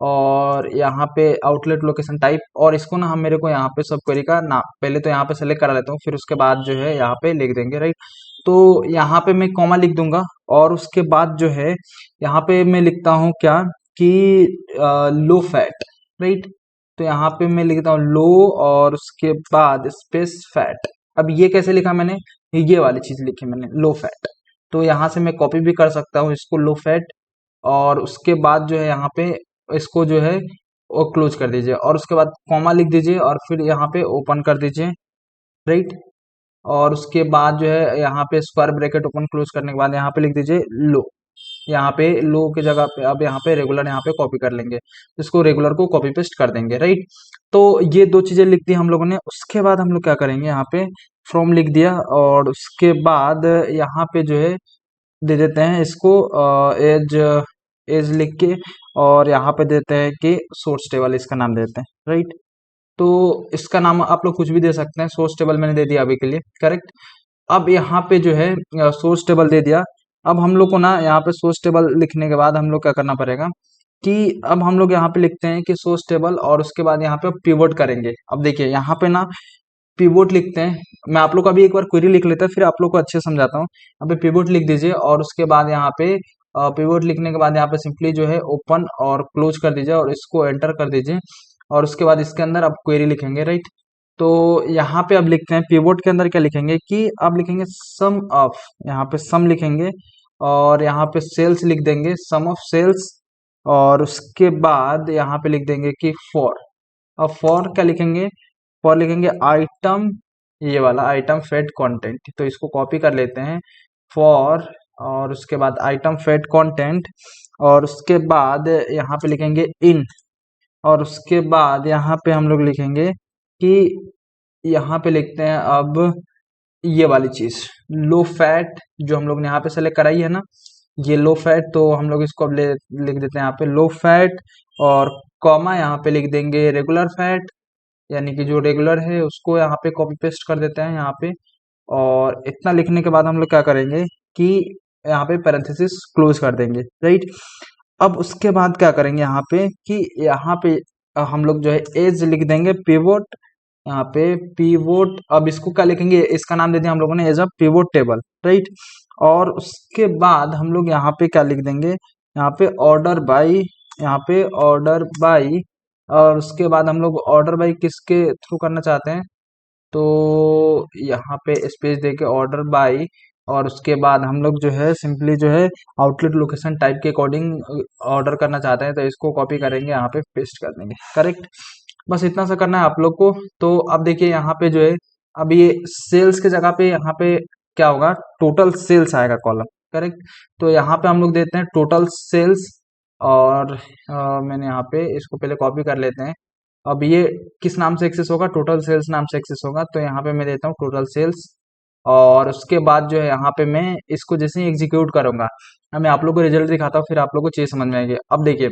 और यहाँ पे आउटलेट लोकेशन टाइप, और इसको ना हम, मेरे को यहाँ पे सब क्वेरी का नाम पहले तो यहाँ पे सेलेक्ट करा लेता हूँ, फिर उसके बाद जो है यहाँ पे लिख देंगे, राइट। तो यहाँ पे मैं कॉमा लिख दूंगा, और उसके बाद जो है यहाँ पे मैं लिखता हूँ क्या कि लो फैट, राइट। तो यहाँ पे मैं लिखता हूँ लो, और उसके बाद स्पेस फैट। अब ये कैसे लिखा मैंने, ये वाली चीज लिखी मैंने, लो फैट। तो यहाँ से मैं कॉपी भी कर सकता हूँ इसको, लो फैट, और उसके बाद जो है यहाँ पे इसको जो है वो क्लोज कर दीजिए, और उसके बाद कॉमा लिख दीजिए, और फिर यहाँ पे ओपन कर दीजिए, राइट। और उसके बाद जो है यहाँ पे स्क्वायर ब्रैकेट ओपन क्लोज करने के बाद यहाँ पे लिख दीजिए लो। यहाँ पे लो की जगह पे अब यहाँ पे रेगुलर यहाँ पे कॉपी कर लेंगे, इसको रेगुलर को कॉपी पेस्ट कर देंगे, राइट। तो ये दो चीजें लिख दी हम लोगों ने। उसके बाद हम लोग क्या करेंगे, यहाँ पे फ्रॉम लिख दिया, और उसके बाद यहाँ पे जो है दे देते हैं इसको एज, एज लिख के, और यहाँ पे देते हैं कि सोर्स टेबल इसका नाम देते हैं, राइट। तो इसका नाम आप लोग कुछ भी दे सकते हैं, सोर्स टेबल मैंने दे दिया अभी के लिए, करेक्ट। अब यहाँ पे जो है सोर्स टेबल दे दिया। अब हम लोग को ना यहाँ पे सोर्स टेबल लिखने के बाद हम लोग क्या करना पड़ेगा कि अब हम लोग यहाँ पे लिखते हैं कि सोर्स टेबल, और उसके बाद यहाँ पे पिवोट करेंगे। अब देखिए यहाँ पे ना पिवोट लिखते हैं, मैं आप लोग का भी एक बार क्वेरी लिख लेता हूँ, फिर आप लोग को अच्छे से समझाता हूँ। यहाँ पे पिवोट लिख दीजिए, और उसके बाद यहाँ पे पिवोट लिखने के बाद यहाँ पे सिंपली जो है ओपन और क्लोज कर दीजिए, और इसको एंटर कर दीजिए, और उसके बाद इसके अंदर आप क्वेरी लिखेंगे, राइट। तो यहाँ पे अब लिखते हैं पिवोट के अंदर क्या लिखेंगे कि आप लिखेंगे सम ऑफ, यहाँ पे सम लिखेंगे, और यहाँ पे सेल्स लिख देंगे, सम ऑफ सेल्स, और उसके बाद यहाँ पे लिख देंगे कि फॉर। अब फॉर क्या लिखेंगे, फॉर लिखेंगे आइटम, ये वाला आइटम फेड कंटेंट, तो इसको कॉपी कर लेते हैं, फॉर, और उसके बाद आइटम फेड कंटेंट, और उसके बाद यहाँ पे लिखेंगे इन, और उसके बाद यहाँ पे हम लोग लिखेंगे कि यहाँ पे लिखते हैं अब ये वाली चीज लो फैट, जो हम लोग ने यहाँ पे सेलेक्ट कराई है ना, ये लो फैट, तो हम लोग इसको अब लिख देते हैं यहाँ पे लो फैट, और कॉमा यहाँ पे लिख देंगे रेगुलर फैट, यानी कि जो रेगुलर है उसको यहाँ पे कॉपी पेस्ट कर देते हैं यहाँ पे। और इतना लिखने के बाद हम लोग क्या करेंगे कि यहाँ पे पैरेंथेसिस क्लोज कर देंगे, राइट। अब उसके बाद क्या करेंगे यहाँ पे कि यहाँ पे हम लोग जो है एज लिख देंगे पिवोट, यहाँ पे पिवोट। अब इसको क्या लिखेंगे, इसका नाम दे दिया हम लोगों ने as a pivot table, right. और उसके बाद हम लोग यहाँ पे क्या लिख देंगे, यहाँ पे ऑर्डर बाय, यहाँ पे ऑर्डर बाय, और उसके बाद हम लोग ऑर्डर बाय किसके थ्रू करना चाहते हैं, तो यहाँ पे स्पेस देके ऑर्डर बाय, और उसके बाद हम लोग जो है सिंपली जो है आउटलेट लोकेशन टाइप के अकॉर्डिंग ऑर्डर करना चाहते हैं, तो इसको कॉपी करेंगे, यहाँ पे पेस्ट कर देंगे, करेक्ट। बस इतना सा करना है आप लोग को। तो अब देखिए यहाँ पे जो है, अब ये सेल्स के जगह पे यहाँ पे क्या होगा, टोटल सेल्स आएगा कॉलम, करेक्ट। तो यहाँ पे हम लोग देते हैं टोटल सेल्स, और मैंने यहाँ पे इसको पहले कॉपी कर लेते हैं। अब ये किस नाम से एक्सेस होगा, टोटल सेल्स नाम से एक्सेस होगा, तो यहाँ पे मैं देता हूँ टोटल सेल्स, और उसके बाद जो है यहाँ पे मैं इसको जैसे ही एग्जीक्यूट करूंगा, अब मैं आप लोग को रिजल्ट दिखाता हूँ, फिर आप लोग को चीज समझ में आएगी। अब देखिए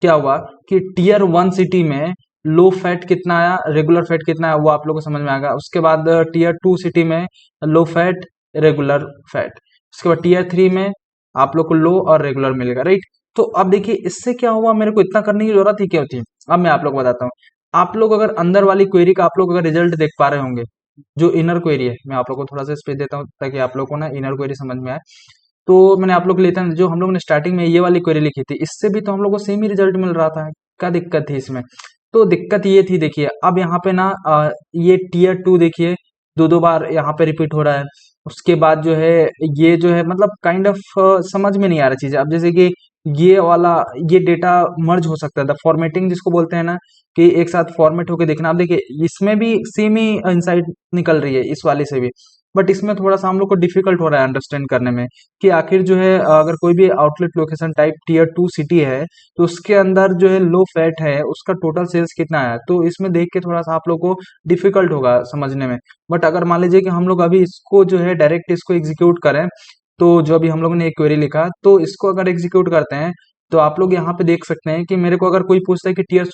क्या हुआ कि टीयर 1 सिटी में लो फैट कितना आया, रेगुलर फैट कितना आया, वो आप लोग को समझ में आएगा। उसके बाद टीयर 2 सिटी में लो फैट, रेगुलर फैट, उसके बाद टीयर 3 में आप लोग को लो और रेगुलर मिलेगा, राइट। तो अब देखिए इससे क्या हुआ, मेरे को इतना करने की जरूरत ही क्या होती है। अब मैं आप लोग को बताता हूँ। आप लोग अगर अंदर वाली क्वेरी का आप लोग अगर रिजल्ट देख पा रहे होंगे, जो इनर क्वेरी है, मैं आप लोग को थोड़ा सा स्पेस देता हूँ ताकि आप लोग को ना इनर क्वेरी समझ में आए। तो मैंने आप लोग को लेता हूँ, जो हम लोग ने स्टार्टिंग में ये वाली क्वेरी लिखी थी, इससे भी तो हम लोग को सेम ही रिजल्ट मिल रहा था। क्या दिक्कत थी इसमें, तो दिक्कत ये थी, देखिए अब यहाँ पे ना ये टीयर 2 देखिए दो दो बार यहाँ पे रिपीट हो रहा है। उसके बाद जो है ये जो है मतलब काइंड ऑफ समझ में नहीं आ रहा चीजें। अब जैसे कि ये वाला, ये डेटा मर्ज हो सकता था, फॉर्मेटिंग जिसको बोलते हैं ना, कि एक साथ फॉर्मेट होके देखना। अब देखिए इसमें भी सेम ही इंसाइट निकल रही है, इस वाले से भी बट इसमें थोड़ा सा हम लोग को डिफिकल्ट हो रहा है अंडरस्टैंड करने में कि आखिर जो है अगर कोई भी outlet location type tier 2 city है तो उसके अंदर जो है लो फैट है उसका टोटल सेल्स कितना है, तो इसमें देख के थोड़ा सा आप लोग को डिफिकल्ट होगा समझने में। बट अगर मान लीजिए कि हम लोग अभी इसको जो है डायरेक्ट इसको एग्जीक्यूट करें, तो जो अभी हम लोगों ने एक क्वेरी लिखा तो इसको अगर एग्जीक्यूट करते हैं तो आप लोग यहाँ पे देख सकते हैं कि मेरे को अगर कोई पूछता है कि टीयर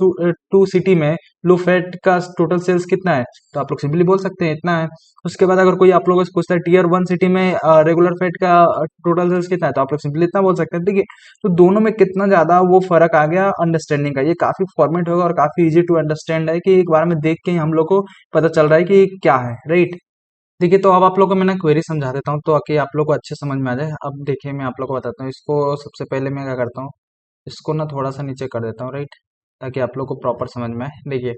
2 सिटी में लो फैट का टोटल सेल्स कितना है, तो आप लोग सिंपली बोल सकते हैं इतना है। उसके बाद अगर कोई आप लोगों से पूछता है टीयर 1 सिटी में रेगुलर फैट का टोटल सेल्स कितना है, तो आप लोग सिंपली इतना बोल सकते हैं। देखिए तो दोनों में कितना ज्यादा वो फर्क आ गया अंडरस्टैंडिंग का, ये काफी फॉर्मेट होगा और काफी इजी टू अंडरस्टैंड है कि एक बार में देख के ही हम लोग को पता चल रहा है कि क्या है, राइट। देखिए तो अब आप लोग को मैं ना क्वेरी समझा देता हूँ तो आके आप लोग को अच्छे समझ में आ जाए। अब देखिए मैं आप लोग को बताता हूँ, इसको सबसे पहले मैं क्या करता हूँ, इसको ना थोड़ा सा नीचे कर देता हूँ, राइट, ताकि आप लोग को प्रॉपर समझ में आए। देखिए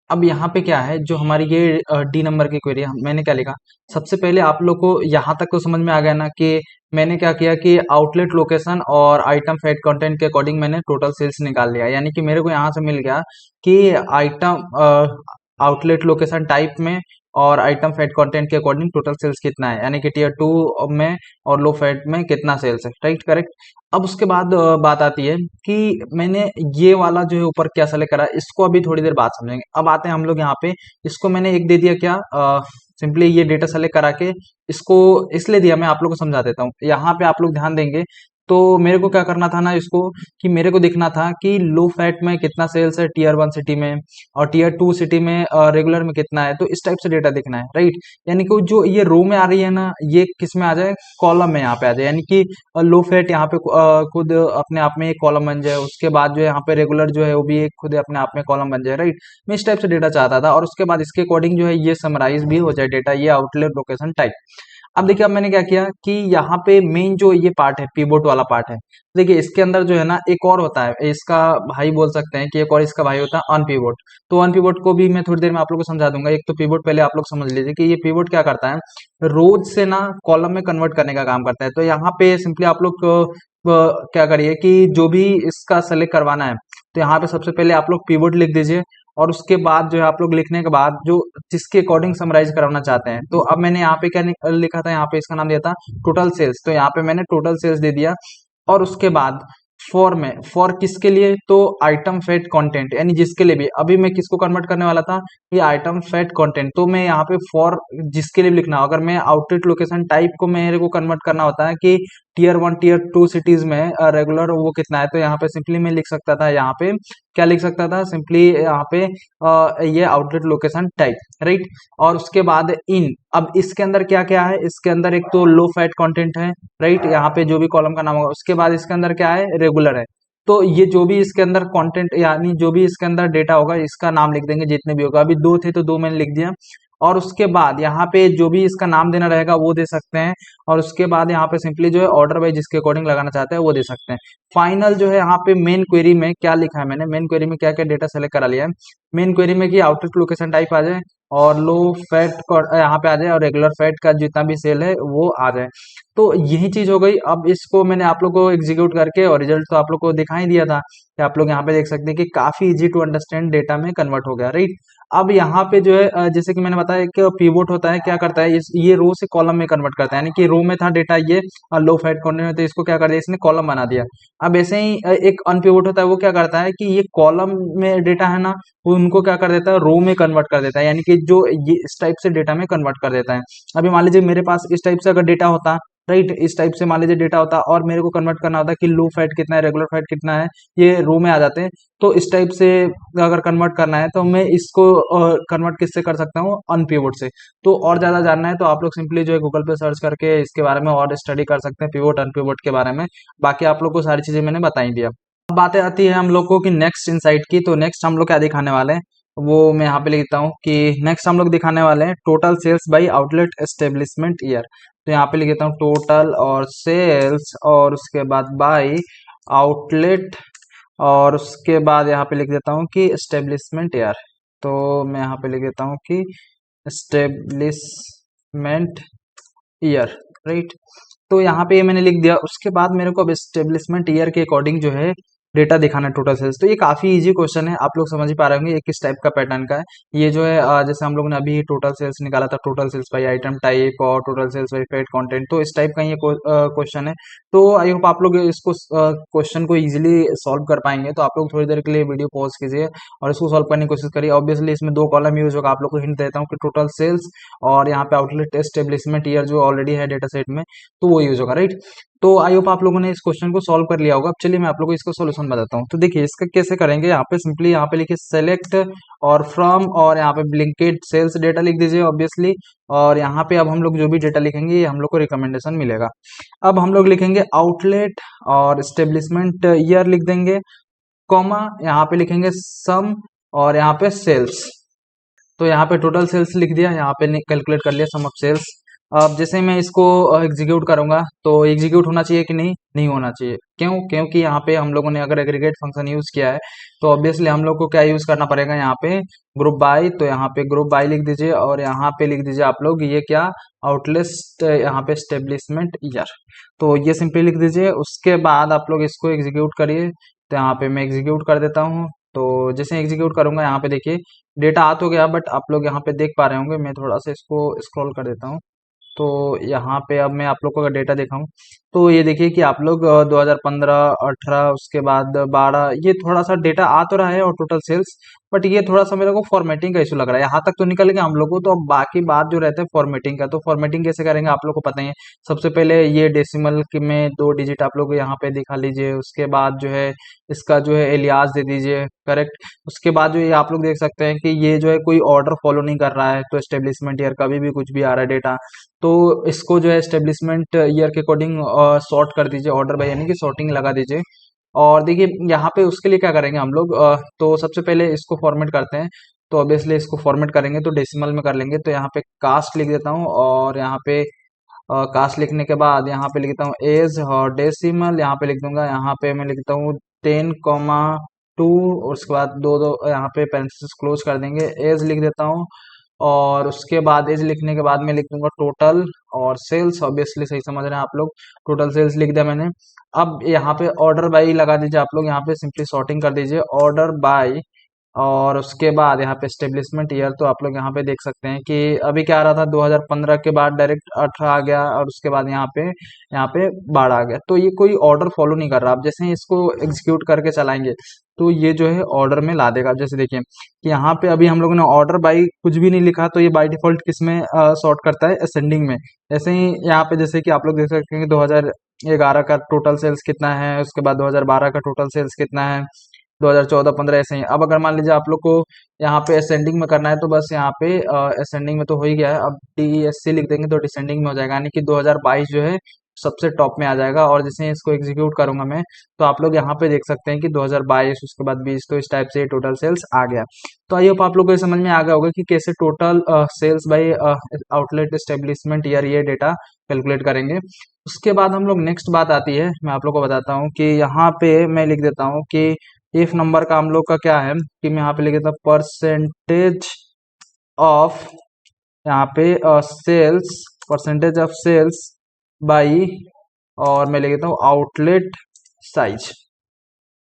अब यहाँ पे क्या है, जो हमारी ये डी नंबर की क्वेरी है, मैंने क्या लिखा, सबसे पहले आप लोग को यहाँ तक तो समझ में आ गया ना कि मैंने क्या किया कि आउटलेट लोकेशन और आइटम फैट कंटेंट के अकॉर्डिंग मैंने टोटल सेल्स निकाल लिया। यानी कि मेरे को यहाँ से मिल गया कि आइटम आउटलेट लोकेशन टाइप में और आइटम फैट कंटेंट के अकॉर्डिंग टोटल सेल्स कितना है, यानी कि टीयर 2 में और लो फैट में कितना सेल्स है, राइट, करेक्ट। अब उसके बाद बात आती है कि मैंने ये वाला जो है ऊपर क्या सेलेक्ट करा, इसको अभी थोड़ी देर बाद समझेंगे। अब आते हैं हम लोग यहाँ पे, इसको मैंने एक दे दिया क्या, सिंपली ये डेटा सेलेक्ट करा के इसको इसलिए दिया, मैं आप लोग को समझा देता हूँ। यहाँ पे आप लोग ध्यान देंगे तो मेरे को क्या करना था ना इसको, कि मेरे को दिखना था कि लो फैट में कितना सेल्स है टीयर 1 सिटी में और टीयर 2 सिटी में रेगुलर में कितना है, तो इस टाइप से डेटा दिखना है, राइट। यानी कि जो ये रो में आ रही है ना, ये किस में आ जाए, कॉलम में यहाँ पे आ जाए, यानी कि लो फैट यहाँ पे खुद अपने आप में एक कॉलम बन जाए, उसके बाद जो है यहाँ पे रेगुलर जो है वो भी एक खुद अपने आप में कॉलम बन जाए, राइट। मैं इस टाइप से डेटा चाहता था और उसके बाद इसके अकॉर्डिंग जो है ये समराइज भी हो जाए डेटा, ये आउटलेट लोकेशन टाइप। अब देखिए अब मैंने क्या किया कि यहाँ पे मेन जो ये पार्ट है पीवोट वाला पार्ट है, देखिए इसके अंदर जो है ना एक और होता है, इसका भाई बोल सकते हैं कि एक और इसका भाई होता है अनपिवोट। तो अनपिवोट को भी मैं थोड़ी देर में आप लोग को समझा दूंगा। एक तो पिवोट पहले आप लोग समझ लीजिए कि ये पिवोट क्या करता है, रोज से ना कॉलम में कन्वर्ट करने का काम करता है। तो यहाँ पे सिंपली आप लोग क्या करिए कि जो भी इसका सेलेक्ट करवाना है तो यहाँ पे सबसे पहले आप लोग पिवोट लिख दीजिए और उसके बाद जो है आप लोग लिखने के बाद जो जिसके अकॉर्डिंग समराइज कराना चाहते हैं, तो अब मैंने यहाँ पे क्या लिखा था, यहाँ पे इसका नाम दिया था टोटल सेल्स, तो यहाँ पे मैंने टोटल सेल्स दे दिया। और उसके बाद फॉर में, फॉर किसके लिए, तो आइटम फैट कंटेंट, यानी जिसके लिए भी, अभी मैं किसको कन्वर्ट करने वाला था, ये आइटम फैट कंटेंट, तो मैं यहाँ पे फॉर जिसके लिए भी लिखना, अगर मैं आउटलेट लोकेशन टाइप को मेरे को कन्वर्ट करना होता है कि टीयर 1 टीयर 2 सिटीज में रेगुलर वो कितना है, तो यहाँ पे सिंपली मैं लिख सकता था, यहाँ पे क्या लिख सकता था, सिंपली यहाँ पे ये आउटलेट लोकेशन टाइप, राइट। और उसके बाद इन, अब इसके अंदर क्या क्या है, इसके अंदर एक तो लो फैट कंटेंट है, राइट, यहाँ पे जो भी कॉलम का नाम होगा। उसके बाद इसके अंदर क्या है, रेगुलर है। तो ये जो भी इसके अंदर कंटेंट यानी जो भी इसके अंदर डेटा होगा इसका नाम लिख देंगे जितने भी होगा, अभी दो थे तो दो मैंने लिख दिया। और उसके बाद यहाँ पे जो भी इसका नाम देना रहेगा वो दे सकते हैं। और उसके बाद यहाँ पे सिंपली जो है ऑर्डर वाइज जिसके अकॉर्डिंग लगाना चाहते हैं वो दे सकते हैं। फाइनल जो है यहाँ पे मेन क्वेरी में क्या लिखा है, मैंने मेन क्वेरी में क्या क्या डेटा सेलेक्ट करा लिया है, मेन क्वेरी में कि आउटलेट लोकेशन टाइप आ जाए और लो फैट यहाँ पे आ जाए और रेगुलर फैट का जितना भी सेल है वो आ जाए। तो यही चीज हो गई। अब इसको मैंने आप लोग को एग्जीक्यूट करके और रिजल्ट तो आप लोग को दिखाई दिया था कि आप लोग यहाँ पे देख सकते हैं कि काफी इजी टू अंडरस्टैंड डेटा में कन्वर्ट हो गया, राइट। अब यहाँ पे जो है जैसे कि मैंने बताया कि पिवोट होता है, क्या करता है ये रो से कॉलम में कन्वर्ट करता है, यानी कि रो में था डेटा ये लो फैट कंटेंट में, तो इसको क्या कर दिया इसने, कॉलम बना दिया। अब ऐसे ही एक अनपिवोट होता है, वो क्या करता है कि ये कॉलम में डेटा है ना, वो उनको क्या कर देता है, रो में कन्वर्ट कर देता है, यानी कि जो ये इस टाइप से डेटा में कन्वर्ट कर देता है। अभी मान लीजिए मेरे पास इस टाइप से अगर डेटा होता, राइट, इस टाइप से मान लीजिए डेटा होता और मेरे को कन्वर्ट करना होता कि लो फैट कितना है रेगुलर फैट कितना है, ये रो में आ जाते हैं। तो इस टाइप से अगर कन्वर्ट करना है तो मैं इसको कन्वर्ट किससे कर सकता हूँ, अनपिवोट से। तो और ज्यादा जानना है तो आप लोग सिंपली जो है गूगल पे सर्च करके इसके बारे में और स्टडी कर सकते हैं पिवोट अनपिवोट के बारे में। बाकी आप लोग को सारी चीजें मैंने बताई दिया। अब बातें आती है हम लोग को कि नेक्स्ट इनसाइट की, तो नेक्स्ट हम लोग क्या दिखाने वाले हैं वो मैं यहाँ पे लिखता हूँ कि नेक्स्ट हम लोग दिखाने वाले हैं total sales by outlet establishment year. तो यहाँ पे लिख देता हूँ टोटल और सेल्स और उसके बाद बाई आउटलेट और उसके बाद यहाँ पे लिख देता हूँ कि एस्टेब्लिशमेंट ईयर। तो मैं यहाँ पे लिख देता हूँ कि एस्टेब्लिशमेंट ईयर, राइट। तो यहाँ पे ये मैंने लिख दिया। उसके बाद मेरे को अब एस्टेब्लिशमेंट ईयर के अकॉर्डिंग जो है डेटा दिखाना टोटल सेल्स। तो ये काफी इजी क्वेश्चन है, आप लोग समझ ही पा रहे होंगे ये किस टाइप का पैटर्न का है। ये जो है जैसे हम लोग ने अभी टोटल सेल्स निकाला था, total sales by item type और total sales by fat content, तो इस टाइप का ये क्वेश्चन है। तो आई होप आप लोग इसको क्वेश्चन को इजीली सॉल्व कर पाएंगे। तो आप लोग थोड़ी देर के लिए वीडियो पॉज कीजिए और इसको सॉल्व करने की कोशिश करिए। ऑब्वियसली इसमें दो कॉलम यूज होगा, आप लोग को हिंट देता हूँ कि टोटल सेल्स और यहाँ पे आउटलेट एस्टेब्लिशमेंट ईयर जो ऑलरेडी है डेटा सेट में, तो वो यूज होगा, राइट। तो आई होप आप लोगों ने इस क्वेश्चन को सॉल्व कर लिया होगा। अब चलिए मैं आप लोगों को इसका सॉल्यूशन बताता हूँ। तो देखिए इसका कैसे करेंगे, यहाँ पे सिंपली यहाँ पे लिखिए सेलेक्ट और फ्रॉम और यहाँ पे ब्लिंकिट सेल्स डेटा लिख दीजिए ऑब्वियसली। और यहाँ पे अब हम लोग जो भी डेटा लिखेंगे ये हम लोग को रिकमेंडेशन मिलेगा। अब हम लोग लिखेंगे आउटलेट और स्टेब्लिशमेंट ईयर लिख देंगे, कॉमा यहाँ पे लिखेंगे सम और यहाँ पे सेल्स। तो यहाँ पे टोटल सेल्स लिख दिया, यहाँ पे कैलकुलेट कर लिया सम ऑफ सेल्स। अब जैसे मैं इसको एग्जीक्यूट करूंगा तो एग्जीक्यूट होना चाहिए कि नहीं, नहीं होना चाहिए। क्यों? क्योंकि यहाँ पे हम लोगों ने अगर एग्रीगेट फंक्शन यूज किया है तो ऑब्वियसली हम लोग को क्या यूज करना पड़ेगा, यहाँ पे ग्रुप बाय। तो यहाँ पे ग्रुप बाय लिख दीजिए और यहाँ पे लिख दीजिए आप लोग ये क्या, आउटलेट यहाँ पे स्टेब्लिशमेंट ईयर। तो ये सिंपली लिख दीजिए, उसके बाद आप लोग इसको एग्जीक्यूट करिए। तो यहाँ पे मैं एग्जीक्यूट कर देता हूँ। तो जैसे एग्जीक्यूट करूंगा यहाँ पे देखिए डेटा आ तो गया, बट आप लोग यहाँ पे देख पा रहे होंगे, मैं थोड़ा सा इसको स्क्रॉल कर देता हूँ। तो यहाँ पे अब मैं आप लोग को अगर डेटा दिखाऊं तो ये देखिए कि आप लोग 2015, 18, उसके बाद 12, ये थोड़ा सा डेटा आ तो रहा है और टोटल सेल्स, बट ये थोड़ा सा मेरे को फॉर्मेटिंग का इशू लग रहा है। यहाँ तक तो निकल गया हम लोग को, तो अब बाकी बात जो रहता है फॉर्मेटिंग का, तो फॉर्मेटिंग कैसे करेंगे आप लोग को पता ही है। सबसे पहले ये डेसिमल में 2 डिजिट आप लोग यहाँ पे दिखा लीजिए, उसके बाद जो है इसका जो है एलियास दे दीजिए, करेक्ट। उसके बाद जो ये आप लोग देख सकते हैं कि ये जो है कोई ऑर्डर फॉलो नहीं कर रहा है, तो एस्टेब्लिशमेंट ईयर कभी भी कुछ भी आ रहा है डेटा, तो इसको जो है एस्टेब्लिशमेंट ईयर के अकॉर्डिंग सॉर्ट कर दीजिए, ऑर्डर बाय यानी कि सॉर्टिंग लगा दीजिए। और देखिए यहाँ पे उसके लिए क्या करेंगे हम लोग, तो सबसे पहले इसको फॉर्मेट करते हैं। तो ऑब्वियसली इसको फॉर्मेट करेंगे तो डेसिमल में कर लेंगे। तो यहाँ पे कास्ट लिख देता हूँ और यहाँ पे कास्ट लिखने के बाद यहाँ पे लिखता हूँ एज और डेसिमल यहाँ पे लिख दूंगा। यहाँ पे मैं लिखता हूँ 10,2 और उसके बाद दो दो यहाँ पे पेरेंथेसिस क्लोज कर देंगे, एज लिख देता हूँ। और उसके बाद एज लिखने के बाद मैं लिख दूंगा टोटल और सेल्स, ऑब्वियसली सही समझ रहे हैं आप लोग, टोटल सेल्स लिख दिया मैंने। अब यहाँ पे ऑर्डर बाई लगा दीजिए आप लोग, यहाँ पे सिंपली सॉर्टिंग कर दीजिए ऑर्डर बाय। और उसके बाद यहाँ पे स्टेब्लिशमेंट ईयर, तो आप लोग यहाँ पे देख सकते हैं कि अभी क्या आ रहा था 2015 के बाद डायरेक्ट 18 आ गया और उसके बाद यहाँ पे 12 आ गया। तो ये कोई ऑर्डर फॉलो नहीं कर रहा। आप जैसे ही इसको एग्जीक्यूट करके चलाएंगे तो ये जो है ऑर्डर में ला देगा। जैसे देखिए कि यहाँ पे अभी हम लोगों ने ऑर्डर बाई कुछ भी नहीं लिखा, तो ये बाय डिफॉल्ट किस में सॉर्ट करता है, असेंडिंग में। ऐसे ही यहाँ पे जैसे कि आप लोग देख सकते हैं कि 2011 का टोटल सेल्स कितना है, उसके बाद 2012 का टोटल सेल्स कितना है, 2014-15 ऐसे ही। अब अगर मान लीजिए आप लोग को यहाँ पे असेंडिंग में करना है तो बस यहाँ पे असेंडिंग में तो हो ही गया है, अब DESC लिख देंगे तो डिसेंडिंग में हो जाएगा, यानी कि 2022 जो है सबसे टॉप में आ जाएगा। और जैसे इसको एग्जीक्यूट करूंगा मैं तो आप लोग यहाँ पे देख सकते हैं कि 2022 उसके बाद 20, तो इस टाइप से टोटल सेल्स आ गया। तो आई होप आप लोग को ये समझ में आ गया होगा कि कैसे total sales by outlet establishment year ये डेटा कैलकुलेट करेंगे। उसके बाद हम लोग नेक्स्ट बात आती है, मैं आप लोग को बताता हूँ कि यहाँ पे मैं लिख देता हूँ कि इफ नंबर का हम लोग का क्या है कि मैं यहाँ पे लिख देता हूँ परसेंटेज ऑफ यहाँ पे sales, percentage of sales by, और मैं लिख देता हूँ आउटलेट साइज।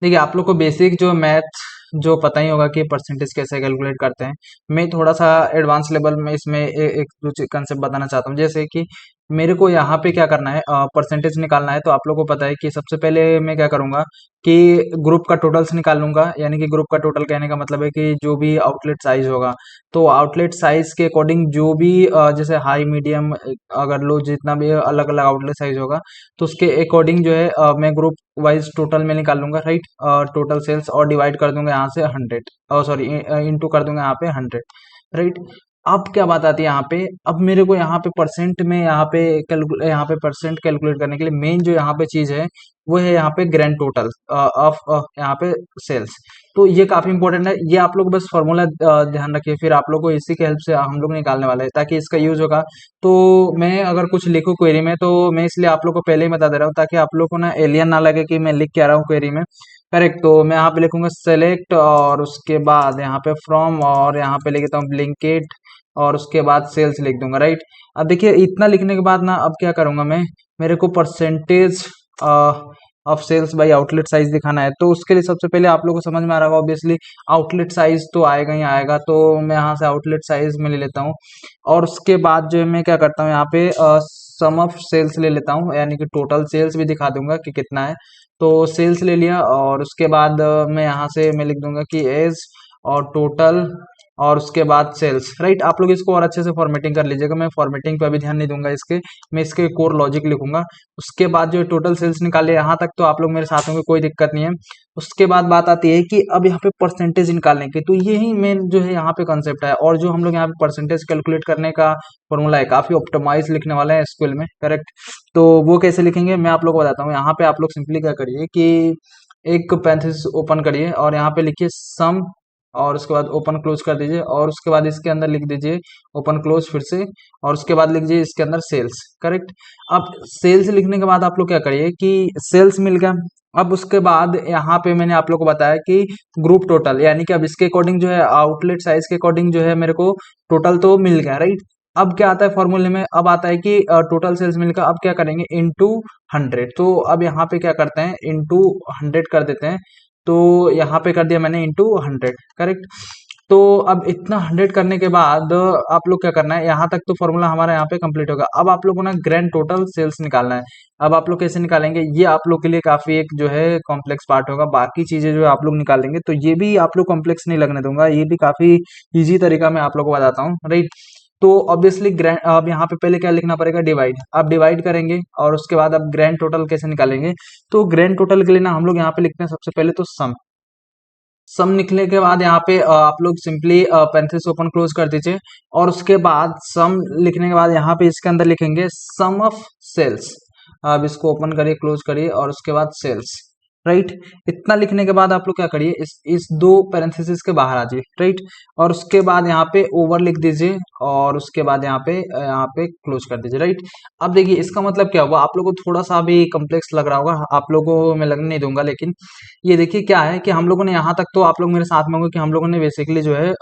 देखिए आप लोग को बेसिक जो मैथ जो पता ही होगा कि परसेंटेज कैसे कैलकुलेट करते हैं। मैं थोड़ा सा एडवांस लेवल में इसमें एक दो कंसेप्ट बताना चाहता हूँ। जैसे कि मेरे को यहाँ पे क्या करना है, परसेंटेज निकालना है। तो आप लोग को पता है कि सबसे पहले मैं क्या करूँगा कि ग्रुप का टोटल्स निकाल लूंगा, यानी कि ग्रुप का टोटल कहने का मतलब है कि जो भी आउटलेट साइज होगा, तो आउटलेट साइज के अकॉर्डिंग जो भी जैसे हाई मीडियम अगर लो जितना भी अलग अलग आउटलेट साइज होगा तो उसके अकॉर्डिंग जो है मैं ग्रुप वाइज टोटल में निकाल लूंगा, राइट। टोटल सेल्स और डिवाइड कर दूंगा यहाँ से 100, और सॉरी इंटू कर दूंगा यहाँ पे 100, राइट। अब क्या बात आती है यहाँ पे, अब मेरे को यहाँ पे परसेंट में यहाँ पे परसेंट कैलकुलेट करने के लिए मेन जो यहाँ पे चीज है वो है यहाँ पे ग्रैंड टोटल ऑफ यहाँ पे सेल्स। तो ये काफी इंपॉर्टेंट है, ये आप लोग बस फॉर्मूला ध्यान रखिए, फिर आप लोग को इसी के हेल्प से हम लोग निकालने वाले हैं ताकि इसका यूज होगा। तो मैं अगर कुछ लिखूं क्वेरी में तो मैं इसलिए आप लोग को पहले ही बता दे रहा हूँ ताकि आप लोग को ना एलियन ना लगे कि मैं लिख क्या रहा हूँ क्वेरी में, करेक्ट। तो मैं यहाँ पे लिखूंगा सेलेक्ट और उसके बाद यहाँ पे फ्रॉम और यहाँ पे लिखता हूँ ब्लिंकिट और उसके बाद सेल्स लिख दूंगा, राइट। अब देखिए इतना लिखने के बाद ना अब क्या करूंगा मैं, मेरे को percentage of sales by outlet size दिखाना है, तो उसके लिए सबसे पहले आप लोगों को समझ में आ रहा होगा ऑब्वियसली आउटलेट साइज तो आएगा ही आएगा। तो मैं यहाँ से आउटलेट साइज में ले लेता हूँ और उसके बाद जो है मैं क्या करता हूँ यहाँ पे सम ऑफ सेल्स ले लेता हूँ, यानी कि टोटल सेल्स भी दिखा दूंगा कि कितना है। तो सेल्स ले लिया और उसके बाद मैं यहाँ से मैं लिख दूंगा कि एज और टोटल और उसके बाद सेल्स, राइट। आप लोग इसको और अच्छे से फॉर्मेटिंग कर लीजिएगा, मैं फॉर्मेटिंग पे अभी ध्यान नहीं दूंगा इसके, मैं इसके कोर लॉजिक लिखूंगा। उसके बाद जो टोटल सेल्स निकाले यहाँ तक तो आप लोग मेरे साथ होंगे, कोई दिक्कत नहीं है। उसके बाद बात आती है कि अब यहाँ पे परसेंटेज निकालने की, तो यही मेन जो है यहाँ पे कंसेप्ट है। और जो हम लोग यहाँ पे परसेंटेज कैलकुलेट करने का फॉर्मूला है काफी ऑप्टिमाइज लिखने वाला है एसक्यूएल में, करेक्ट। तो वो कैसे लिखेंगे मैं आप लोग को बताता हूँ। यहाँ पे आप लोग सिंपली क्या करिए कि एक पैरेंथेसिस ओपन करिए और यहाँ पे लिखिए सम और उसके बाद ओपन क्लोज कर दीजिए और उसके बाद इसके अंदर लिख दीजिए ओपन क्लोज फिर से और उसके बाद लिख दीजिए इसके अंदर सेल्स, करेक्ट। अब सेल्स लिखने के बाद आप लोग क्या करिए कि सेल्स मिल गया। अब उसके बाद यहाँ पे मैंने आप लोग को बताया कि ग्रुप टोटल, यानी कि अब इसके अकॉर्डिंग जो है आउटलेट साइज के अकॉर्डिंग जो है मेरे को टोटल तो मिल गया, राइट। अब क्या आता है फॉर्मूले में, अब आता है कि टोटल सेल्स मिल गया, अब क्या करेंगे इनटू 100। तो अब यहाँ पे क्या करते हैं इनटू 100 कर देते हैं। तो यहाँ पे कर दिया मैंने इंटू 100, करेक्ट। तो अब इतना 100 करने के बाद आप लोग क्या करना है, यहाँ तक तो फॉर्मूला हमारा यहाँ पे कंप्लीट होगा। अब आप लोगों को ना ग्रैंड टोटल सेल्स निकालना है। अब आप लोग कैसे निकालेंगे, ये आप लोग के लिए काफी एक जो है कॉम्प्लेक्स पार्ट होगा, बाकी चीजें जो है आप लोग निकालेंगे तो ये भी आप लोग कॉम्प्लेक्स नहीं लगने दूंगा, ये भी काफी इजी तरीका मैं आप लोग को बताता हूँ, राइट। तो ऑब्वियसली ग्रैंड अब यहाँ पे पहले क्या लिखना पड़ेगा डिवाइड, आप डिवाइड करेंगे और उसके बाद अब ग्रैंड टोटल कैसे निकालेंगे। तो ग्रैंड टोटल के लिए ना हम लोग यहाँ पे लिखते हैं सबसे पहले तो सम निकलने के बाद यहाँ पे आप लोग सिंपली पैरेंथेसिस ओपन क्लोज कर दीजिए और उसके बाद सम लिखने के बाद यहाँ पे इसके अंदर लिखेंगे सम ऑफ सेल्स। अब इसको ओपन करिए क्लोज करिए और उसके बाद सेल्स, राइट। इतना लिखने के बाद आप लोग क्या करिए इस दो पैरेंथेसिस के बाहर आ जाइए, राइट। और उसके बाद यहाँ पे ओवर लिख दीजिए और उसके बाद यहाँ पे क्लोज कर दीजिए, राइट। अब देखिए इसका मतलब क्या हुआ, आप लोगों को थोड़ा सा भी कॉम्प्लेक्स लग रहा होगा, आप लोगों को मैं लगने नहीं दूंगा, लेकिन ये देखिए क्या है कि हम लोगों ने यहाँ तक तो आप लोग मेरे साथ में होंगे कि हम लोगों ने बेसिकली जो है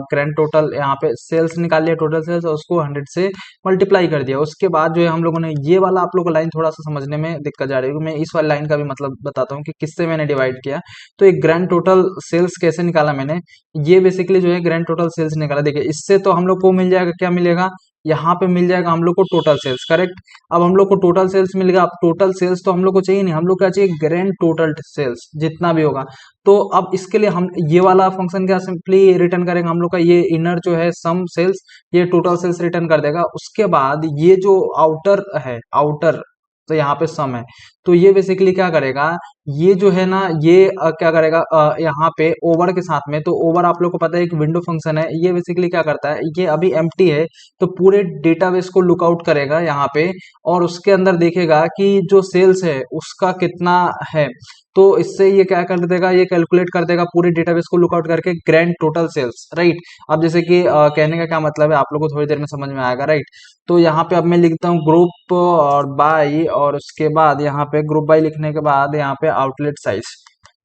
ग्रैंड टोटल यहाँ पे सेल्स निकाल लिया, टोटल सेल्स, और उसको 100 से मल्टीप्लाई कर दिया। उसके बाद जो है हम लोगों ने ये वाला आप लोग को लाइन थोड़ा सा समझने में दिक्कत जा रही है, मैं इस वाली लाइन का भी मतलब बताता हूँ कि किससे मैंने डिवाइड किया। तो एक ग्रैंड टोटल सेल्स कैसे निकाला मैंने, ये बेसिकली जो है ग्रैंड टोटल सेल्स निकाला। देखिए इससे तो हम लोग को मिल जाएगा, क्या मिलेगा यहाँ पे मिल जाएगा हम लोग को टोटल सेल्स, करेक्ट। अब हम लोग को टोटल सेल्स मिल गया, अब टोटल सेल्स तो हम लोग को चाहिए नहीं, हम लोग क्या चाहिए ग्रैंड टोटल सेल्स जितना भी होगा। तो अब इसके लिए हम ये वाला फंक्शन क्या सिंपली रिटर्न करेंगे, हम लोग का ये इनर जो है सम सेल्स, ये टोटल सेल्स रिटर्न कर देगा। उसके बाद ये जो आउटर है आउटर, तो यहाँ पे सम है, तो ये बेसिकली क्या करेगा, ये जो है ना ये क्या करेगा यहाँ पे ओवर के साथ में, तो ओवर आप लोग को पता है एक विंडो फंक्शन है, ये बेसिकली क्या करता है, ये अभी एम्प्टी है तो पूरे डेटाबेस को लुकआउट करेगा यहाँ पे और उसके अंदर देखेगा कि जो सेल्स है उसका कितना है। तो इससे ये क्या कर देगा, ये कैलकुलेट कर देगा पूरे डेटाबेस को लुकआउट करके ग्रैंड टोटल सेल्स, राइट। अब जैसे कि कहने का क्या मतलब है आप लोग को थोड़ी देर में समझ में आएगा, राइट। तो यहाँ पे अब मैं लिखता हूँ ग्रुप और बाई और उसके बाद यहाँ पे ग्रुप बाई लिखने के बाद यहाँ पे आउटलेट साइज,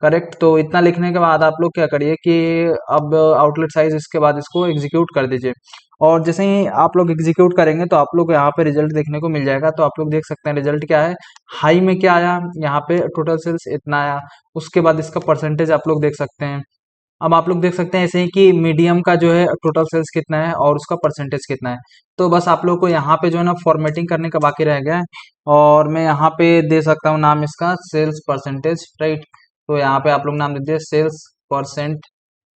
करेक्ट। तो इतना लिखने के बाद आप लोग क्या करिए कि अब आउटलेट साइज इसके बाद इसको एग्जीक्यूट कर दीजिए और जैसे ही आप लोग एग्जीक्यूट करेंगे तो आप लोग यहाँ पे रिजल्ट देखने को मिल जाएगा। तो आप लोग देख सकते हैं रिजल्ट क्या है, हाई में क्या आया, यहाँ पे टोटल सेल्स इतना आया, उसके बाद इसका परसेंटेज आप लोग देख सकते हैं। अब आप लोग देख सकते हैं ऐसे ही कि मीडियम का जो है टोटल सेल्स कितना है और उसका परसेंटेज कितना है। तो बस आप लोग को यहाँ पे जो है ना फॉर्मेटिंग करने का बाकी रह गया है और मैं यहाँ पे दे सकता हूँ नाम इसका सेल्स परसेंटेज, राइट। तो यहाँ पे आप लोग नाम दे दीजिए सेल्स परसेंट,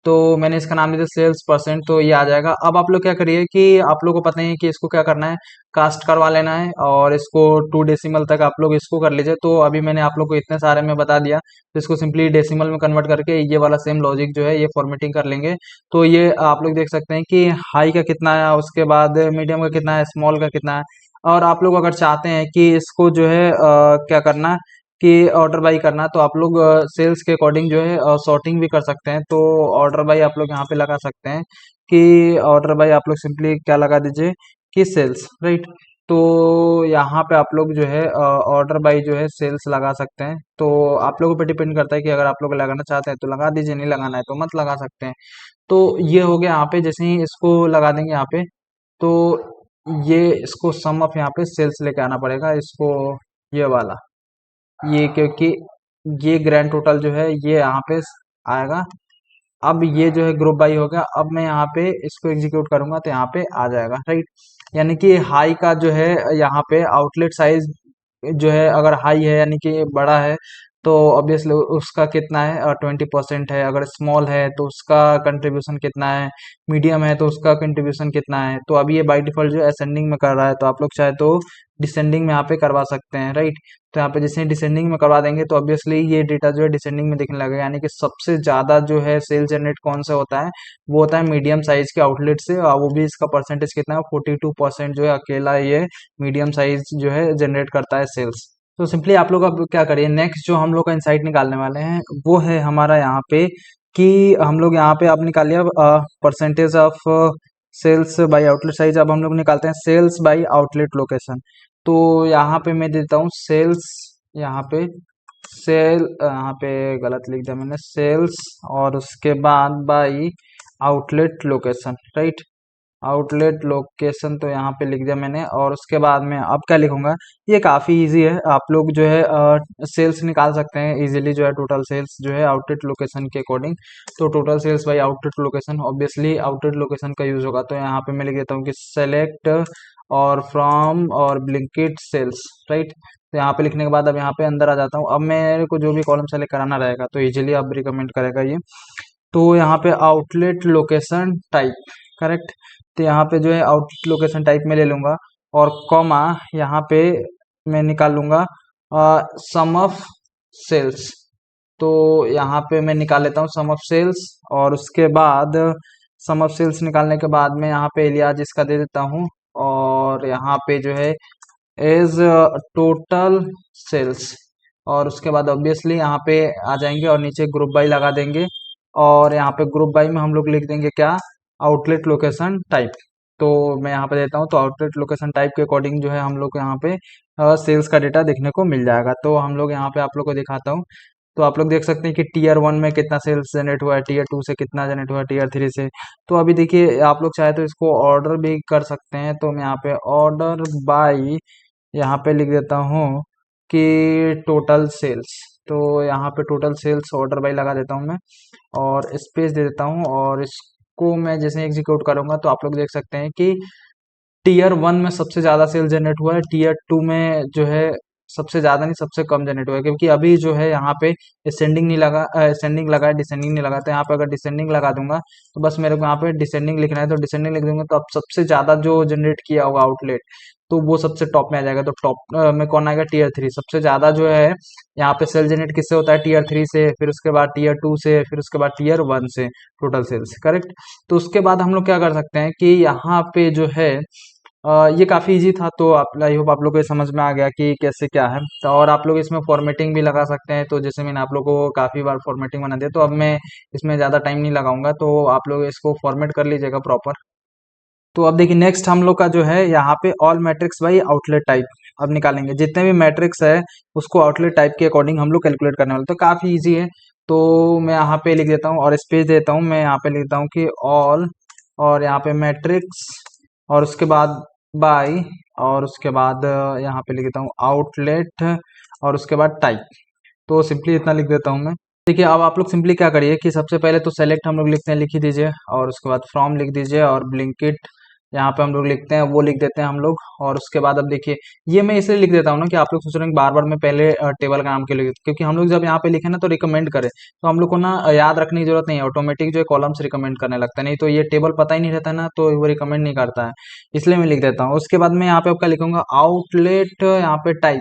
तो मैंने इसका नाम दिया सेल्स परसेंट, तो ये आ जाएगा। अब आप लोग क्या करिए कि आप लोग को पता ही है कि इसको क्या करना है, कास्ट करवा लेना है और इसको 2 डेसिमल तक आप लोग इसको कर लीजिए। तो अभी मैंने आप लोग को इतने सारे में बता दिया, तो इसको सिंपली डेसिमल में कन्वर्ट करके ये वाला सेम लॉजिक जो है ये फॉर्मेटिंग कर लेंगे। तो ये आप लोग देख सकते हैं कि हाई का कितना है, उसके बाद मीडियम का कितना है, स्मॉल का कितना है। और आप लोग अगर चाहते हैं कि इसको जो है क्या करना कि ऑर्डर बाई करना, तो आप लोग सेल्स के अकॉर्डिंग जो है सॉर्टिंग भी कर सकते हैं। तो ऑर्डर बाई आप लोग यहाँ पे लगा सकते हैं कि ऑर्डर बाई आप लोग सिंपली क्या लगा दीजिए कि सेल्स, राइट। तो यहाँ पे आप लोग जो है ऑर्डर बाई जो है सेल्स लगा सकते हैं। तो आप लोगों पे डिपेंड करता है कि अगर आप लोग लगाना चाहते हैं तो लगा दीजिए, नहीं लगाना है तो मत लगा सकते हैं। तो ये हो गया यहाँ पे, जैसे ही इसको लगा देंगे यहाँ पे तो ये इसको सम ऑफ यहाँ पे सेल्स लेके आना पड़ेगा इसको, ये वाला, ये क्योंकि ये ग्रैंड टोटल जो है ये यहाँ पे आएगा। अब ये जो है ग्रुप बाई हो गया। अब मैं यहाँ पे इसको एग्जीक्यूट करूंगा तो यहाँ पे आ जाएगा, राइट। यानी कि हाई का जो है यहाँ पे आउटलेट साइज जो है अगर हाई है यानी कि बड़ा है तो ऑब्वियसली उसका कितना है 20% है। अगर स्मॉल है तो उसका कंट्रीब्यूशन कितना है, मीडियम है तो उसका कंट्रीब्यूशन कितना है। तो अभी ये बाई डिफॉल्ट जो असेंडिंग में कर रहा है, तो आप लोग चाहे तो डिसेंडिंग में यहाँ पे करवा सकते हैं, राइट। तो यहाँ पे जैसे डिसेंडिंग में करवा देंगे तो ऑब्वियसली ये डेटा जो है डिसेंडिंग में दिखने लगेगा। यानी कि सबसे ज्यादा जो है सेल जनरेट कौन सा होता है, वो होता है मीडियम साइज के आउटलेट से, और वो भी इसका परसेंटेज कितना है 42% जो है अकेला ये मीडियम साइज जो है जनरेट करता है सेल्स। तो सिंपली आप लोग अब क्या करिए, नेक्स्ट जो हम लोग का इंसाइट निकालने वाले हैं वो है हमारा यहाँ पे कि हम लोग यहाँ पे अब निकाल लिया percentage of sales by outlet size. अब हम लोग निकालते हैं सेल्स बाय आउटलेट लोकेशन। तो यहाँ पे मैं देता हूँ सेल्स, यहाँ पे यहाँ पे गलत लिख दिया मैंने, सेल्स और उसके बाद by outlet location, right. Outlet location तो यहाँ पे लिख दिया मैंने, और उसके बाद में अब क्या लिखूंगा, ये काफ़ी इजी है। आप लोग जो है सेल्स निकाल सकते हैं इजीली, जो है टोटल सेल्स जो है आउटलेट लोकेशन के अकॉर्डिंग। तो total sales by outlet location, obviously outlet location का यूज होगा। तो यहाँ पे मैं लिख देता हूँ कि सेलेक्ट और फ्रॉम और ब्लिंकिट सेल्स, राइट। तो यहाँ पे लिखने के बाद अब यहाँ पे अंदर आ जाता हूँ। अब मेरे को जो भी कॉलम सेलेक्ट कराना रहेगा तो इजीली अब रिकमेंड करेगा ये। तो यहाँ पे आउटलेट लोकेशन टाइप, करेक्ट। तो यहाँ पे जो है आउटलेट लोकेशन टाइप में ले लूंगा, और कॉमा यहाँ पे मैं निकाल लूंगा सम ऑफ सेल्स। तो यहाँ पे मैं निकाल लेता हूँ सम ऑफ सेल्स, और उसके बाद सम ऑफ सेल्स निकालने के बाद में यहाँ पे एलियाज इसका दे देता हूँ, और यहाँ पे जो है एज टोटल सेल्स। और उसके बाद ऑब्वियसली यहाँ पे आ जाएंगे और नीचे ग्रुप बाई लगा देंगे, और यहाँ पे ग्रुप बाई में हम लोग लिख देंगे क्या, आउटलेट लोकेशन टाइप। तो मैं यहाँ पे देता हूँ, तो आउटलेट लोकेशन टाइप के अकॉर्डिंग जो है हम लोग को यहाँ पे सेल्स का डेटा देखने को मिल जाएगा। तो हम लोग यहाँ पे आप लोग को दिखाता हूँ। तो आप लोग देख सकते हैं कि टीयर 1 में कितना सेल्स जनरेट हुआ है, टीयर 2 से कितना जनरेट हुआ है, टीयर 3 से। तो अभी देखिए आप लोग चाहे तो इसको ऑर्डर भी कर सकते हैं। तो मैं यहाँ पे ऑर्डर बाई यहाँ पे लिख देता हूँ कि टोटल सेल्स। तो यहाँ पे टोटल सेल्स ऑर्डर बाई लगा देता हूँ मैं, और स्पेस दे देता हूँ, और इसको मैं जैसे एग्जीक्यूट करूंगा तो आप लोग देख सकते हैं कि टीयर 1 में सबसे ज्यादा सेल जनरेट हुआ है, टीयर 2 में जो है सबसे ज्यादा नहीं सबसे कम जनरेट हुआ है। क्योंकि अभी जो है यहाँ पे असेंडिंग नहीं लगा, असेंडिंग लगा है, डिसेंडिंग नहीं लगा। तो यहाँ पे अगर डिसेंडिंग लगा दूंगा तो बस मेरे को यहाँ पे डिसेंडिंग लिखना है, तो डिसेंडिंग लिख दूंगा। तो अब सबसे ज्यादा जो जनरेट किया होगा आउटलेट, तो वो सबसे टॉप में आ जाएगा। तो टॉप में कौन आएगा, टीयर 3। सबसे ज्यादा जो है यहाँ पे सेल जनरेट किससे होता है, टीयर 3 से, फिर उसके बाद टीयर 2 से, फिर उसके बाद टीयर 1 से टोटल सेल्स, करेक्ट। तो उसके बाद हम लोग क्या कर सकते हैं कि यहाँ पे जो है ये काफ़ी इजी था। तो आप, आई होप आप लोग को ये समझ में आ गया कि कैसे क्या है। तो और आप लोग इसमें फॉर्मेटिंग भी लगा सकते हैं। तो जैसे मैंने आप लोगों को काफ़ी बार फॉर्मेटिंग बना दिया, तो अब मैं इसमें ज़्यादा टाइम नहीं लगाऊंगा। तो आप लोग इसको फॉर्मेट कर लीजिएगा प्रॉपर। तो अब देखिए नेक्स्ट हम लोग का जो है यहाँ पे all matrix by outlet type अब निकालेंगे। जितने भी मैट्रिक्स है उसको आउटलेट टाइप के अकॉर्डिंग हम लोग कैलकुलेट करने वाले। तो काफ़ी इजी है। तो मैं यहाँ पे लिख देता हूँ और स्पेस देता हूँ। मैं यहाँ पे लिखता हूँ कि ऑल, और यहाँ पे मैट्रिक्स, और उसके बाद बाई, और उसके बाद यहाँ पे लिख देता हूँ आउटलेट, और उसके बाद टाइप। तो सिंपली इतना लिख देता हूँ मैं। देखिए अब आप लोग सिंपली क्या करिए कि सबसे पहले तो सेलेक्ट हम लोग लिखते हैं, लिख ही दीजिए, और उसके बाद फ्रॉम लिख दीजिए, और ब्लिंकिट यहाँ पे हम लोग लिखते हैं वो लिख देते हैं हम लोग। और उसके बाद अब देखिए ये मैं इसलिए लिख देता हूँ ना कि आप लोग सोच रहे हैं कि बार बार मैं पहले टेबल का नाम क्यों लिख, क्योंकि हम लोग जब यहाँ पे लिखे ना तो रिकमेंड करें तो हम लोग को ना याद रखने की जरूरत नहीं है, ऑटोमेटिक जो है कॉलम्स रिकमेंड करने लगता है। नहीं तो ये टेबल पता ही नहीं रहता है ना, तो वो रिकमेंड नहीं करता है, इसलिए मैं लिख देता हूँ। उसके बाद मैं यहाँ पे आपका लिखूंगा आउटलेट यहाँ पे टाइप।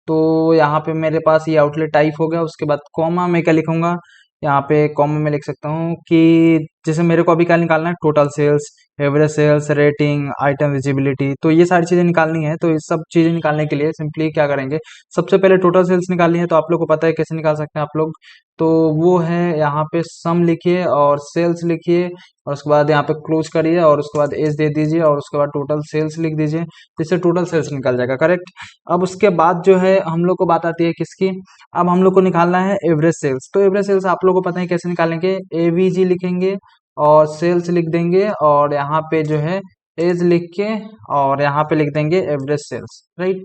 तो यहाँ पे मेरे पास ये आउटलेट टाइप हो गया। उसके बाद कॉमा में क्या लिखूंगा, यहाँ पे कॉमा में लिख सकता हूँ कि जैसे मेरे को अभी क्या निकालना है, total sales, average sales, rating, item visibility. तो ये सारी चीजें निकालनी है। तो ये सब चीजें निकालने के लिए सिंपली क्या करेंगे, सबसे पहले टोटल सेल्स निकालनी है। तो आप लोग को पता है कैसे निकाल सकते हैं आप लोग। तो वो है यहाँ पे सम लिखिए और सेल्स लिखिए, और उसके बाद यहाँ पे क्लोज करिए, और उसके बाद एज दे दीजिए, और उसके बाद टोटल सेल्स लिख दीजिए। जिससे टोटल सेल्स निकल जाएगा, करेक्ट। अब उसके बाद जो है हम लोग को बात आती है किसकी, अब हम लोग को निकालना है एवरेज सेल्स। तो एवरेज सेल्स आप लोग को पता है कैसे निकालेंगे, एवीजी लिखेंगे और सेल्स लिख देंगे, और यहाँ पे जो है एज लिख के, और यहाँ पे लिख देंगे एवरेज सेल्स, राइट।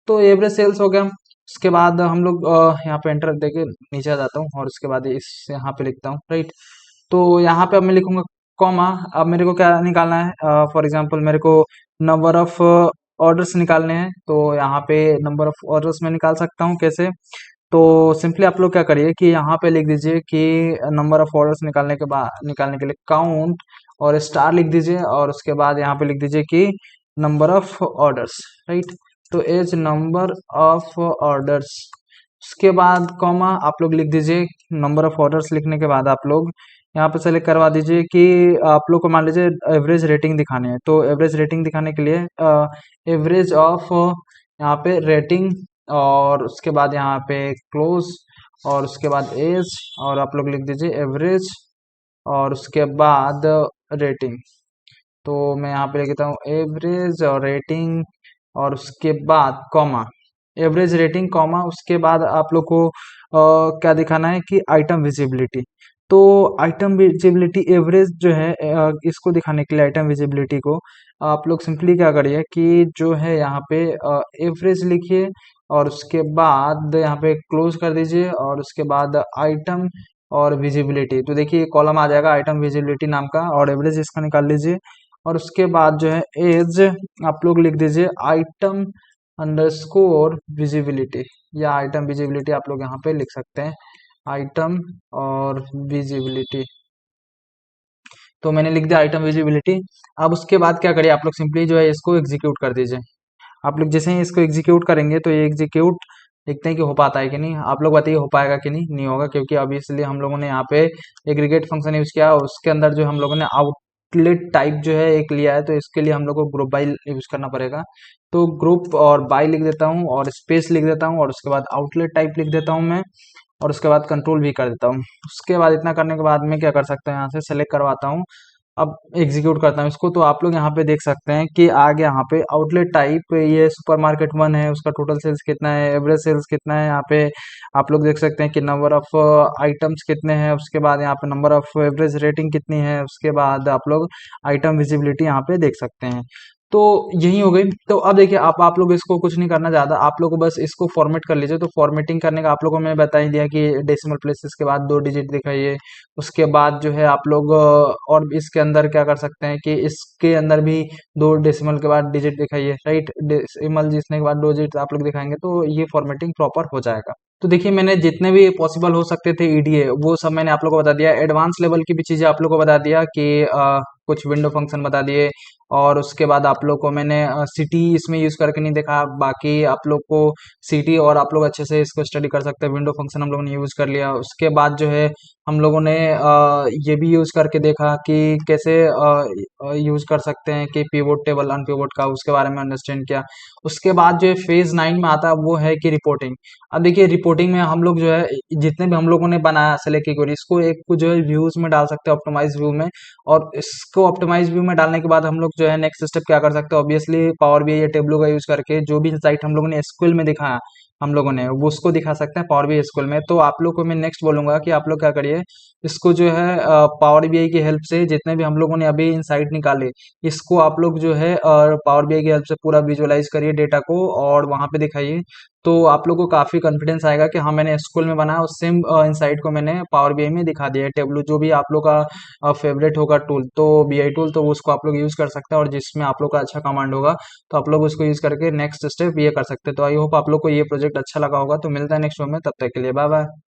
तो एवरेज सेल्स हो गया। उसके बाद हम लोग यहाँ पे एंटर देके नीचे आ जाता हूँ और उसके बाद इस यहाँ पे लिखता हूँ, राइट। तो यहाँ पे अब मैं लिखूंगा कॉमा। अब मेरे को क्या निकालना है, फॉर एग्जांपल मेरे को नंबर ऑफ ऑर्डर्स निकालने हैं, तो यहाँ पे नंबर ऑफ ऑर्डर्स मैं निकाल सकता हूँ कैसे। तो सिंपली आप लोग क्या करिए कि यहाँ पे लिख दीजिए कि नंबर ऑफ ऑर्डर्स निकालने के लिए काउंट और स्टार लिख दीजिए, और उसके बाद यहाँ पे लिख दीजिए कि नंबर ऑफ ऑर्डर्स, राइट। तो एज नंबर ऑफ ऑर्डर्स, उसके बाद कॉमा आप लोग लिख दीजिए। नंबर ऑफ ऑर्डर्स लिखने के बाद आप लोग यहाँ पे सेलेक्ट करवा दीजिए कि आप लोग को मान लीजिए एवरेज रेटिंग दिखानी है, तो एवरेज रेटिंग दिखाने के लिए एवरेज ऑफ यहाँ पे रेटिंग, और उसके बाद यहाँ पे क्लोज, और उसके बाद एज, और आप लोग लिख दीजिए एवरेज, और उसके बाद रेटिंग। तो मैं यहाँ पे लिख देता हूँ एवरेज और रेटिंग, और उसके बाद कॉमा एवरेज रेटिंग कॉमा, उसके बाद आप लोग को क्या दिखाना है कि आइटम विजिबिलिटी। तो आइटम विजिबिलिटी एवरेज जो है इसको दिखाने के लिए आइटम विजिबिलिटी को आप लोग सिंपली क्या करिए कि जो है यहाँ पे एवरेज लिखिए, और उसके बाद यहाँ पे क्लोज कर दीजिए, और उसके बाद आइटम और विजिबिलिटी। तो देखिए कॉलम आ जाएगा आइटम विजिबिलिटी नाम का, और एवरेज इसका निकाल लीजिए, और उसके बाद जो है एज आप लोग लिख दीजिए आइटम अंडरस्कोर विजिबिलिटी, या आइटम विजिबिलिटी आप लोग यहाँ पे लिख सकते हैं, आइटम और विजिबिलिटी। तो मैंने लिख दिया आइटम विजिबिलिटी। अब उसके बाद क्या करिए आप लोग सिंपली जो है इसको एग्जीक्यूट कर दीजिए। आप लोग जैसे ही इसको एग्जीक्यूट करेंगे तो ये एग्जीक्यूट देखते हैं कि हो पाता है कि नहीं। आप लोग बताइए हो पाएगा कि नहीं, नहीं होगा, क्योंकि अभी इसलिए हम लोगों ने यहाँ पे एग्रीगेट फंक्शन यूज किया, उसके अंदर जो हम लोगों ने आउटलेट टाइप जो है एक लिया है, तो इसके लिए हम लोग को ग्रुप बाय यूज करना पड़ेगा। तो ग्रुप और बाय लिख देता हूँ, और स्पेस लिख देता हूँ, और उसके बाद आउटलेट टाइप लिख देता हूँ मैं, और उसके बाद कंट्रोल भी कर देता हूँ। उसके बाद इतना करने के बाद मैं क्या कर सकता हूँ, यहाँ से सेलेक्ट करवाता हूँ, अब एग्जीक्यूट करता हूँ इसको। तो आप लोग यहाँ पे देख सकते हैं कि आगे यहाँ पे आउटलेट टाइप ये सुपरमार्केट वन है, उसका टोटल सेल्स कितना है, एवरेज सेल्स कितना है, यहाँ पे आप लोग देख सकते हैं कि नंबर ऑफ आइटम्स कितने हैं, उसके बाद यहाँ पे नंबर ऑफ एवरेज रेटिंग कितनी है, उसके बाद आप लोग आइटम विजिबिलिटी यहाँ पे देख सकते हैं। तो यही हो गई। तो अब देखिए आप लोग इसको कुछ नहीं करना ज़्यादा, आप लोग को बस इसको फॉर्मेट कर लीजिए। तो फॉर्मेटिंग करने का आप लोगों को मैं बता ही दिया कि डेसिमल प्लेसेस के बाद 2 डिजिट दिखाइए। उसके बाद जो है आप लोग और इसके अंदर क्या कर सकते हैं कि इसके अंदर भी 2 डेसिमल के बाद डिजिट दिखाइए, राइट। डेसिमल जिसने के बाद 2 डिजिट आप लोग दिखाएंगे तो ये फॉर्मेटिंग प्रॉपर हो जाएगा। तो देखिए मैंने जितने भी पॉसिबल हो सकते थे ईडीए वो सब मैंने आप लोग को बता दिया। एडवांस लेवल की भी चीज़ें आप लोग को बता दिया कि कुछ विंडो फंक्शन बता दिए, और उसके बाद आप लोग को मैंने सिटी इसमें यूज करके नहीं देखा। बाकी आप लोग को सिटी और आप लोग अच्छे से इसको स्टडी कर सकते हैं। विंडो फंक्शन हम लोगों ने यूज कर लिया। उसके बाद जो है हम लोगों ने ये भी यूज करके देखा कि कैसे यूज कर सकते हैं कि पिवोट टेबल अनपिवोट का, उसके बारे में अंडरस्टैंड किया। उसके बाद जो है फेज 9 में आता है वो है कि रिपोर्टिंग। अब देखिए रिपोर्टिंग में हम लोग जो है जितने भी हम लोगों ने बनाया सेलेक्ट की क्वेरी, इसको एक को जो है व्यूज में डाल सकते हैं, ऑप्टिमाइज व्यू में। और इसको ऑप्टिमाइज व्यू में डालने के बाद हम लोग जो है नेक्स्ट स्टेप क्या कर सकते हैं, ऑब्वियसली पावर बीआई या टेब्लो का यूज करके जो भी साइट हम लोगों ने एसक्यूएल में दिखाया हम लोगों ने वो उसको दिखा सकते हैं पावर बीआई एसक्यूएल में। तो आप लोग को मैं नेक्स्ट बोलूंगा कि आप लोग क्या करिए, इसको जो है पावर बीआई की हेल्प से जितने भी हम लोगों ने अभी इनसाइट निकाले, इसको आप लोग जो है पावर बीआई की हेल्प से पूरा विजुअलाइज करिए डेटा को और वहां पे दिखाइए। तो आप लोग को काफी कॉन्फिडेंस आएगा कि हाँ मैंने स्कूल में बनाया और सेम इनसाइट को मैंने पावर बीआई में दिखा दिया है। टेब्लू जो भी आप लोग का फेवरेट होगा टूल, तो बीआई टूल, तो वो उसको आप लोग यूज कर सकते हैं, और जिसमें आप लोग का अच्छा कमांड होगा तो आप लोग उसको यूज करके नेक्स्ट स्टेप ये कर सकते हैं। तो आई होप आप लोग को ये प्रोजेक्ट अच्छा लगा होगा। तो मिलता है नेक्स्ट शो में, तब तक के लिए बाय बाय।